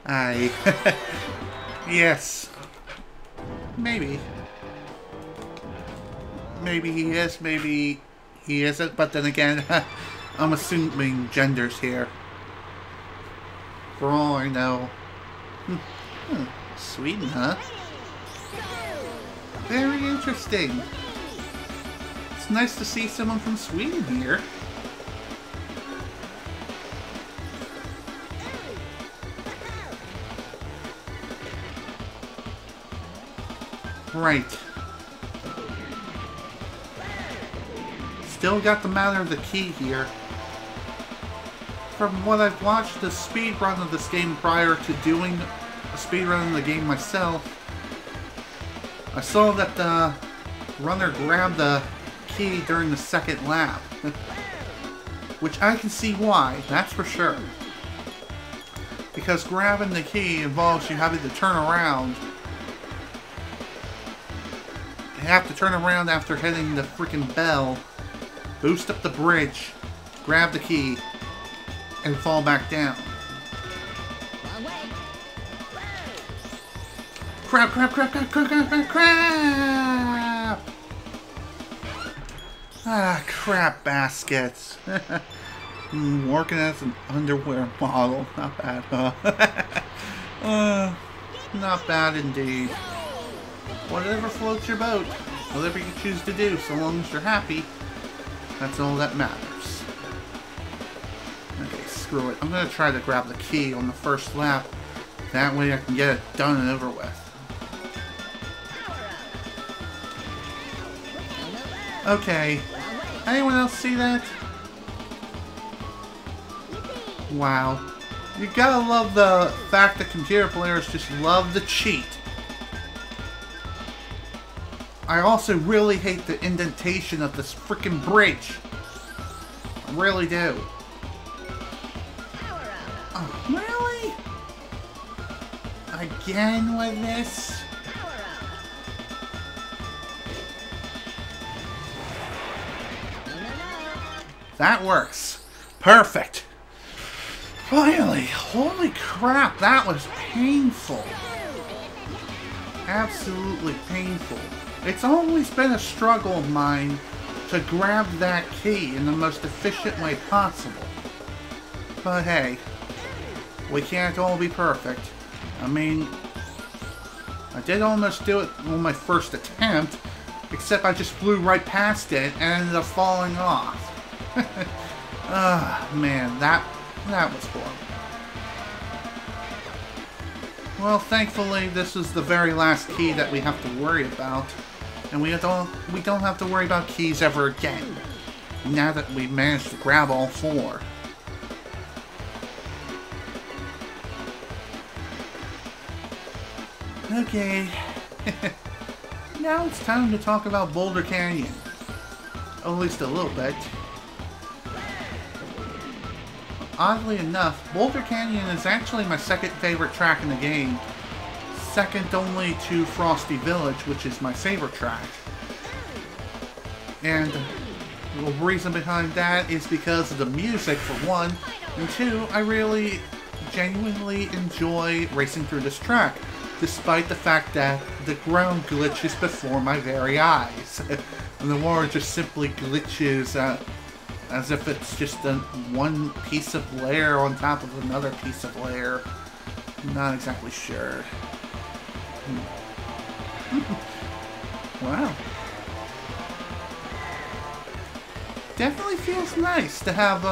Aye. Yes. Maybe. Maybe he is, maybe he isn't, but then again, I'm assuming genders here. For all I know. Sweden, huh? Very interesting. It's nice to see someone from Sweden here. Right. Still got the matter of the key here. From what I've watched the speedrun of this game prior to doing a speedrun of the game myself, I saw that the runner grabbed the key during the second lap. Which I can see why, that's for sure. Because grabbing the key involves you having to turn around. You have to turn around after hitting the freaking bell, boost up the bridge, grab the key, and fall back down. Crap, crap, crap, crap, crap, crap, crap, crap! Ah, crap baskets. Working as an underwear model. Not bad, huh? Not bad indeed. Whatever floats your boat. Whatever you choose to do, so long as you're happy. That's all that matters. Okay, screw it. I'm gonna try to grab the key on the first lap. That way I can get it done and over with. Okay. Anyone else see that? Wow. You gotta love the fact that computer players just love to cheat. I also really hate the indentation of this freaking bridge. I really do. Oh, really? Again with this? That works. Perfect. Finally. Holy crap, that was painful. Absolutely painful. It's always been a struggle of mine to grab that key in the most efficient way possible. But hey, we can't all be perfect. I mean, I did almost do it on my first attempt, except I just flew right past it and ended up falling off. Man, that was horrible. Well, thankfully, this is the very last key that we have to worry about. And we don't have to worry about keys ever again. Now that we've managed to grab all four. Okay. Now it's time to talk about Boulder Canyon. At least a little bit. Oddly enough, Boulder Canyon is actually my second favorite track in the game. Second only to Frosty Village, which is my favorite track. And the reason behind that is because of the music, for one. And two, I really genuinely enjoy racing through this track, despite the fact that the ground glitches before my very eyes. And the water just simply glitches as if it's just one piece of layer on top of another piece of layer. I'm not exactly sure. Wow. Definitely feels nice to have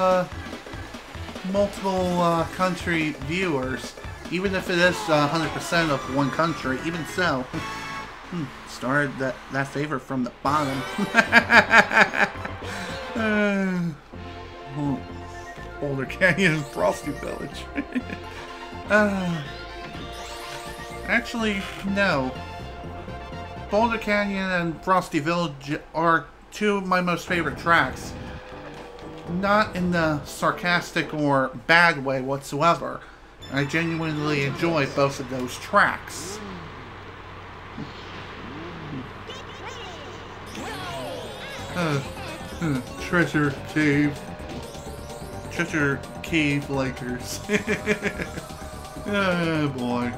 multiple country viewers, even if it is 100% of one country. Even so, started that favor from the bottom. Boulder Canyon and Frosty Village. Actually, no. Boulder Canyon and Frosty Village are two of my most favorite tracks. Not in the sarcastic or bad way whatsoever. I genuinely enjoy both of those tracks. Treasure Cave. Treasure Cave Lakers. Oh boy.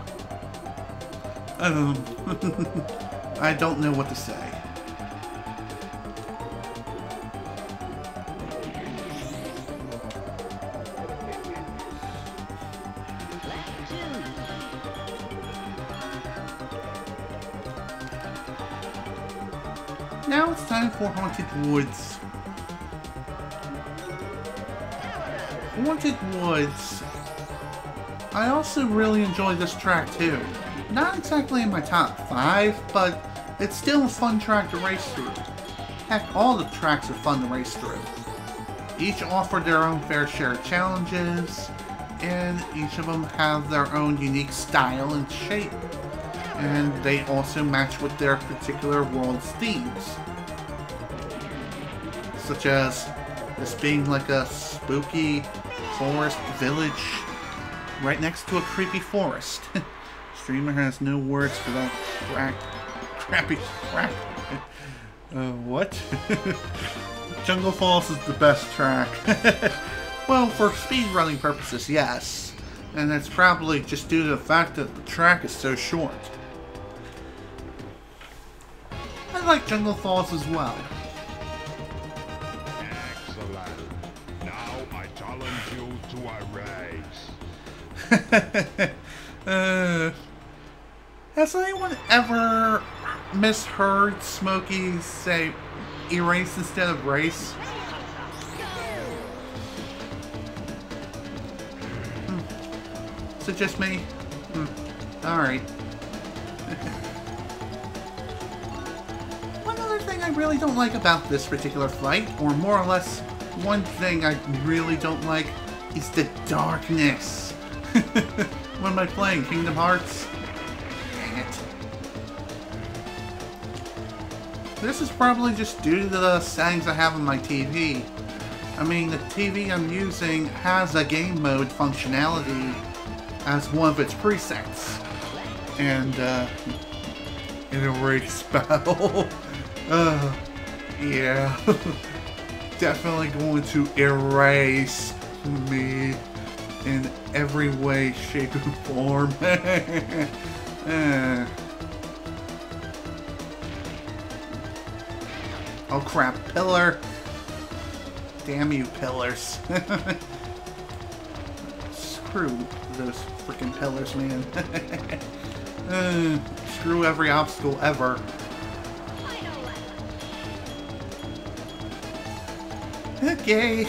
I don't know what to say. Now it's time for Haunted Woods. Haunted Woods. I also really enjoy this track too. Not exactly in my top 5, but it's still a fun track to race through. Heck, all the tracks are fun to race through. Each offer their own fair share of challenges, and each of them have their own unique style and shape. And they also match with their particular world's themes. Such as this being like a spooky forest village right next to a creepy forest. Streamer has no words for that crappy crap. What? Jungle Falls is the best track. Well, for speedrunning purposes, yes. And that's probably just due to the fact that the track is so short. I like Jungle Falls as well. Excellent. Now I challenge you to a race. Has anyone ever misheard Smokey say erase instead of race? Is it just me? Alright. One other thing I really don't like about this particular flight, or more or less one thing I really don't like, is the darkness. What am I playing? Kingdom Hearts? Dang it. This is probably just due to the settings I have on my TV. I mean, the TV I'm using has a game mode functionality as one of its presets. And, an erase battle. Yeah. Definitely going to erase me in every way, shape, and form. Oh crap, pillar. Damn you, pillars. Screw those freaking pillars, man. Screw every obstacle ever. Okay.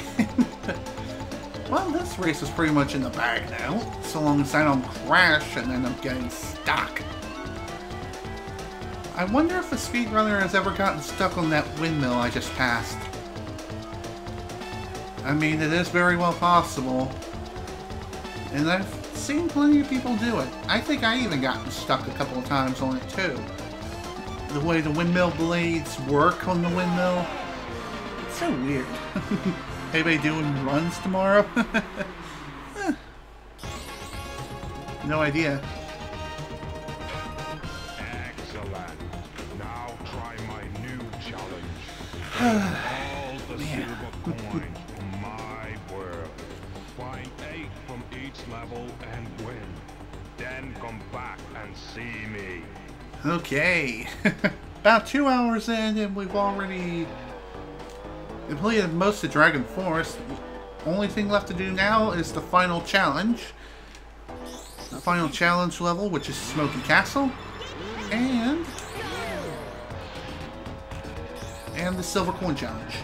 Well, this race is pretty much in the bag now, so long as I don't crash and end up getting stuck. I wonder if a speedrunner has ever gotten stuck on that windmill I just passed. I mean, it is very well possible. And I've seen plenty of people do it. I think I even gotten stuck a couple of times on it too. The way the windmill blades work on the windmill. It's so weird. Anybody doing runs tomorrow? No idea. Excellent. Now try my new challenge. All the silver coins from my world. Find 8 from each level and win. Then come back and see me. Okay. About 2 hours in and we've already completed most of Dragon Forest. Only thing left to do now is the final challenge. The final challenge level, which is Smoky Castle. And the Silver Coin Challenge.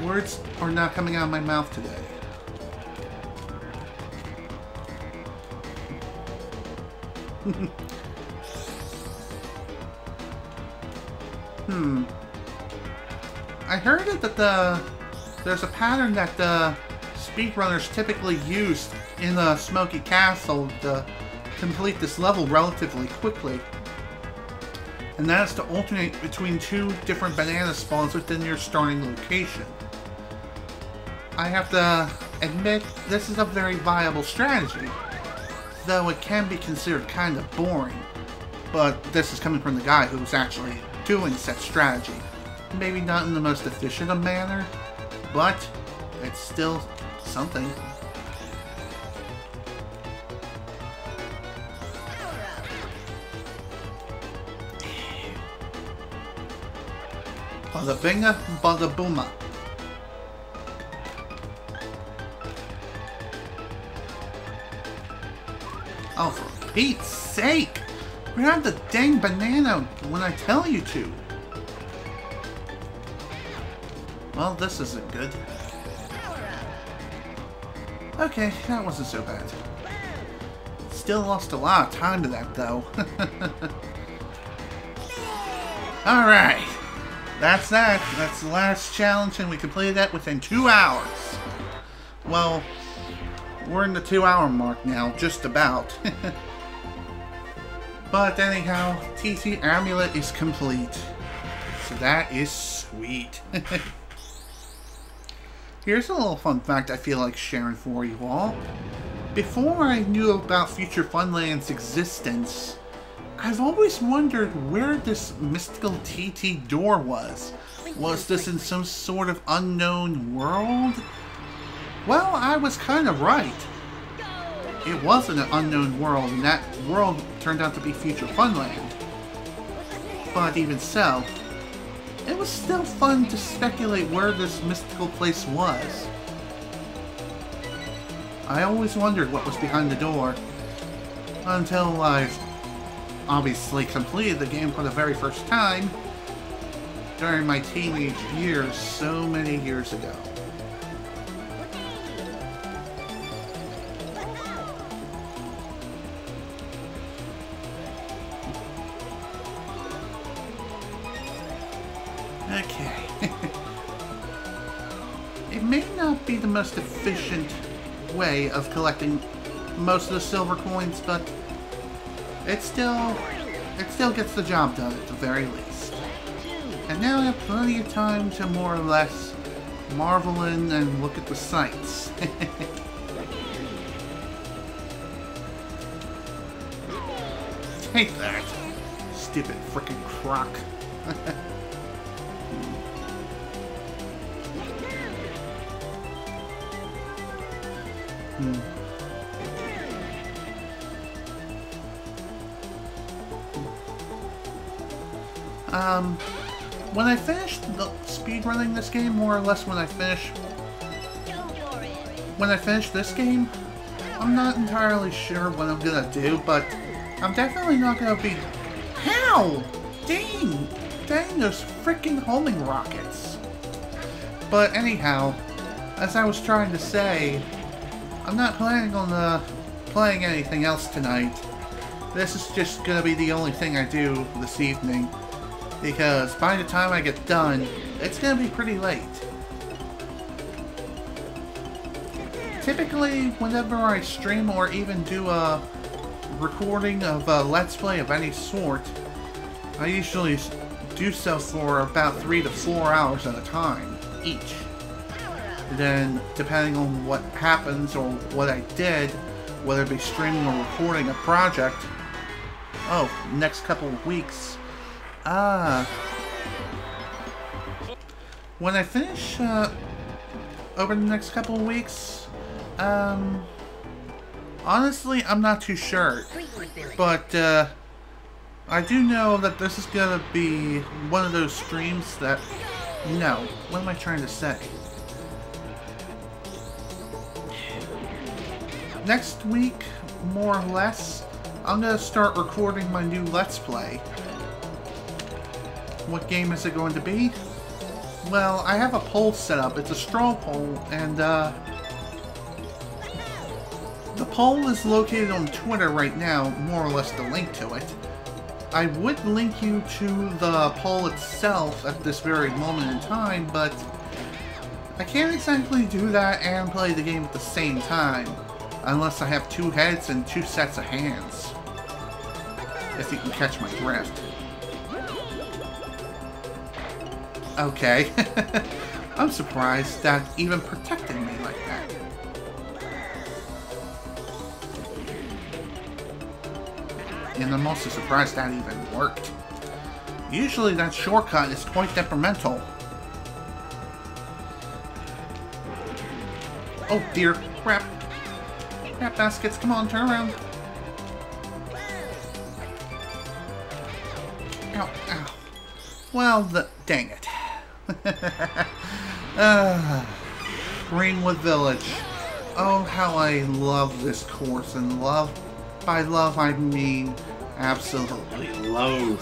Words are not coming out of my mouth today. I heard that there's a pattern that the speedrunners typically use in the Smoky Castle to complete this level relatively quickly. And that is to alternate between 2 different banana spawns within your starting location. I have to admit, this is a very viable strategy, though it can be considered kind of boring. But this is coming from the guy who's actually doing such strategy. Maybe not in the most efficient of manner, but it's still something. Bada binga, bada booma. Oh, for Pete's sake! Grab the dang banana when I tell you to. Well, this isn't good. Okay, that wasn't so bad. Still lost a lot of time to that, though. Alright. That's that. That's the last challenge, and we completed that within 2 hours. Well, we're in the 2-hour mark now, just about. But anyhow, TT Amulet is complete. So that is sweet. Here's a little fun fact I feel like sharing for you all. Before I knew about Future Funland's existence, I've always wondered where this mystical TT door was. Was this in some sort of unknown world? Well, I was kind of right. It was an unknown world, and that world turned out to be Future Funland. But even so, it was still fun to speculate where this mystical place was. I always wondered what was behind the door, until I've obviously completed the game for the very first time during my teenage years so many years ago. Okay. It may not be the most efficient way of collecting most of the silver coins, but it still gets the job done at the very least. And now I have plenty of time to more or less marvel in and look at the sights. Take that, stupid frickin' croc. When I finish the speedrunning this game, more or less when I finish this game, I'm not entirely sure what I'm gonna do, but I'm definitely not gonna be... How? Dang those freaking homing rockets. But anyhow, as I was trying to say, I'm not planning on playing anything else tonight. This is just gonna be the only thing I do this evening, because by the time I get done, it's gonna be pretty late. Typically, whenever I stream or even do a recording of a Let's Play of any sort, I usually do so for about 3 to 4 hours at a time, each. Then, depending on what happens or what I did, whether it be streaming or recording a project, next couple of weeks, when I finish, over the next couple of weeks, honestly, I'm not too sure, but, I do know that this is gonna be one of those streams that, no, what am I trying to say? Next week, more or less, I'm gonna start recording my new Let's Play. What game is it going to be? Well, I have a poll set up. It's a straw poll, and the poll is located on Twitter right now, more or less the link to it. I would link you to the poll itself at this very moment in time, but I can't exactly do that and play the game at the same time, unless I have 2 heads and 2 sets of hands. If you can catch my drift. Okay. I'm surprised that even protected me like that. And I'm also surprised that even worked. Usually that shortcut is quite detrimental. Oh dear, crap. Crap baskets, come on, turn around. Ow, ow. Well, dang it. Greenwood Village. Oh, how I love this course, and by love I mean absolutely loathe.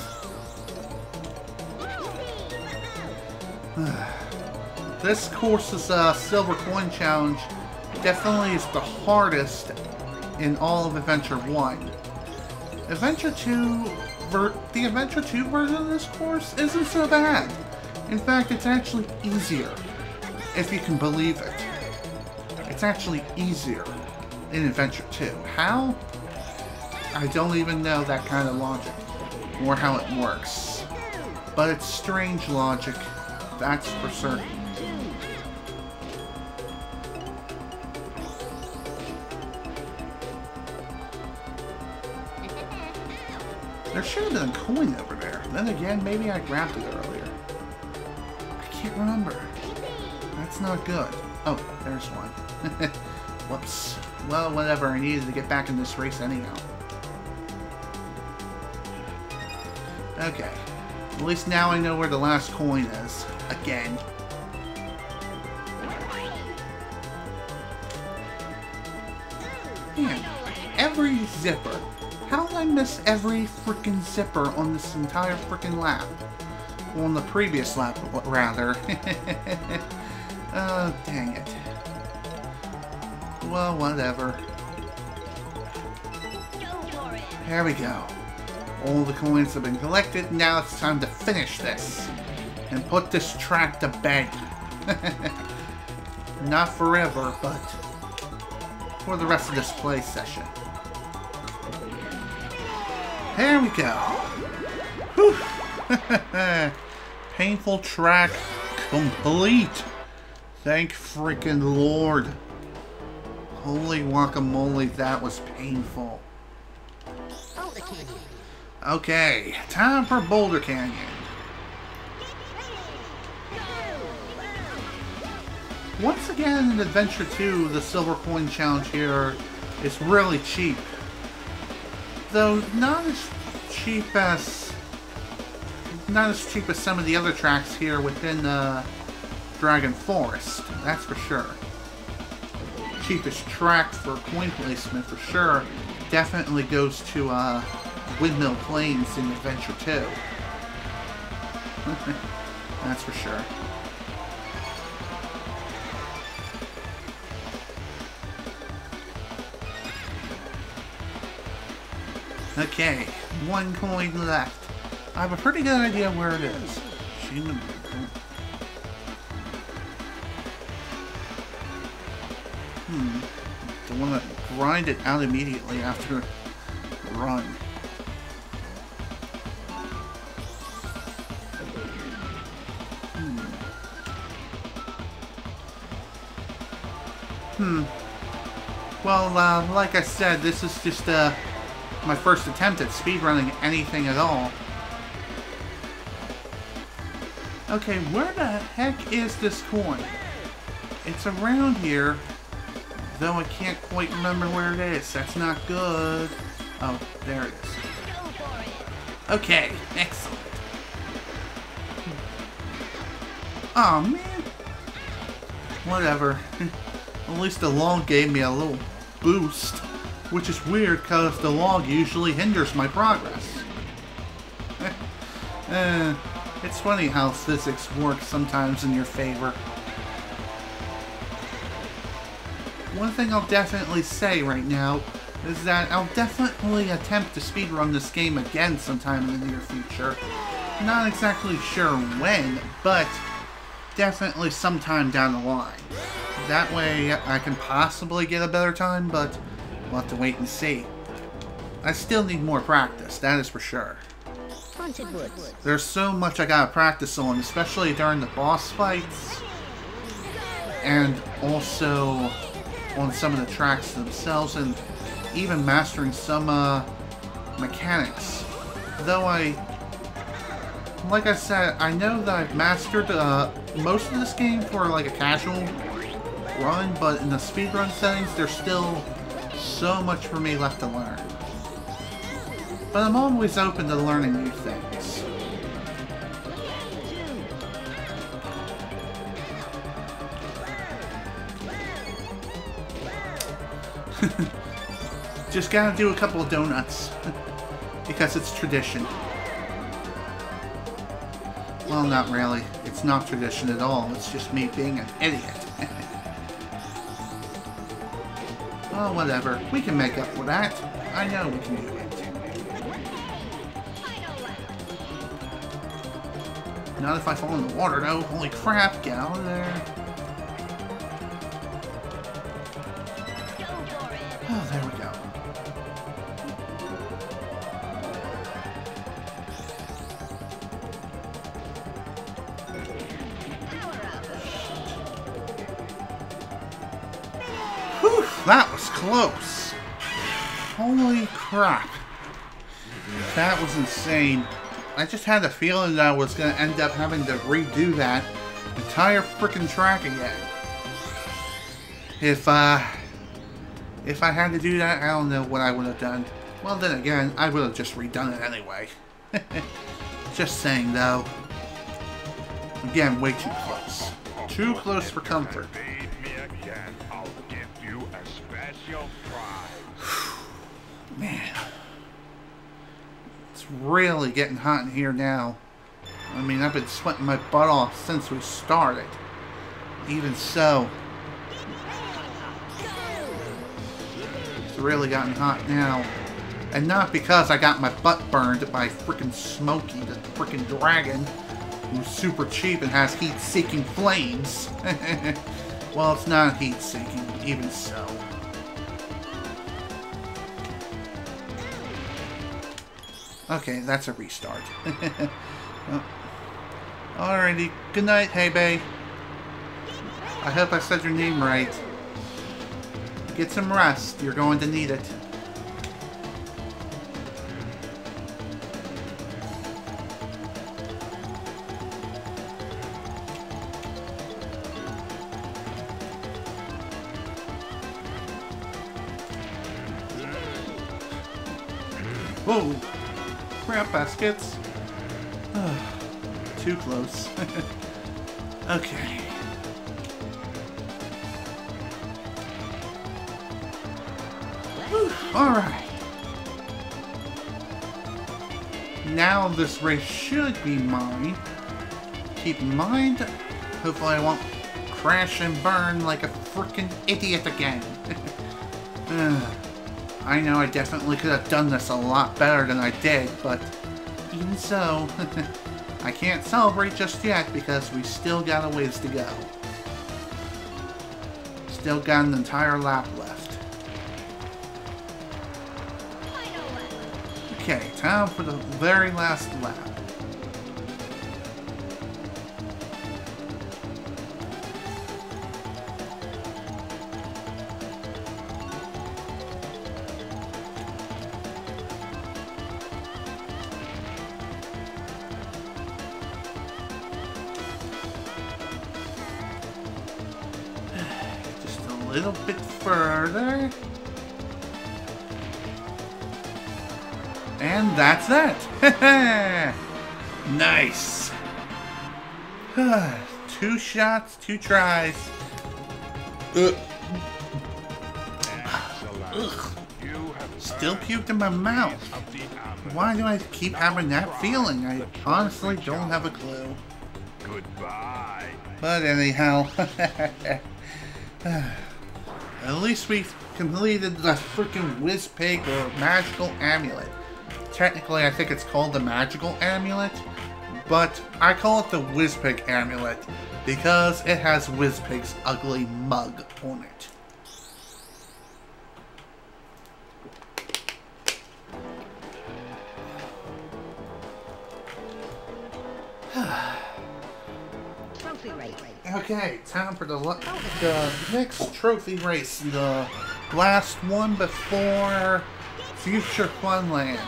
This course's silver coin challenge definitely is the hardest in all of Adventure 1. Adventure 2, the Adventure 2 version of this course isn't so bad. In fact, it's actually easier, if you can believe it. It's actually easier in Adventure 2. How? I don't even know that kind of logic, or how it works. But it's strange logic, that's for certain. There should have been a coin over there. Then again, maybe I grabbed it earlier. I can't remember. That's not good. Oh, there's one. Whoops. Well, whatever. I needed to get back in this race anyhow. Okay. At least now I know where the last coin is. Again. Man, every zipper. How did I miss every freaking zipper on this entire freaking lap? Well, on the previous lap, rather. Oh, dang it. Well, whatever. There we go. All the coins have been collected. Now it's time to finish this. And put this track to bed. Not forever, but for the rest of this play session. There we go. Whew. Painful track complete. Thank freaking Lord. Holy guacamole, that was painful. Okay, time for Boulder Canyon. Once again, in Adventure 2, the Silver Coin Challenge here is really cheap. Though not as cheap as some of the other tracks here within Dragon Forest, that's for sure. Cheapest track for coin placement for sure definitely goes to Windmill Plains in Adventure 2. That's for sure. Okay, one coin left. I have a pretty good idea where it is. Don't want to grind it out immediately after run. Well, like I said, this is just my first attempt at speedrunning anything at all. Okay, where the heck is this coin? It's around here, though I can't quite remember where it is. That's not good. Oh, there it is. Okay, excellent. Oh man. Whatever. At least the log gave me a little boost, which is weird because the log usually hinders my progress. It's funny how physics works sometimes in your favor. One thing I'll definitely say right now is that I'll definitely attempt to speedrun this game again sometime in the near future. Not exactly sure when, but definitely sometime down the line. That way I can possibly get a better time, but we'll have to wait and see. I still need more practice, that is for sure. There's so much I gotta practice on, especially during the boss fights, and also on some of the tracks themselves, and even mastering some mechanics. Though like I said, I know that I've mastered most of this game for like a casual run, but in the speedrun settings, there's still so much for me left to learn. But I'm always open to learning new things. Just gotta do a couple of donuts. Because it's tradition. Well, not really. It's not tradition at all. It's just me being an idiot. Oh, whatever. We can make up for that. I know we can do it. Not if I fall in the water, though. Holy crap, get out of there. Oh, there we go. Whew, that was close. Holy crap. That was insane. I just had a feeling that I was going to end up having to redo that entire freaking track again. If I had to do that, I don't know what I would have done. Well, then again, I would have just redone it anyway. Just saying, though. Again, way too close. Too close for comfort. Man. really getting hot in here now. I mean, I've been sweating my butt off since we started. Even so, it's really gotten hot now. And not because I got my butt burned by frickin' Smokey, the frickin' dragon, who's super cheap and has heat-seeking flames. Well, it's not heat-seeking, even so. Okay, that's a restart. Well, alrighty, good night, hey bae. I hope I said your name right. Get some rest, you're going to need it. Whoa! Crap baskets. Too close. Okay. Alright. Now this race should be mine. Keep in mind, hopefully I won't crash and burn like a freaking idiot again. I know I definitely could have done this a lot better than I did, but even so, I can't celebrate just yet because we still got a ways to go. Still got an entire lap left. Okay, time for the very last lap. A little bit further. And that's that. Nice. 2 shots, 2 tries. Ugh. Still puked in my mouth. Why do I keep having that feeling? I honestly don't have a clue. Goodbye. But anyhow. At least we've completed the freaking Whizpig or Magical Amulet. Technically, I think it's called the Magical Amulet, but I call it the Whizpig Amulet because it has Whizpig's ugly mug on it. Okay, time for the next trophy race, the last one before Future Funland.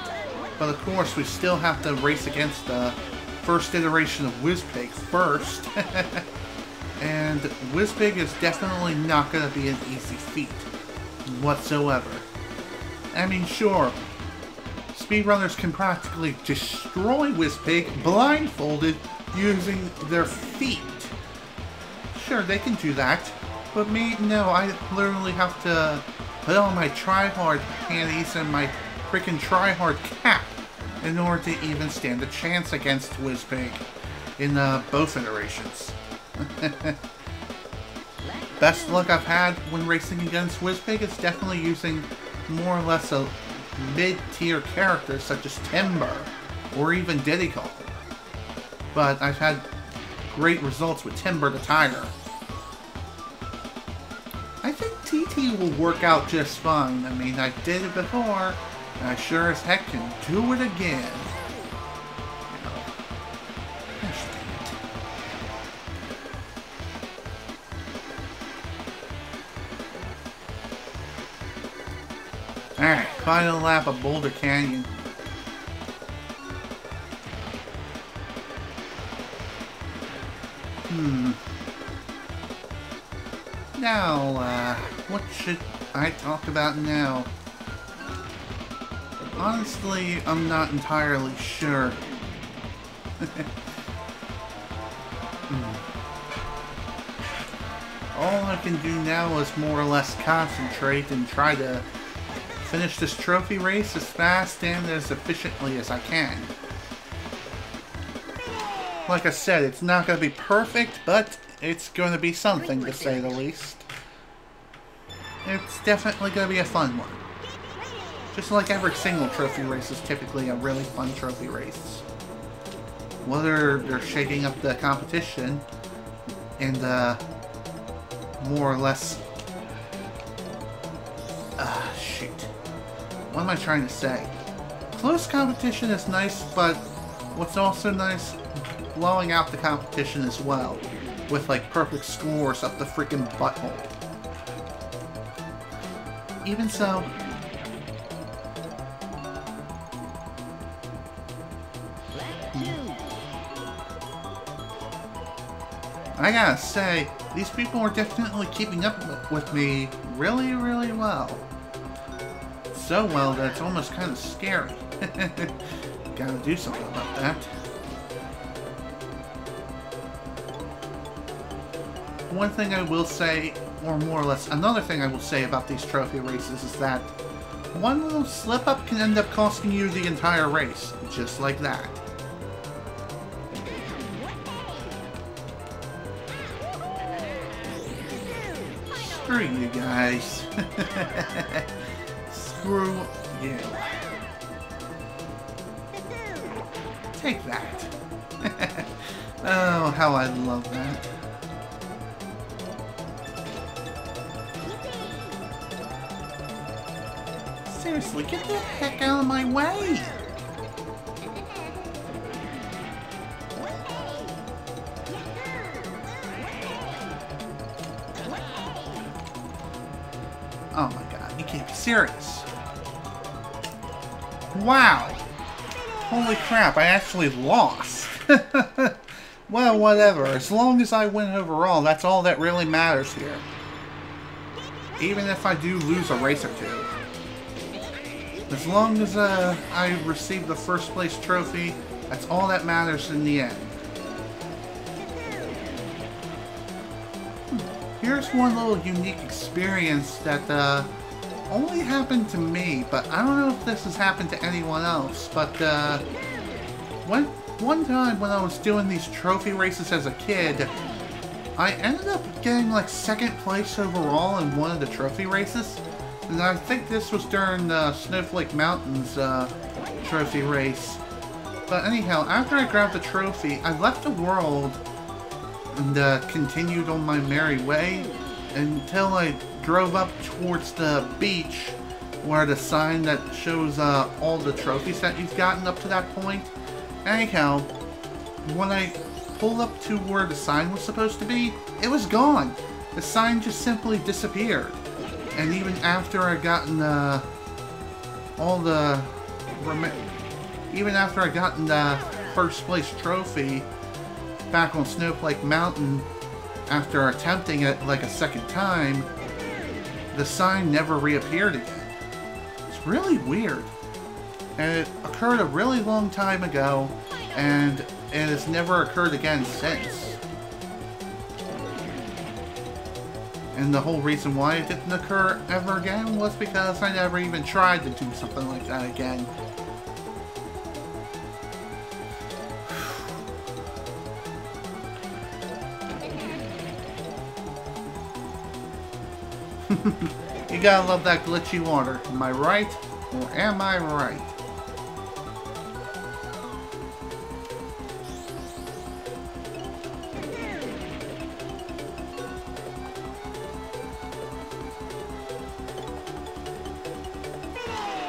But of course, we still have to race against the first iteration of Whizpig first. And Whizpig is definitely not going to be an easy feat whatsoever. I mean, sure, speedrunners can practically destroy Whizpig blindfolded using their feet. Sure, they can do that, but me, no, I literally have to put on my tryhard panties and my freaking tryhard cap in order to even stand a chance against Whizpig in both iterations. Best luck I've had when racing against Whizpig is definitely using more or less a mid-tier character such as Timber or even Diddy Kong. But I've had great results with Timber the Tiger. I think TT will work out just fine. I mean, I did it before, and I sure as heck can do it again. Gosh dang it. Alright, final lap of Boulder Canyon. Now, what should I talk about now? Honestly, I'm not entirely sure. All I can do now is more or less concentrate and try to finish this trophy race as fast and as efficiently as I can. Like I said, it's not going to be perfect, but it's going to be something, to say the least. It's definitely going to be a fun one. Just like every single trophy race is typically a really fun trophy race. Whether they're shaking up the competition and more or less... shoot. What am I trying to say? Close competition is nice, but what's also nice, blowing out the competition as well. With like perfect scores up the freaking butthole. Even so... I gotta say, these people are definitely keeping up with me really, really well. So well that it's almost kind of scary. Gotta do something about that. One thing I will say, or more or less another thing I will say about these trophy races is that one little slip up can end up costing you the entire race, just like that. Screw you guys. Screw you. Take that. Oh, how I love that. Seriously, get the heck out of my way! Oh my god, you can't be serious. Wow! Holy crap, I actually lost. Well, whatever. As long as I win overall, that's all that really matters here. Even if I do lose a race or two. As long as I receive the first place trophy, that's all that matters in the end. Here's one little unique experience that only happened to me, but I don't know if this has happened to anyone else, but one time when I was doing these trophy races as a kid, I ended up getting like second place overall in one of the trophy races. And I think this was during the Snowflake Mountains trophy race. But anyhow, after I grabbed the trophy, I left the world and continued on my merry way until I drove up towards the beach where the sign that shows all the trophies that you've gotten up to that point. Anyhow, when I pulled up to where the sign was supposed to be, it was gone. The sign just simply disappeared. And even after I gotten even after I gotten the first place trophy back on Snowflake Mountain, after attempting it like a second time, the sign never reappeared again. It's really weird. And it occurred a really long time ago, and it has never occurred again since. And the whole reason why it didn't occur ever again was because I never even tried to do something like that again. You gotta love that glitchy water. Am I right? Or am I right?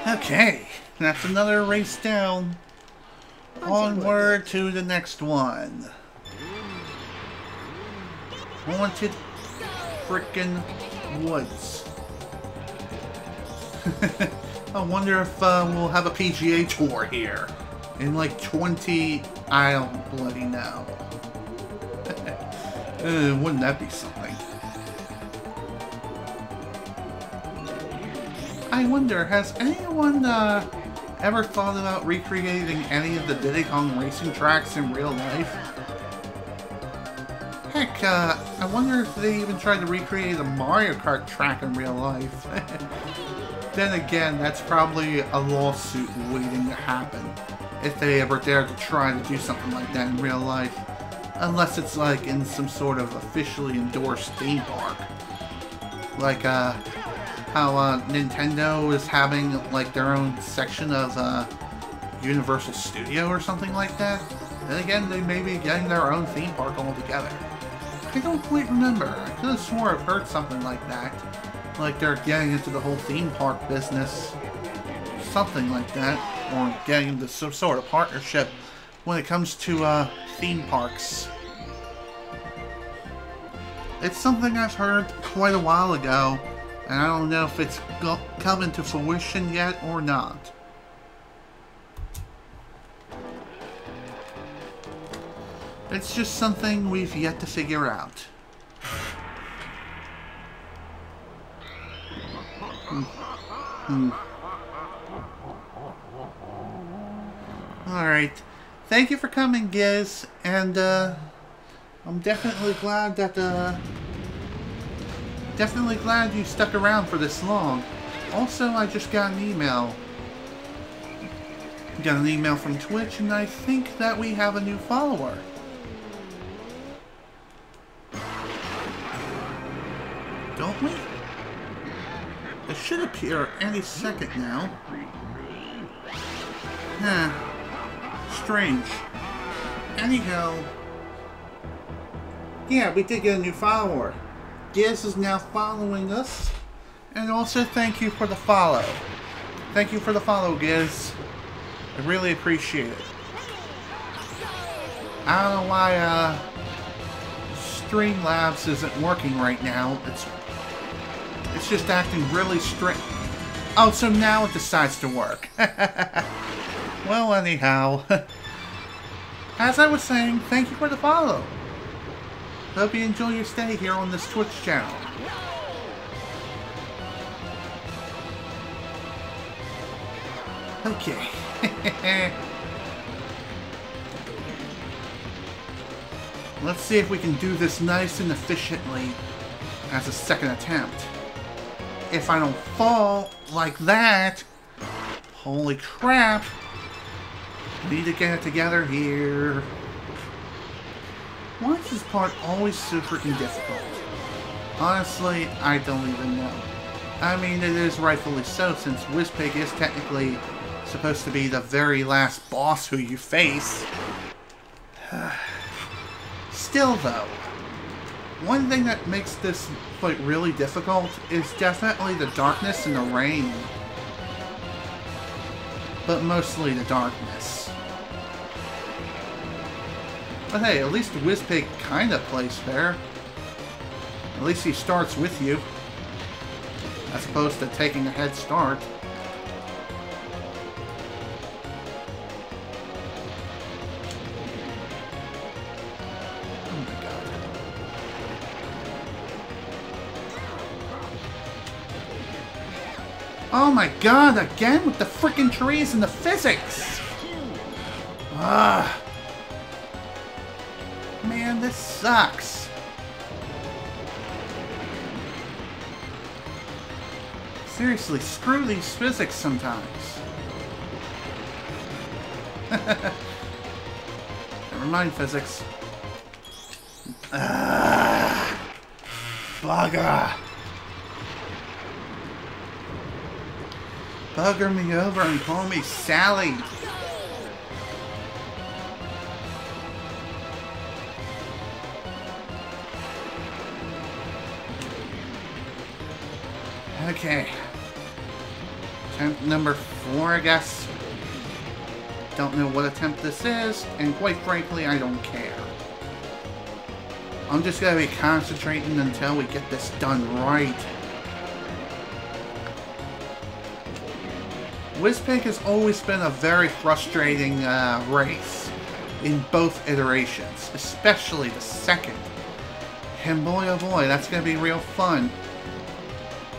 Okay, that's another race down. Onward to the next one. Haunted frickin' woods. I wonder if we'll have a PGA tour here in like 20... I don't bloody know. Wouldn't that be something? I wonder, has anyone ever thought about recreating any of the Diddy Kong Racing tracks in real life? Heck, I wonder if they even tried to recreate a Mario Kart track in real life. Then again, that's probably a lawsuit waiting to happen if they ever dare to try to do something like that in real life. Unless it's like in some sort of officially endorsed theme park. Like how Nintendo is having like their own section of Universal Studio or something like that. Then again, they may be getting their own theme park altogether. I don't quite remember. I could have swore I've heard something like that. Like they're getting into the whole theme park business. Something like that. Or getting into some sort of partnership when it comes to theme parks. It's something I've heard quite a while ago, and I don't know if it's come into fruition yet or not. It's just something we've yet to figure out. Alright. Thank you for coming, Giz, and I'm definitely glad that you stuck around for this long. Also, I just got an email. Got an email from Twitch, and I think that we have a new follower. Don't we? It should appear any second now. Huh. Strange. Anyhow, yeah, we did get a new follower. Giz is now following us. And also, thank you for the follow. Thank you for the follow, Giz. I really appreciate it. I don't know why, Streamlabs isn't working right now. It's just acting really strange. Oh, so now it decides to work. Well, anyhow. As I was saying, thank you for the follow. Hope you enjoy your stay here on this Twitch channel. Okay. Let's see if we can do this nice and efficiently as a second attempt. If I don't fall like that, holy crap. Need to get it together here. Why is this part always so freaking difficult? Honestly, I don't even know. I mean, it is rightfully so, since Wizpig is technically supposed to be the very last boss who you face. Still, though, one thing that makes this fight really difficult is definitely the darkness and the rain. But mostly the darkness. But hey, at least Wizpig kinda plays fair. At least he starts with you, as opposed to taking a head start. Oh my god. Oh my god, again with the freaking trees and the physics! Ah. Man, this sucks. Seriously, screw these physics sometimes. Never mind physics. Bugger. Bugger me over and call me Sally. Okay. Attempt number 4, I guess. Don't know what attempt this is, and quite frankly, I don't care. I'm just gonna be concentrating until we get this done right. Wizpig has always been a very frustrating race in both iterations, especially the second. And boy oh boy, that's gonna be real fun.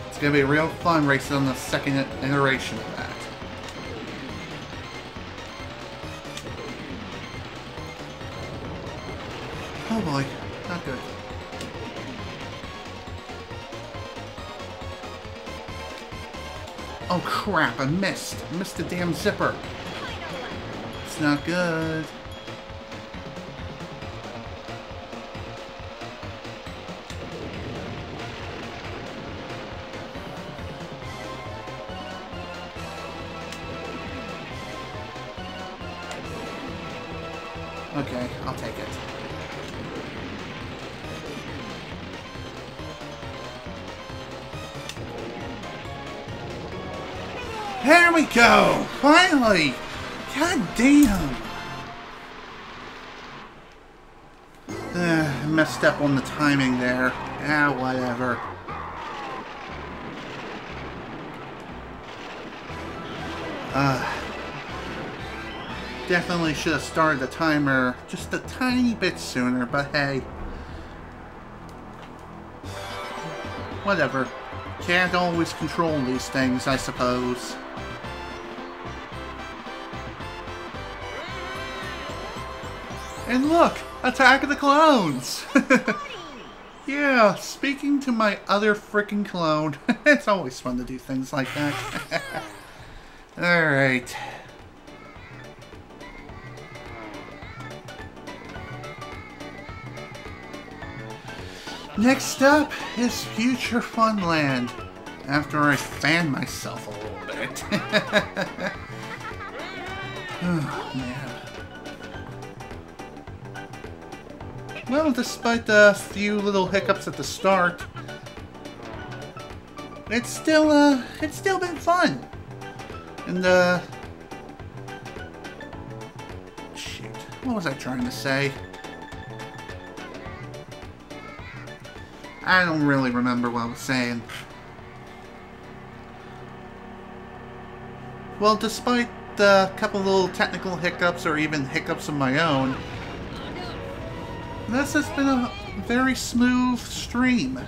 It's going to be real fun racing on the second iteration of that. Oh boy, not good. Oh crap, I missed. I missed the damn zipper. It's not good. Okay, I'll take it. There we go! Finally! God damn! I messed up on the timing there. Ah, whatever. Definitely should have started the timer just a tiny bit sooner, but hey. Whatever. Can't always control these things, I suppose. And look! Attack of the Clones! Yeah, speaking to my other freaking clone. It's always fun to do things like that. Alright. Next up is Future Funland. After I fan myself a little bit. Oh, man. Well, despite the few little hiccups at the start, it's still been fun. And, shoot, what was I trying to say? I don't really remember what I was saying. Well, despite the couple little technical hiccups or even hiccups of my own, this has been a very smooth stream.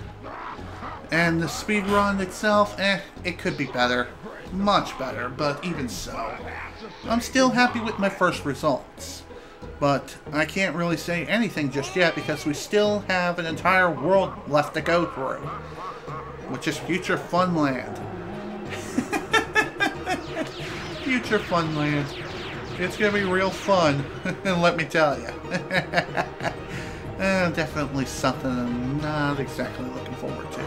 And the speedrun itself, it could be better. Much better, but even so. I'm still happy with my first results. But I can't really say anything just yet because we still have an entire world left to go through. Which is Future Funland. Future Funland. It's gonna be real fun, let me tell you. Definitely something I'm not exactly looking forward to.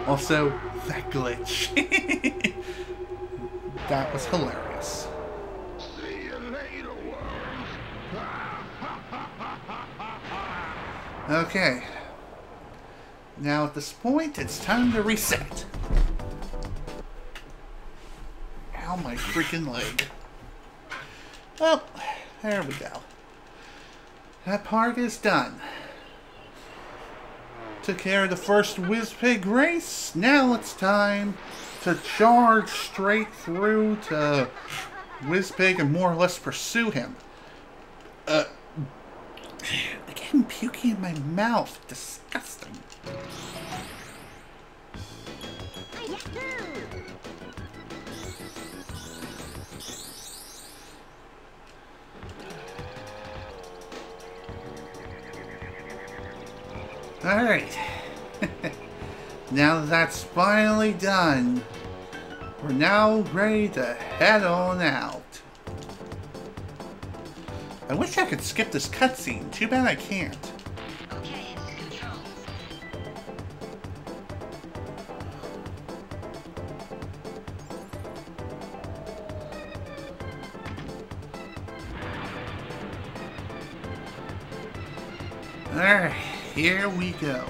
Also, that glitch. That was hilarious. See you later, worms. Okay. Now at this point, it's time to reset. Ow, my freaking leg. Well, there we go. That part is done. Took care of the first Whizpig race. Now it's time to charge straight through to Whizpig and more or less pursue him. Again, puking in my mouth. Disgusting. Alright. Now that that's finally done, we're now ready to head on out. I wish I could skip this cutscene. Too bad I can't. Okay, control. Alright, here we go.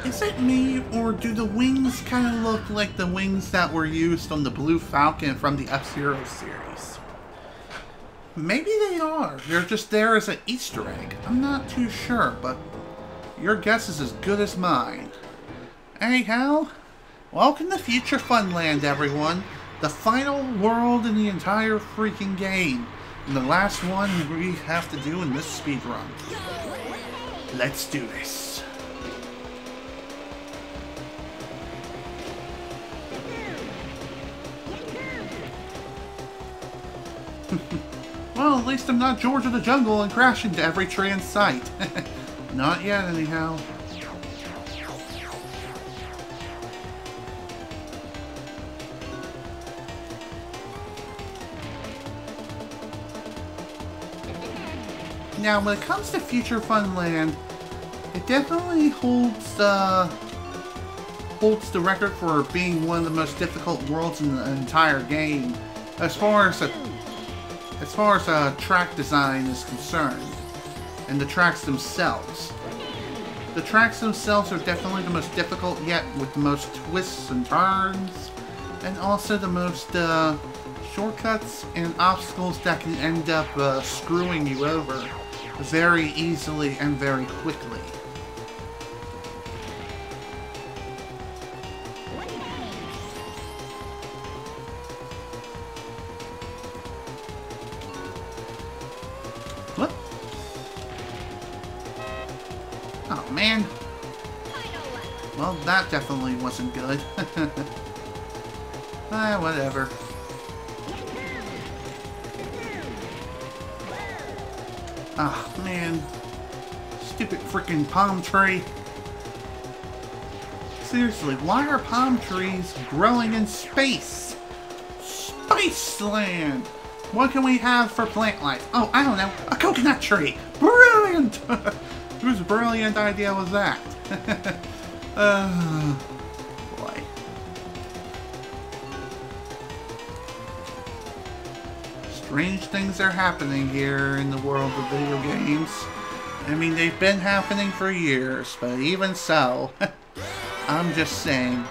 Is it me, or do the wings kind of look like the wings that were used on the Blue Falcon from the F-Zero series? Maybe they are. They're just there as an Easter egg. I'm not too sure, but your guess is as good as mine. Anyhow, welcome to Future Funland, everyone. The final world in the entire freaking game. And the last one we have to do in this speedrun. Let's do this. Well, at least I'm not George of the Jungle and crash into every tree in sight. Not yet, anyhow. Now, when it comes to Future Funland, it definitely holds the record for being one of the most difficult worlds in the entire game, as far as track design is concerned, and the tracks themselves. The tracks themselves are definitely the most difficult yet, with the most twists and turns, and also the most shortcuts and obstacles that can end up screwing you over very easily and very quickly. What? Oh man. Well, that definitely wasn't good. Whatever. Ah, man. Stupid freaking palm tree. Seriously, why are palm trees growing in space? Spaceland! What can we have for plant life? Oh, I don't know. A coconut tree! Brilliant! Whose brilliant idea was that? Boy. Strange things are happening here in the world of video games. I mean, they've been happening for years, but even so, I'm just saying,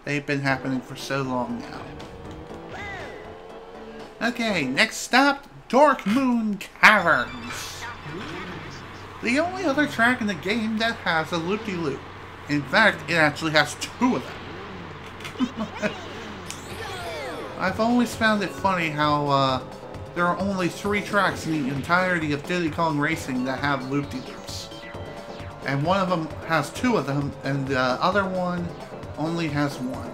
they've been happening for so long now. Okay, next stop, Dark Moon Caverns. The only other track in the game that has a loop-de-loop. In fact, it actually has 2 of them. I've always found it funny how there are only 3 tracks in the entirety of Diddy Kong Racing that have loop-de-loops. And one of them has 2 of them, and the other one only has 1.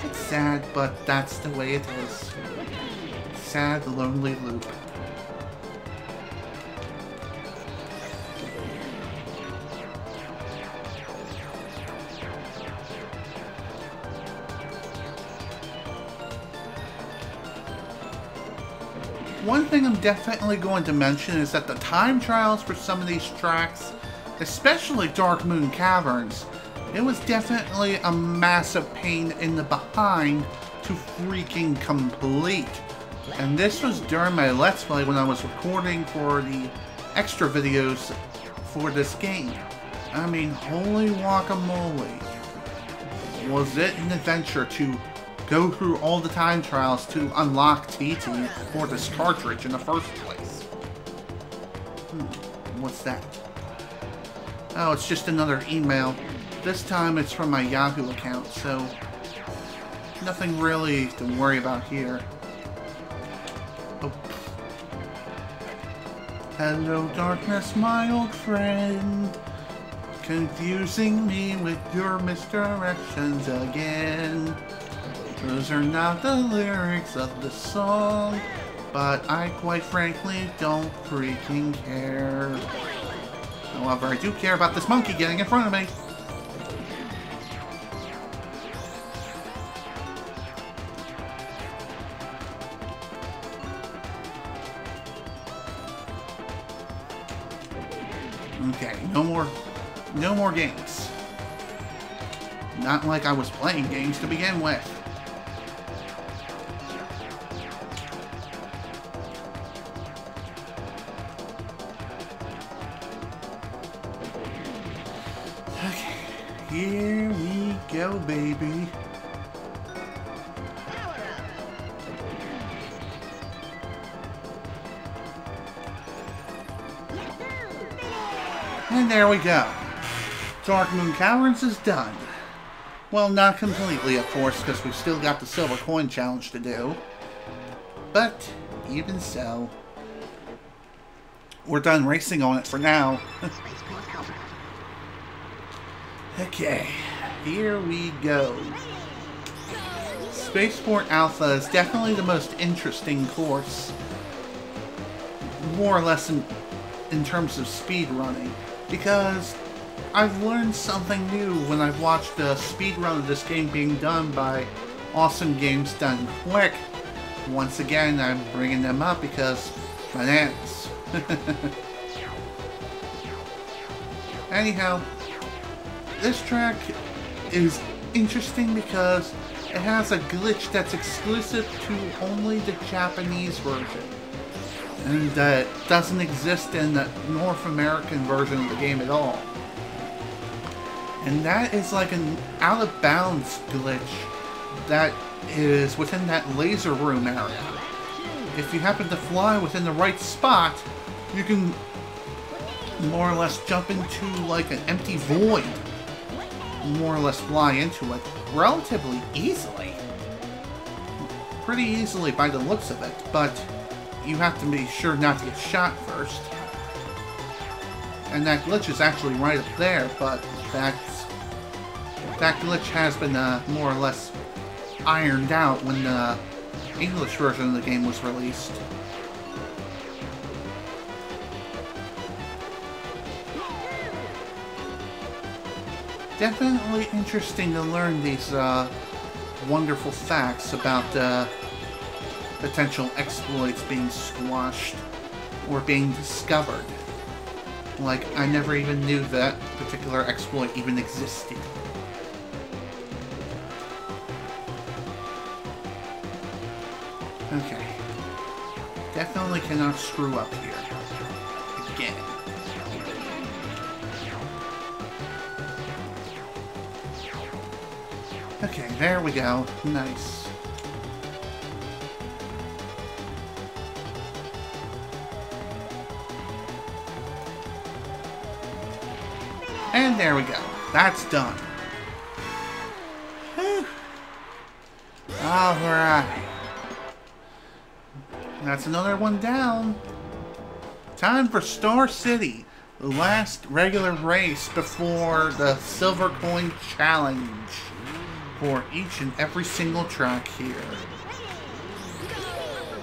It's sad, but that's the way it is. Sad, lonely loop. One thing I'm definitely going to mention is that the time trials for some of these tracks, especially Dark Moon Caverns, it was definitely a massive pain in the behind to freaking complete. And this was during my Let's Play when I was recording for the extra videos for this game. I mean, holy guacamole. Was it an adventure to go through all the time trials to unlock TT for this cartridge in the first place. What's that? Oh, it's just another email. This time it's from my Yahoo account, so nothing really to worry about here. Oh. Hello, darkness, my old friend. Confusing me with your misdirections again. Those are not the lyrics of the song, but I quite frankly don't freaking care. However, I do care about this monkey getting in front of me. Okay, no more games. Not like I was playing games to begin with. Okay, here we go, baby. And there we go. Dark Moon Caverns is done. Well, not completely, of course, because we've still got the Silver Coin Challenge to do. But, even so, we're done racing on it for now. Okay, here we go. Spaceport Alpha is definitely the most interesting course. More or less in terms of speedrunning. Because I've learned something new when I've watched a speedrun of this game being done by Awesome Games Done Quick. Once again, I'm bringing them up because bananas. Anyhow, this track is interesting because it has a glitch that's exclusive to only the Japanese version. And doesn't exist in the North American version of the game at all. And that is like an out-of-bounds glitch that is within that laser room area. If you happen to fly within the right spot, you can more or less jump into like an empty void. More or less fly into it relatively easily. Pretty easily by the looks of it, but you have to be sure not to get shot first. And that glitch is actually right up there, but that glitch has been more or less ironed out when the English version of the game was released. Definitely interesting to learn these wonderful facts about potential exploits being squashed or being discovered. Like, I never even knew that particular exploit even existed. Okay. Definitely cannot screw up here. Again. Okay, there we go. Nice. And there we go. That's done. Whew. Alright. That's another one down. Time for Star City. The last regular race before the Silver Coin Challenge. For each and every single track here.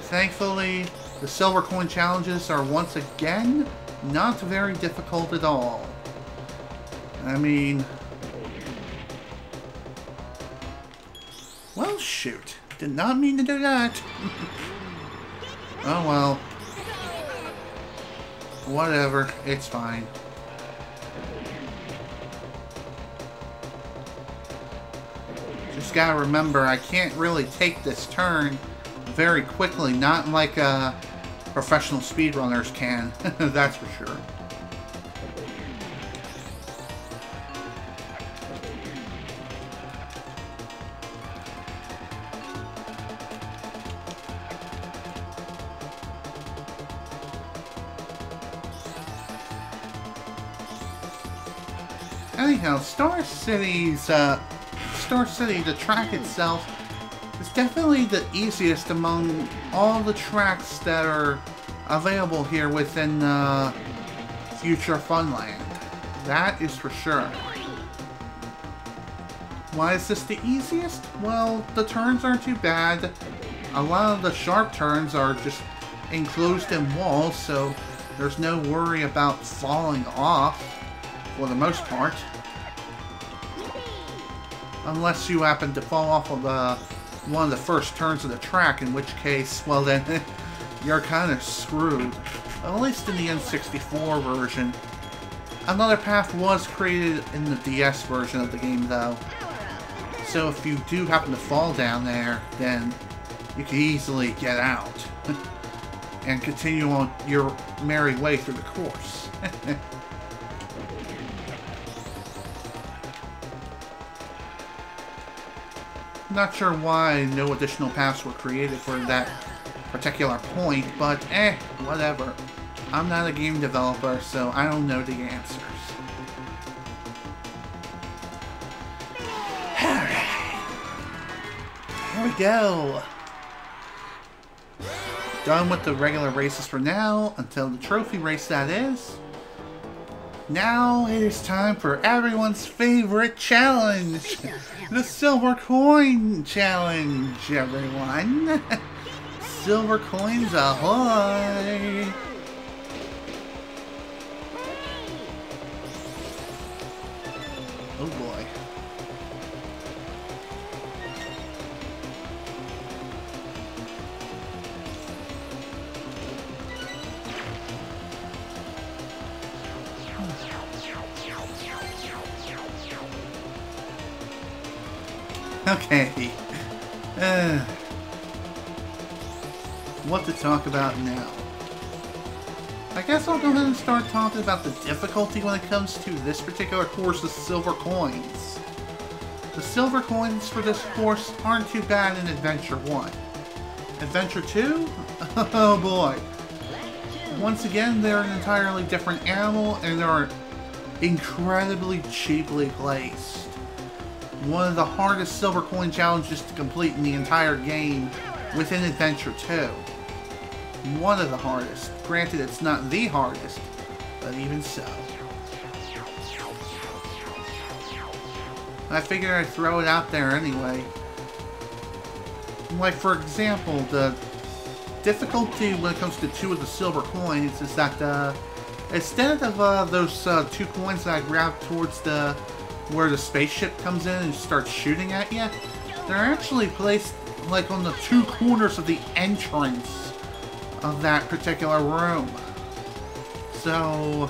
Thankfully, the Silver Coin Challenges are once again not very difficult at all. I mean... Well, shoot. Did not mean to do that. Oh well. Whatever. It's fine. Just gotta remember, I can't really take this turn very quickly. Not like professional speedrunners can. That's for sure. Anyhow, Star City, the track itself, is definitely the easiest among all the tracks that are available here within Future Funland. That is for sure. Why is this the easiest? Well, the turns aren't too bad. A lot of the sharp turns are just enclosed in walls, so there's no worry about falling off. For the most part. Unless you happen to fall off of one of the first turns of the track, in which case, well then, you're kind of screwed. At least in the N64 version. Another path was created in the DS version of the game though. So if you do happen to fall down there, then you can easily get out. And continue on your merry way through the course. Not sure why no additional paths were created for that particular point, but whatever. I'm not a game developer, so I don't know the answers. Alright. Here we go. Done with the regular races for now, until the trophy race that is. Now it is time for everyone's favorite challenge. The Silver Coin Challenge, everyone. Silver coins ahoy! Oh boy. Okay. What to talk about now? I guess I'll go ahead and start talking about the difficulty when it comes to this particular course's silver coins. The silver coins for this course aren't too bad in Adventure 1. Adventure 2? Oh boy. Once again, they're an entirely different animal and are incredibly cheaply placed. One of the hardest silver coin challenges to complete in the entire game within Adventure 2. One of the hardest. Granted, it's not the hardest, but even so. I figured I'd throw it out there anyway. Like, for example, the difficulty when it comes to 2 of the silver coins is that instead of those 2 coins that I grabbed towards where the spaceship comes in and starts shooting at you, they're actually placed like on the 2 corners of the entrance of that particular room. So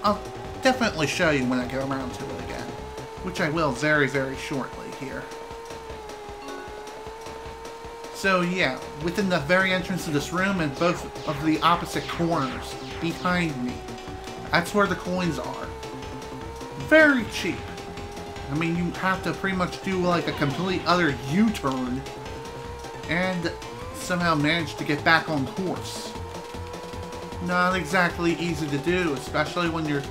I'll definitely show you when I get around to it again, which I will very, very shortly here. So yeah, within the very entrance of this room and both of the opposite corners behind me, that's where the coins are. Very cheap. I mean, you have to pretty much do like a complete other U-turn and somehow manage to get back on course. Not exactly easy to do, especially when you're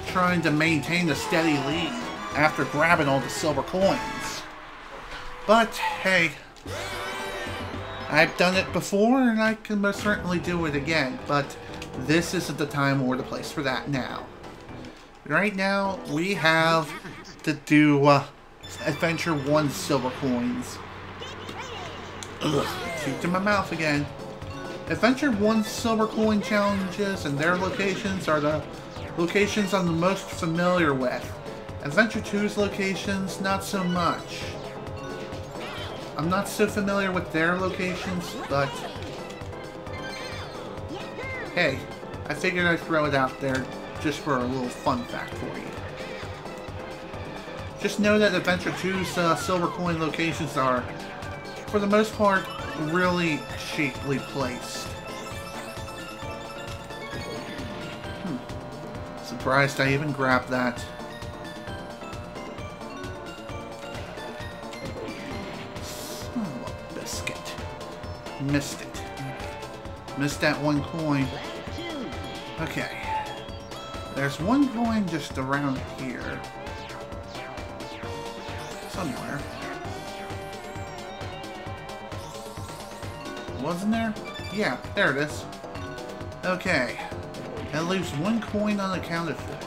trying to maintain a steady lead after grabbing all the silver coins. But hey, I've done it before and I can most certainly do it again, but this isn't the time or the place for that now. Right now, we have to do Adventure 1 silver coins. Ugh, shoot to my mouth again. Adventure 1 silver coin challenges and their locations are the locations I'm the most familiar with. Adventure 2's locations, not so much. I'm not so familiar with their locations, but hey, I figured I'd throw it out there just for a little fun fact for you. Just know that Adventure 2's silver coin locations are, for the most part, really cheaply placed. Surprised I even grabbed that. Son of a biscuit. Missed it. Missed that 1 coin. Okay. There's 1 coin just around here. Somewhere. Wasn't there? Yeah, there it is. Okay. That leaves 1 coin unaccounted for.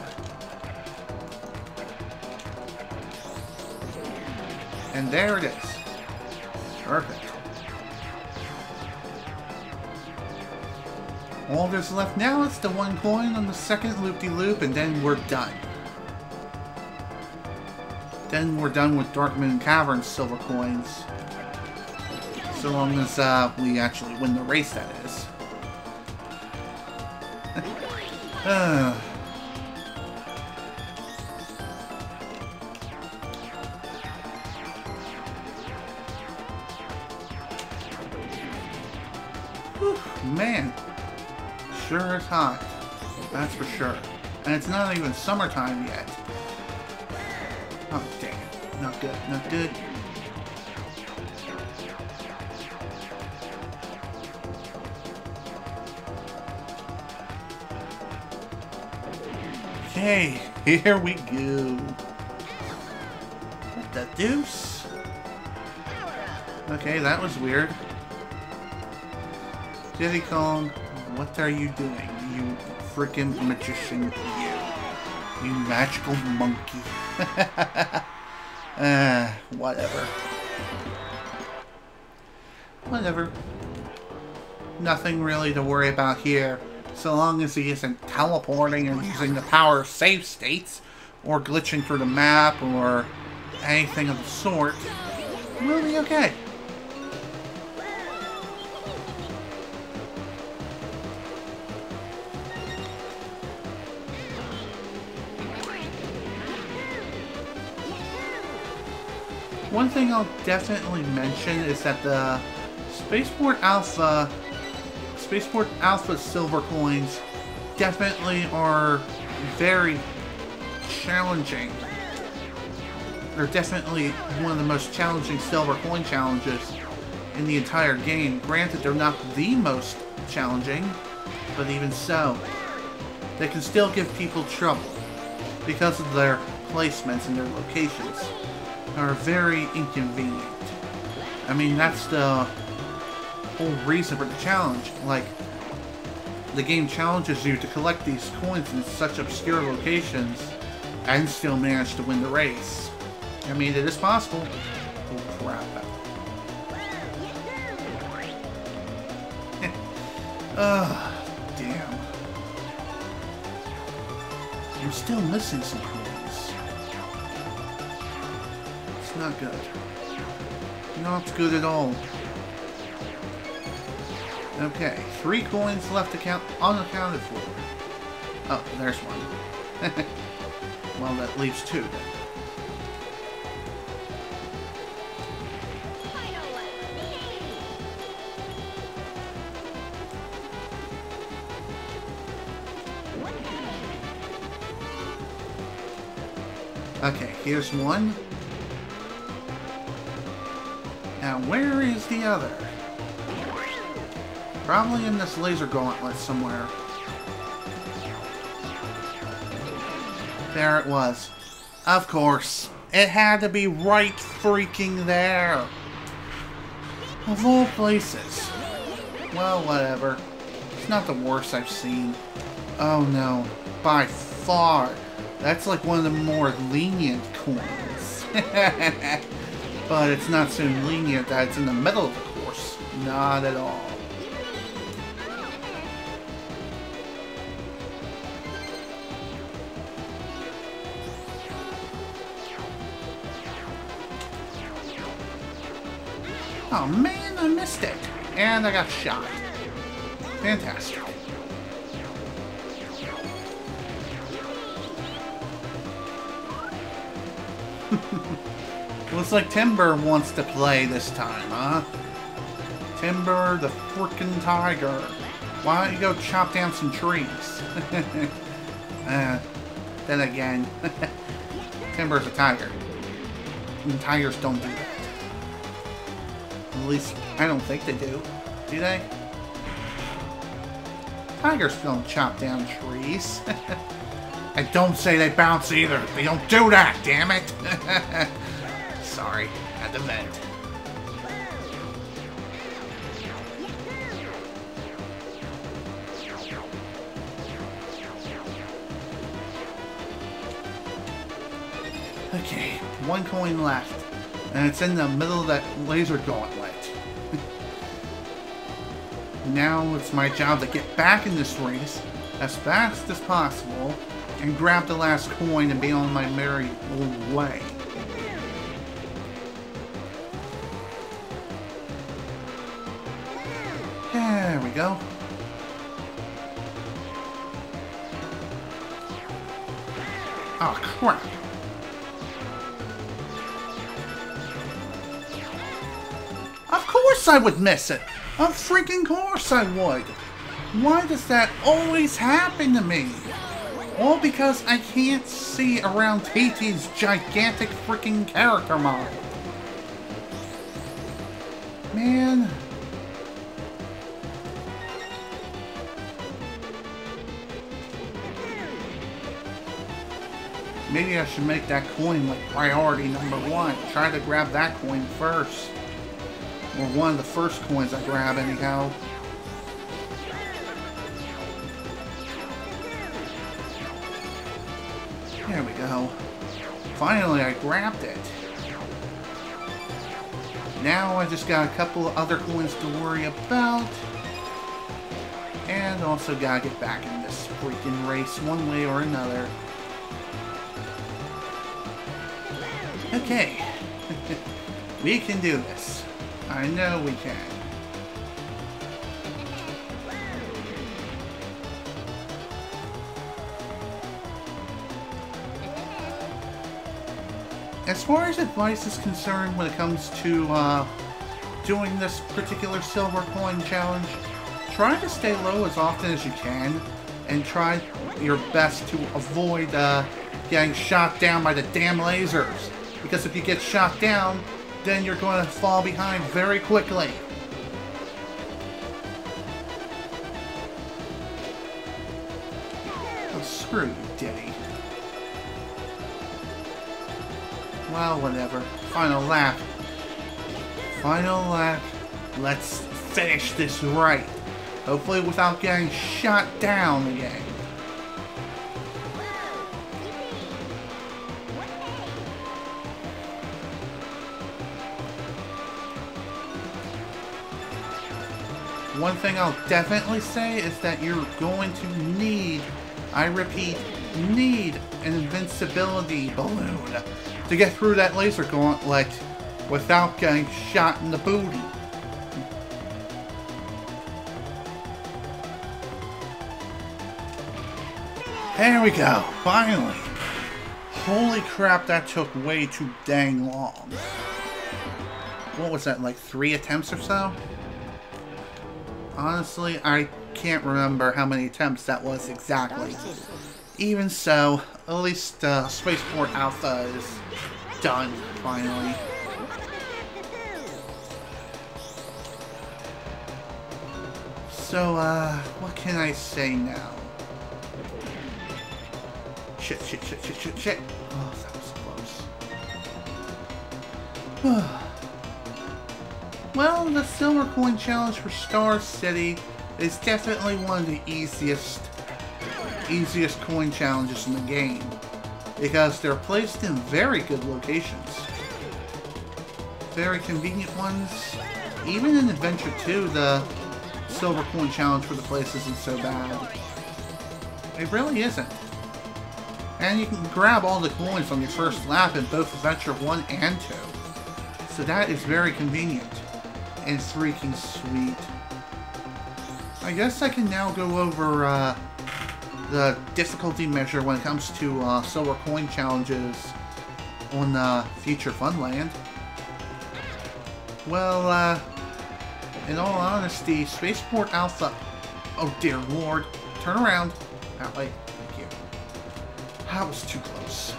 And there it is. Perfect. All there's left now is the 1 coin on the second loop-de-loop, and then we're done. Then we're done with Dark Moon Cavern's silver coins. So long as we actually win the race, that is. Whew, man, sure is hot. That's for sure. And it's not even summertime yet. Oh, dang it. Not good, not good. Okay, here we go. What the deuce? Okay, that was weird. Diddy Kong, what are you doing, you freaking magician, you magical monkey. Whatever. Whatever. Nothing really to worry about here, so long as he isn't teleporting or using the power of save states, or glitching through the map, or anything of the sort. We'll be okay. One thing I'll definitely mention is that the Spaceport Alpha silver coins definitely are very challenging. They're definitely one of the most challenging silver coin challenges in the entire game. Granted, they're not the most challenging, but even so, they can still give people trouble because of their placements and their locations. Are very inconvenient. I mean, that's the whole reason for the challenge. Like, the game challenges you to collect these coins in such obscure locations and still manage to win the race. I mean, it is possible. Oh, crap. Ugh, damn. I'm still missing some coins. It's not good. Not good at all. Okay, 3 coins left to count unaccounted for. Oh, there's one. Well, that leaves 2 then. Okay, here's one. Now, where is the other? Probably in this laser gauntlet somewhere. There it was. Of course. It had to be right freaking there. Of all places. Well, whatever. It's not the worst I've seen. Oh no. By far. That's like one of the more lenient coins. But it's not so lenient that it's in the middle of the course. Not at all. Oh man, I missed it. And I got shot. Fantastic. Looks like Timber wants to play this time, huh? Timber the frickin' tiger. Why don't you go chop down some trees? Then again, Timber's a tiger. And tigers don't do that. At least, I don't think they do. Do they? Tigers don't chop down trees. I don't say they bounce either. They don't do that, damn it. Sorry, had to vent. Okay, 1 coin left. And it's in the middle of that laser gauntlet. Now it's my job to get back in this race as fast as possible and grab the last coin and be on my merry old way. There we go. Oh, crap. Of course I would miss it. Of freaking course I would. Why does that always happen to me? All because I can't see around TT's gigantic freaking character model. Man. Maybe I should make that coin like priority number 1. Try to grab that coin first. Or one of the first coins I grab anyhow. There we go. Finally I grabbed it. Now I just got a couple of other coins to worry about. And also gotta get back in this freaking race one way or another. Okay. We can do this. I know we can. as far as advice is concerned when it comes to doing this particular silver coin challenge, try to stay low as often as you can and try your best to avoid getting shot down by the damn lasers. Because if you get shot down, then you're going to fall behind very quickly. Oh, screw you, Diddy. Well, whatever. Final lap. Final lap. Let's finish this right. Hopefully without getting shot down again. One thing I'll definitely say is that you're going to need, I repeat, need an invincibility balloon to get through that laser gauntlet without getting shot in the booty. There we go, finally. Holy crap, that took way too dang long. What was that, like 3 attempts or so? Honestly, I can't remember how many attempts that was exactly. Even so, at least Spaceport Alpha is done, finally. So, what can I say now? Shit. Oh, that was close. Well, the Silver Coin Challenge for Star City is definitely one of the easiest coin challenges in the game, because they're placed in very good locations. Very convenient ones. Even in Adventure 2, the Silver Coin Challenge for the place isn't so bad. It really isn't. And you can grab all the coins on your first lap in both Adventure 1 and 2. So that is very convenient. And freaking sweet. I guess I can now go over the difficulty measure when it comes to silver coin challenges on Future Funland. Well, in all honesty, Spaceport Alpha... Oh dear lord. Turn around. That way. Thank you. That was too close.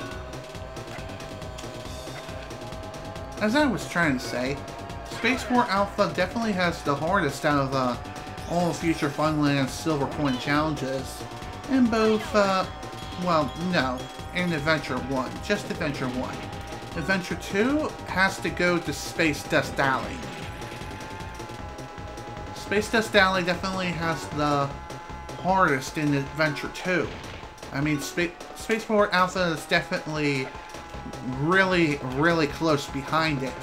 As I was trying to say, Spaceport Alpha definitely has the hardest out of all Future Funland Silver Coin challenges. In both, well, no, in Adventure 1. Just Adventure 1. Adventure 2 has to go to Space Dust Alley. Space Dust Alley definitely has the hardest in Adventure 2. I mean, Spaceport Alpha is definitely really, really close behind it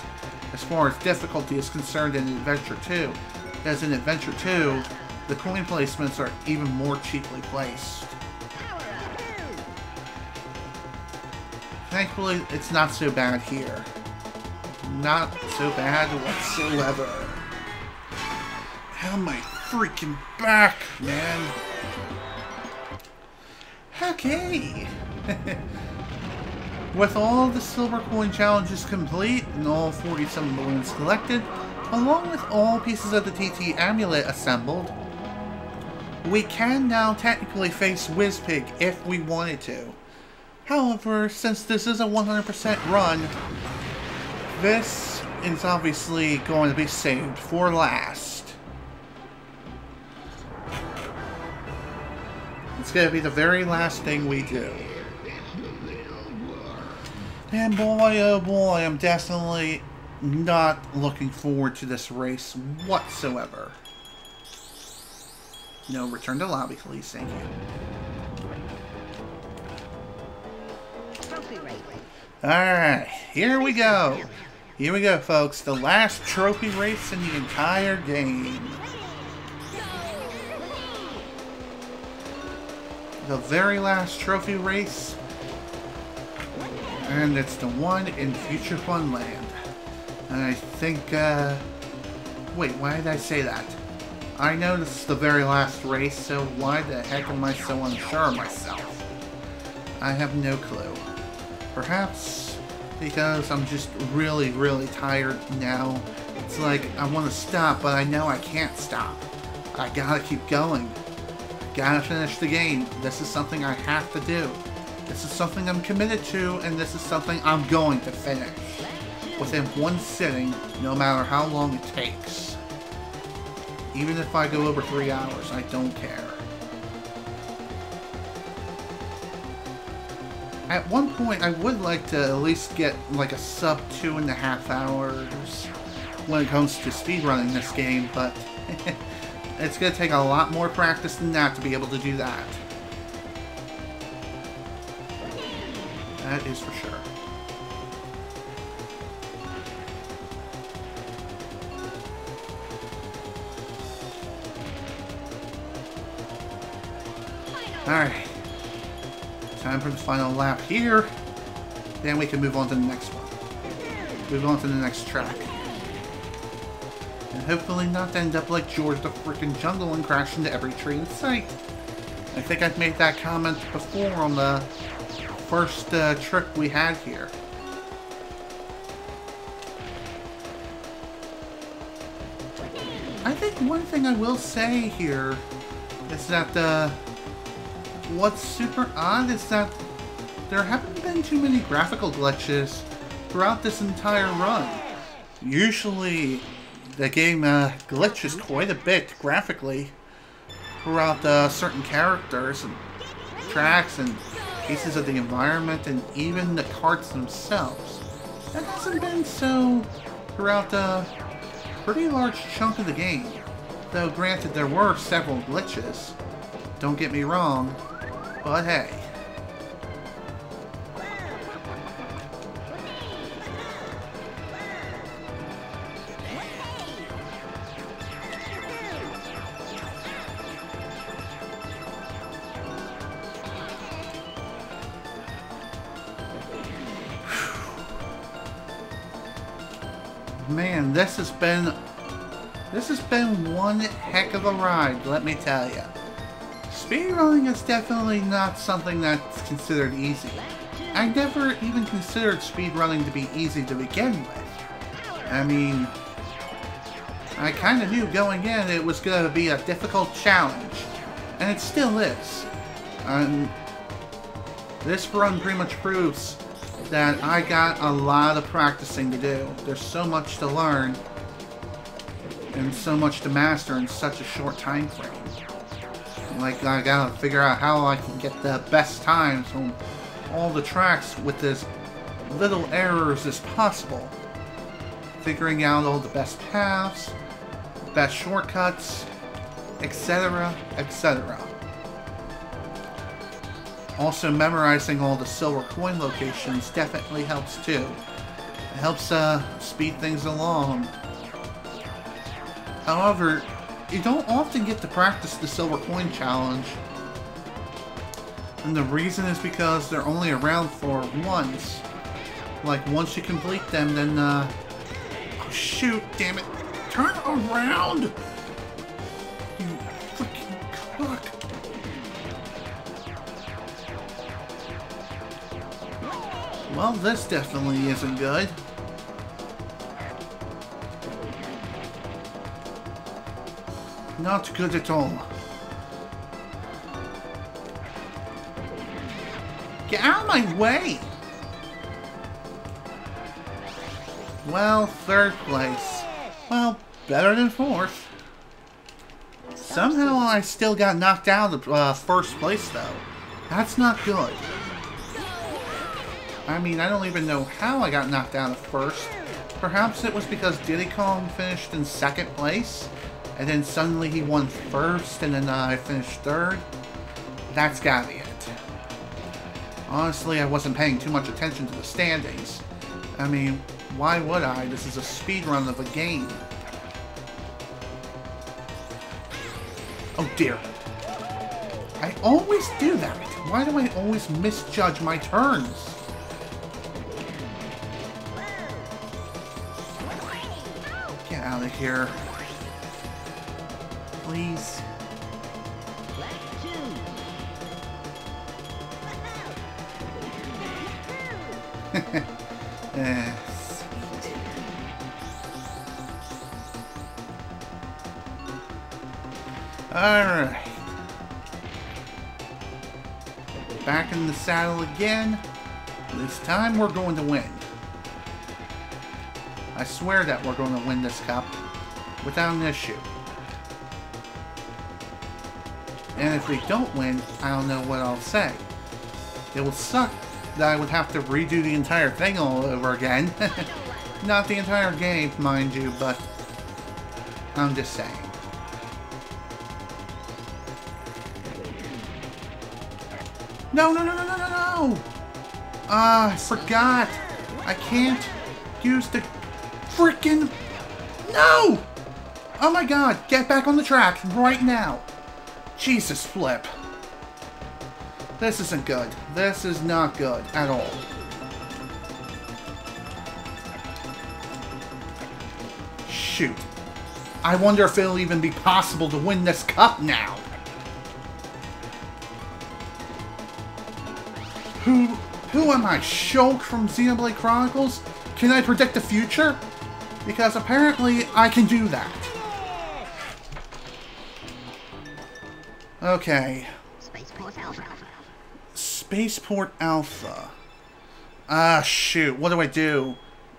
as far as difficulty is concerned in Adventure 2. As in Adventure 2, the coin placements are even more cheaply placed. Thankfully, it's not so bad here. Not so bad whatsoever. How my freaking back, man. Okay. With all of the silver coin challenges complete and all 47 balloons collected, along with all pieces of the TT amulet assembled, we can now technically face Wizpig if we wanted to. However, since this is a 100% run, this is obviously going to be saved for last. It's going to be the very last thing we do. And boy, oh boy, I'm definitely not looking forward to this race whatsoever. No, return to lobby, please. Thank you. Alright, here we go. Here we go, folks. The last trophy race in the entire game. The very last trophy race. And it's the one in Future Funland. And I think, wait, why did I say that? I know this is the very last race, so why the heck am I so unsure of myself? I have no clue. Perhaps because I'm just really, really tired now. It's like I want to stop, but I know I can't stop. I gotta keep going. Gotta finish the game. This is something I have to do. This is something I'm committed to, and this is something I'm going to finish. Within one sitting, no matter how long it takes. Even if I go over 3 hours, I don't care. At one point, I would like to at least get like a sub 2.5 hours when it comes to speedrunning this game, but it's going to take a lot more practice than that to be able to do that. That is for sure. Alright. Time for the final lap here. Then we can move on to the next one. Move on to the next track. And hopefully not end up like George the frickin' Jungle and crash into every tree in sight. I think I've made that comment before on the first trip we had here. I think one thing I will say here is that what's super odd is that there haven't been too many graphical glitches throughout this entire run. Usually the game glitches quite a bit graphically throughout certain characters and tracks and pieces of the environment and even the carts themselves. That hasn't been so throughout a pretty large chunk of the game. Though granted there were several glitches. Don't get me wrong. But hey. Man, this has been one heck of a ride, let me tell you. Speedrunning is definitely not something that's considered easy. I never even considered speedrunning to be easy to begin with. I mean, I kind of knew going in it was going to be a difficult challenge, and it still is. This run pretty much proves that I got a lot of practicing to do. There's so much to learn, and so much to master in such a short time frame. Like, I gotta figure out how I can get the best times on all the tracks with as little errors as possible. Figuring out all the best paths, best shortcuts, etc., etc. Also, memorizing all the silver coin locations definitely helps too. It helps speed things along. However, you don't often get to practice the silver coin challenge. And the reason is because they're only around for once. Like, once you complete them, then, oh shoot, damn it. Turn around! You freaking cock. Well, this definitely isn't good. Not good at all. Get out of my way! Well, third place. Well, better than fourth. Somehow I still got knocked out of first place, though. That's not good. I mean, I don't even know how I got knocked out of first. Perhaps it was because Diddy Kong finished in second place, and then suddenly he won first, and then I finished third. That's gotta be it. Honestly, I wasn't paying too much attention to the standings. I mean, why would I? This is a speedrun of a game. Oh dear. I always do that. Why do I always misjudge my turns? Get out of here. Please. Eh. Alright. Back in the saddle again. This time we're going to win. I swear that we're going to win this cup without an issue. And if we don't win, I don't know what I'll say. It will suck that I would have to redo the entire thing all over again. Not the entire game, mind you, but I'm just saying. No, no, no, no, no, no, no! Ah, I forgot. I can't use the freaking... No! Oh my god, get back on the track right now. Jesus flip. This isn't good. This is not good at all. Shoot. I wonder if it'll even be possible to win this cup now. Who am I? Shulk from Xenoblade Chronicles? Can I predict the future? Because apparently I can do that. Okay. Spaceport Alpha. Ah, shoot. What do I do?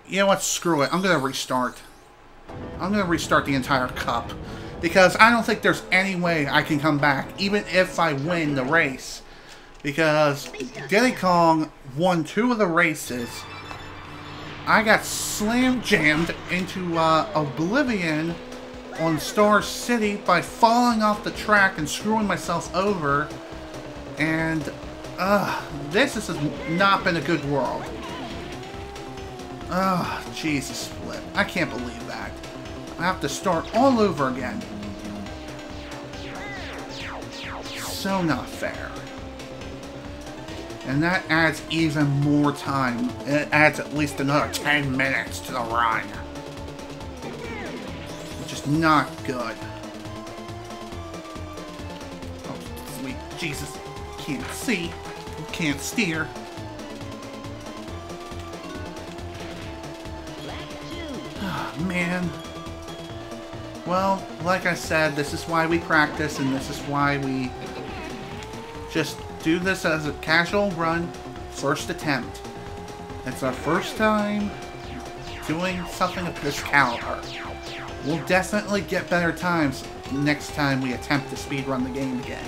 You know what? Screw it. I'm going to restart. I'm going to restart the entire cup. Because I don't think there's any way I can come back, even if I win the race. Because Diddy Kong won 2 of the races. I got slam jammed into oblivion on Star City by falling off the track and screwing myself over. And this has not been a good world. Jesus flip. I can't believe that. I have to start all over again. So not fair. And that adds even more time. It adds at least another 10 minutes to the run. Which is not good. Oh, sweet Jesus. Can't see. Can't steer. Oh, man. Well, like I said, this is why we practice, and this is why we just do this as a casual run, first attempt. It's our first time doing something of this caliber. We'll definitely get better times next time we attempt to speedrun the game again.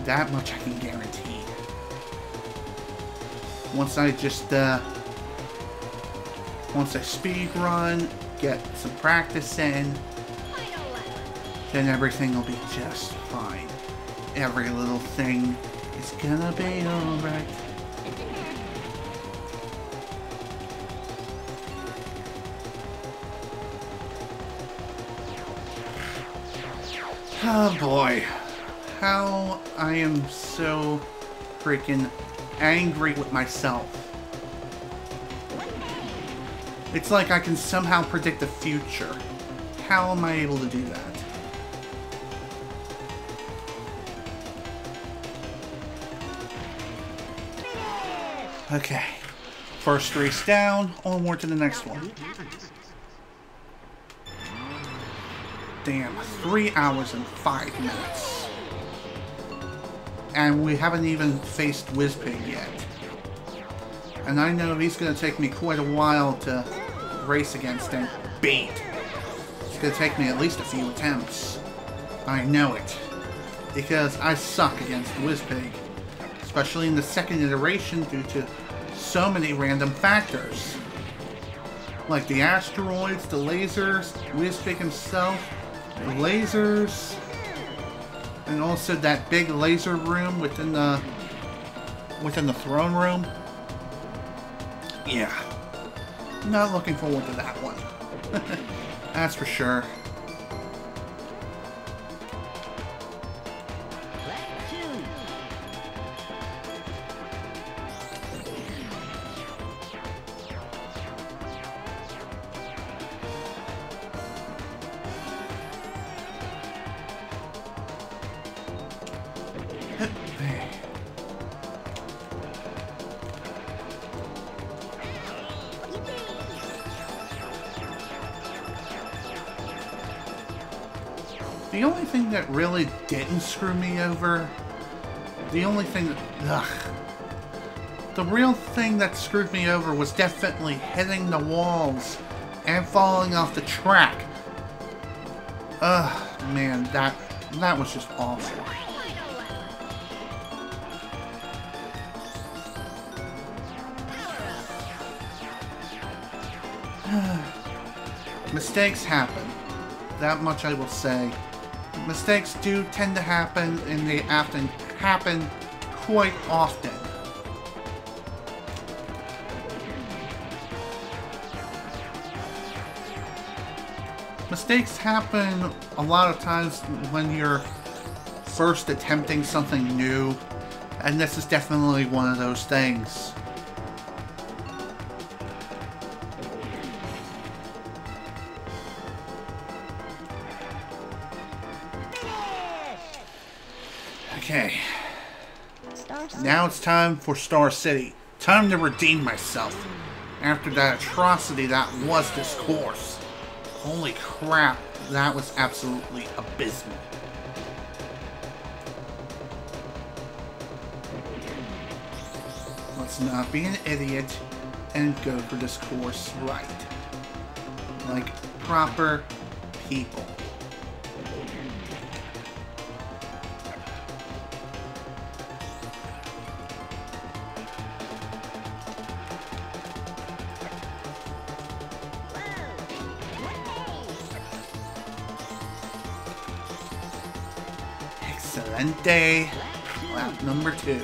That much I can guarantee. Once I just, once I speedrun, get some practice in, then everything will be just fine. Every little thing is gonna be alright. Oh boy. How I am so freaking angry with myself. It's like I can somehow predict the future. How am I able to do that? Okay, first race down, onward to the next one. Damn, 3 hours and 5 minutes. And we haven't even faced Wizpig yet. And I know he's going to take me quite a while to race against and beat. It's going to take me at least a few attempts. I know it. Because I suck against Wizpig. Especially in the second iteration due to so many random factors. Like the asteroids, the lasers, Wizpig himself, the lasers, and also that big laser room within the throne room. Yeah. Not looking forward to that one. That's for sure. The only thing that really didn't screw me over, the only thing that, the real thing that screwed me over was definitely hitting the walls and falling off the track. Man, that was just awful. Mistakes happen. That much I will say. Mistakes do tend to happen, and they often happen quite often. Mistakes happen a lot of times when you're first attempting something new, and this is definitely one of those things. Okay. Now it's time for Star City. Time to redeem myself after that atrocity that was this course. Holy crap, that was absolutely abysmal. Let's not be an idiot and go for this course right. Like proper people. Excelente. Lap number 2.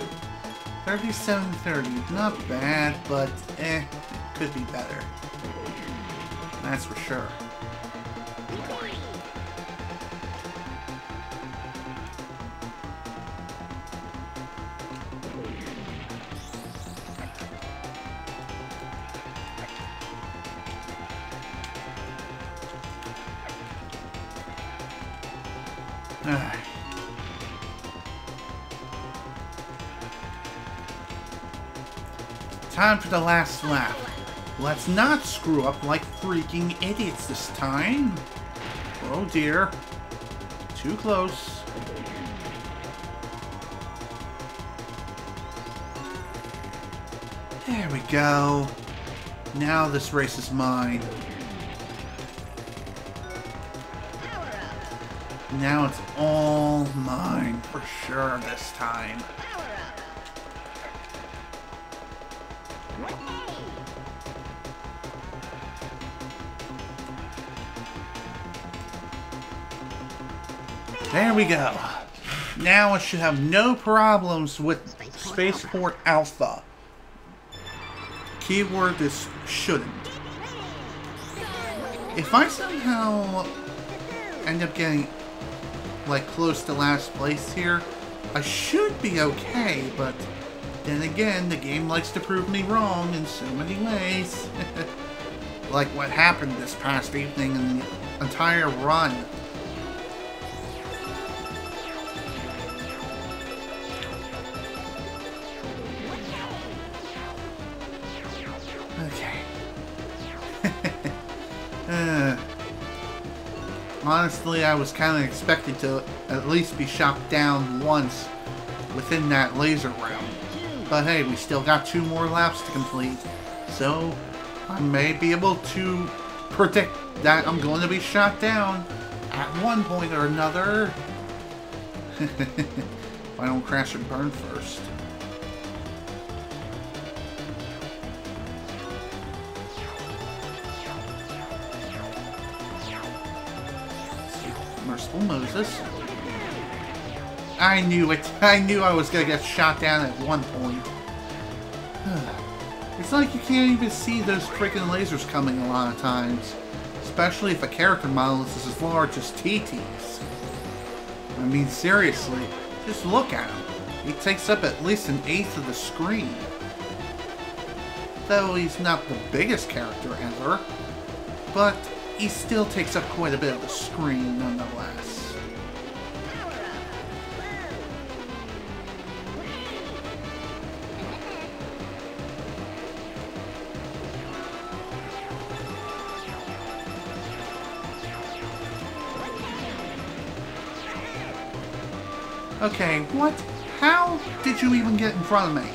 37:30. Not bad, but could be better. That's for sure. Time for the last lap. Let's not screw up like freaking idiots this time. Oh dear. Too close. There we go. Now this race is mine. Now it's all mine for sure this time. There we go. Now I should have no problems with Spaceport Alpha. Keyword is shouldn't. If I somehow end up getting like close to last place here, I should be okay, but then again, the game likes to prove me wrong in so many ways. Like what happened this past evening in the entire run. Okay. Honestly, I was kind of expecting to at least be shot down once within that laser round. But hey, we still got 2 more laps to complete. So, I may be able to predict that I'm going to be shot down at one point or another. If I don't crash and burn first. Merciful Moses. I knew it. I knew I was going to get shot down at one point. It's like you can't even see those freaking lasers coming a lot of times. Especially if a character model is as large as TT's. I mean, seriously. Just look at him. He takes up at least 1/8 of the screen. Though he's not the biggest character ever. But he still takes up quite a bit of the screen nonetheless. Okay, what? How did you even get in front of me?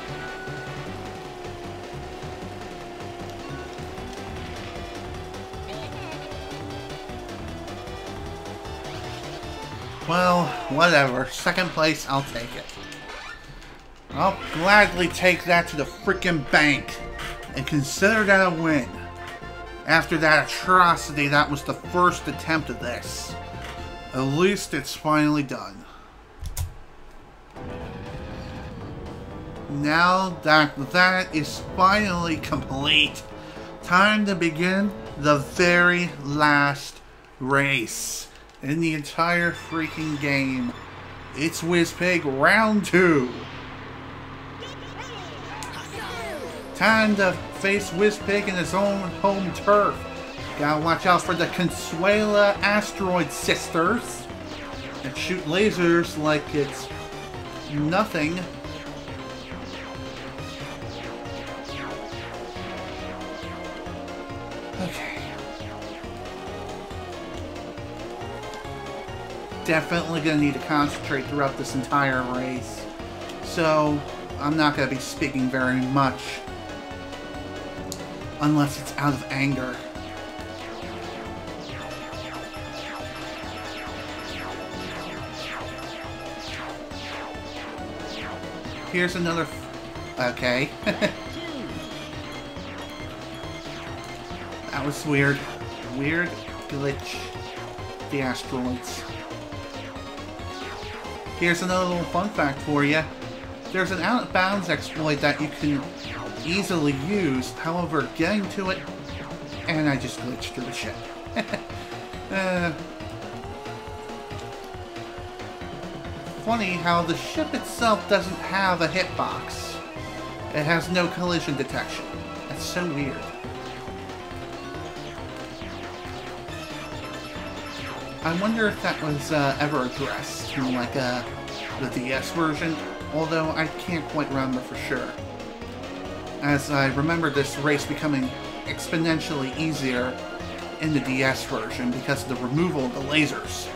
Well, whatever. Second place, I'll take it. I'll gladly take that to the freaking bank and consider that a win. After that atrocity, that was the first attempt of this. At least it's finally done. Now that that is finally complete, time to begin the very last race in the entire freaking game. It's WizPig Round 2. Time to face WizPig in his own home turf. Gotta watch out for the Consuela asteroid sisters and shoot lasers like it's nothing. Okay. Definitely gonna need to concentrate throughout this entire race. So, I'm not gonna be speaking very much. Unless it's out of anger. Here's another... Okay. That was weird. Weird glitch. The asteroids. Here's another little fun fact for you. There's an out-of-bounds exploit that you can easily use, however, getting to it, and I just glitched through the ship. Funny how the ship itself doesn't have a hitbox. It has no collision detection. That's so weird. I wonder if that was ever addressed in like the DS version, although I can't quite remember for sure. As I remember this race becoming exponentially easier in the DS version because of the removal of the lasers.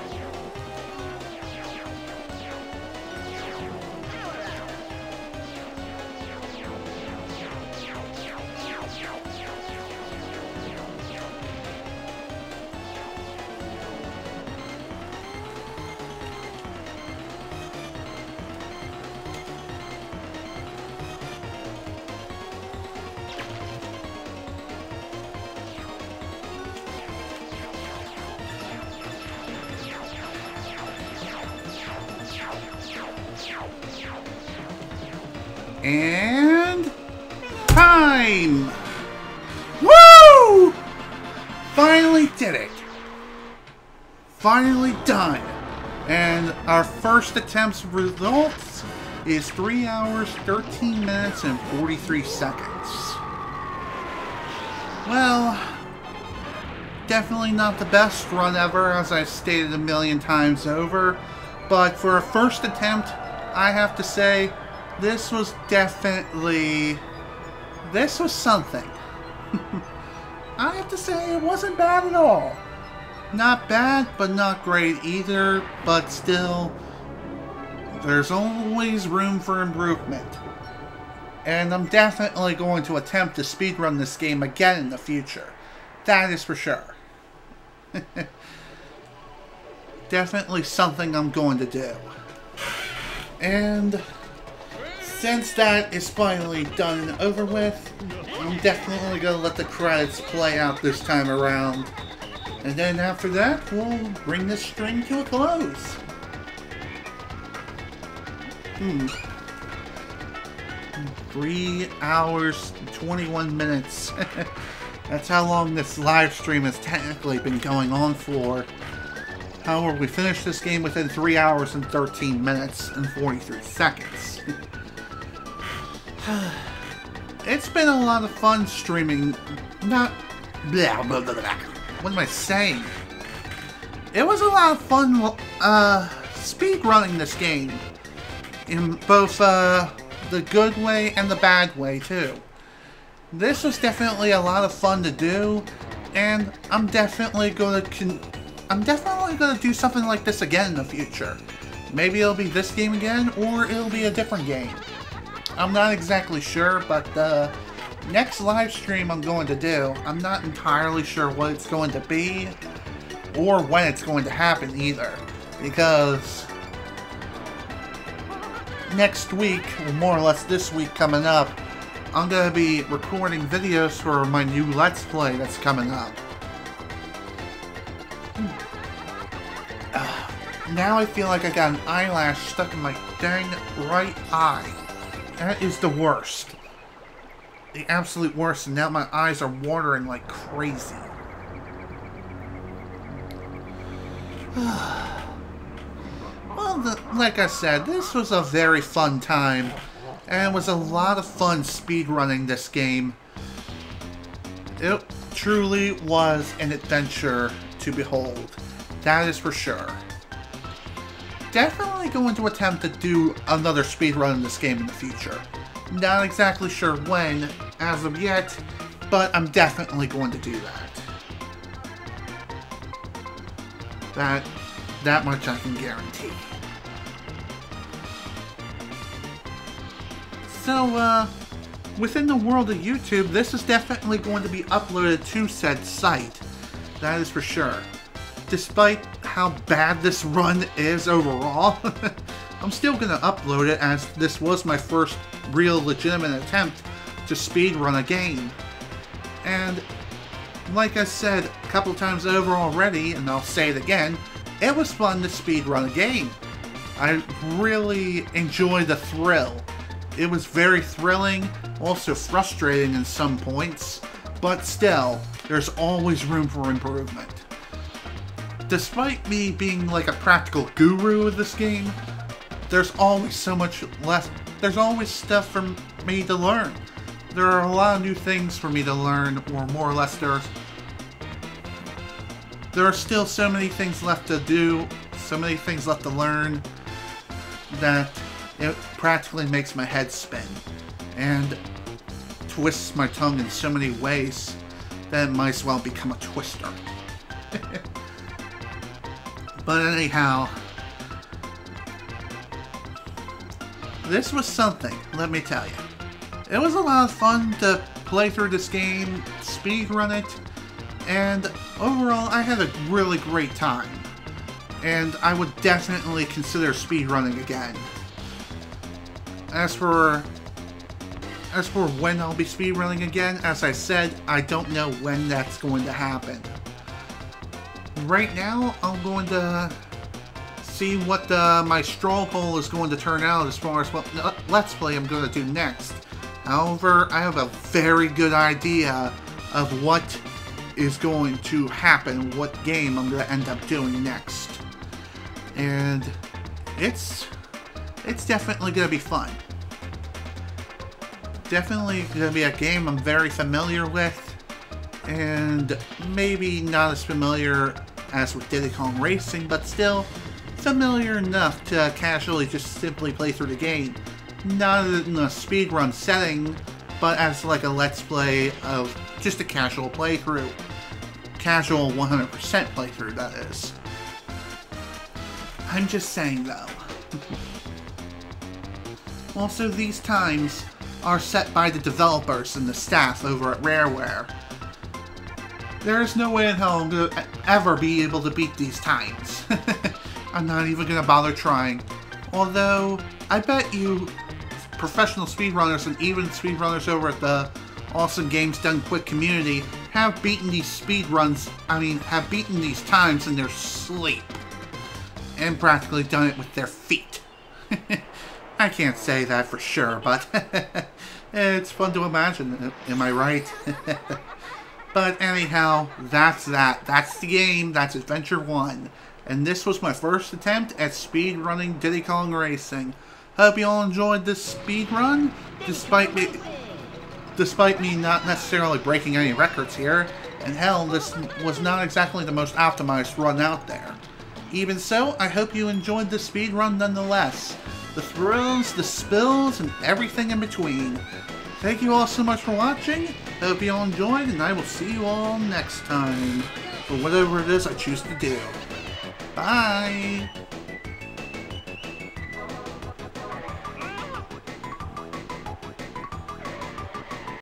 And... time! Woo! Finally did it! Finally done! And our first attempt's results is 3 hours, 13 minutes, and 43 seconds. Well, definitely not the best run ever, as I've stated a million times over. But for a first attempt, I have to say, this was definitely... this was something. I have to say, it wasn't bad at all. Not bad, but not great either, but still, there's always room for improvement. And I'm definitely going to attempt to speedrun this game again in the future. That is for sure. Definitely something I'm going to do. And since that is finally done and over with, I'm definitely going to let the credits play out this time around. And then after that, we'll bring this stream to a close. 3 hours, 21 minutes. That's how long this live stream has technically been going on for. However, we finished this game within 3 hours and 13 minutes and 43 seconds. It's been a lot of fun streaming. Not... blah, blah, blah, blah. What am I saying? It was a lot of fun speedrunning this game. In both the good way and the bad way, too. This was definitely a lot of fun to do, and I'm definitely gonna do something like this again in the future. Maybe it'll be this game again, or it'll be a different game. I'm not exactly sure, but the next live stream I'm going to do, I'm not entirely sure what it's going to be, or when it's going to happen either. Because next week, or more or less this week coming up, I'm going to be recording videos for my new Let's Play that's coming up. Now I feel like I got an eyelash stuck in my dang right eye. That is the worst. The absolute worst, and now my eyes are watering like crazy. Well, like I said, this was a very fun time. And it was a lot of fun speedrunning this game. It truly was an adventure to behold. That is for sure. Definitely going to attempt to do another speedrun in this game in the future. Not exactly sure when, as of yet, but I'm definitely going to do that. That much I can guarantee. So, within the world of YouTube, this is definitely going to be uploaded to said site. That is for sure. Despite how bad this run is overall, I'm still going to upload it, as this was my first real legitimate attempt to speedrun a game. And like I said a couple times over already, and I'll say it again, it was fun to speedrun a game. I really enjoyed the thrill. It was very thrilling, also frustrating in some points, but still, there's always room for improvement. Despite me being like a practical guru of this game, there's always so much less. There's always stuff for me to learn. There are a lot of new things for me to learn, or more or less there are still so many things left to do, so many things left to learn, that it practically makes my head spin and twists my tongue in so many ways that it might as well become a twister. But anyhow, this was something, let me tell you. It was a lot of fun to play through this game, speedrun it, and overall I had a really great time. And I would definitely consider speedrunning again. As for when I'll be speedrunning again, as I said, I don't know when that's going to happen. Right now, I'm going to see what my straw poll is going to turn out as far as what Let's Play I'm going to do next. However, I have a very good idea of what is going to happen, what game I'm going to end up doing next. And it's definitely going to be fun. Definitely going to be a game I'm very familiar with, and maybe not as familiar as with Diddy Kong Racing, but still familiar enough to casually just simply play through the game. Not in a speedrun setting, but as like a Let's Play of just a casual playthrough. Casual 100% playthrough, that is. I'm just saying, though. Also, these times are set by the developers and the staff over at Rareware. There is no way in hell I'm going to ever be able to beat these times. I'm not even going to bother trying. Although, I bet you professional speedrunners and even speedrunners over at the Awesome Games Done Quick community have beaten these speedruns, have beaten these times in their sleep. And practically done it with their feet. I can't say that for sure, but it's fun to imagine, am I right? But anyhow, that's that. That's the game. That's Adventure 1. And this was my first attempt at speedrunning Diddy Kong Racing. Hope you all enjoyed this speedrun, despite me not necessarily breaking any records here. And hell, this was not exactly the most optimized run out there. Even so, I hope you enjoyed this speedrun nonetheless. The thrills, the spills, and everything in between. Thank you all so much for watching. Hope you all enjoyed, and I will see you all next time for whatever it is I choose to do. Bye!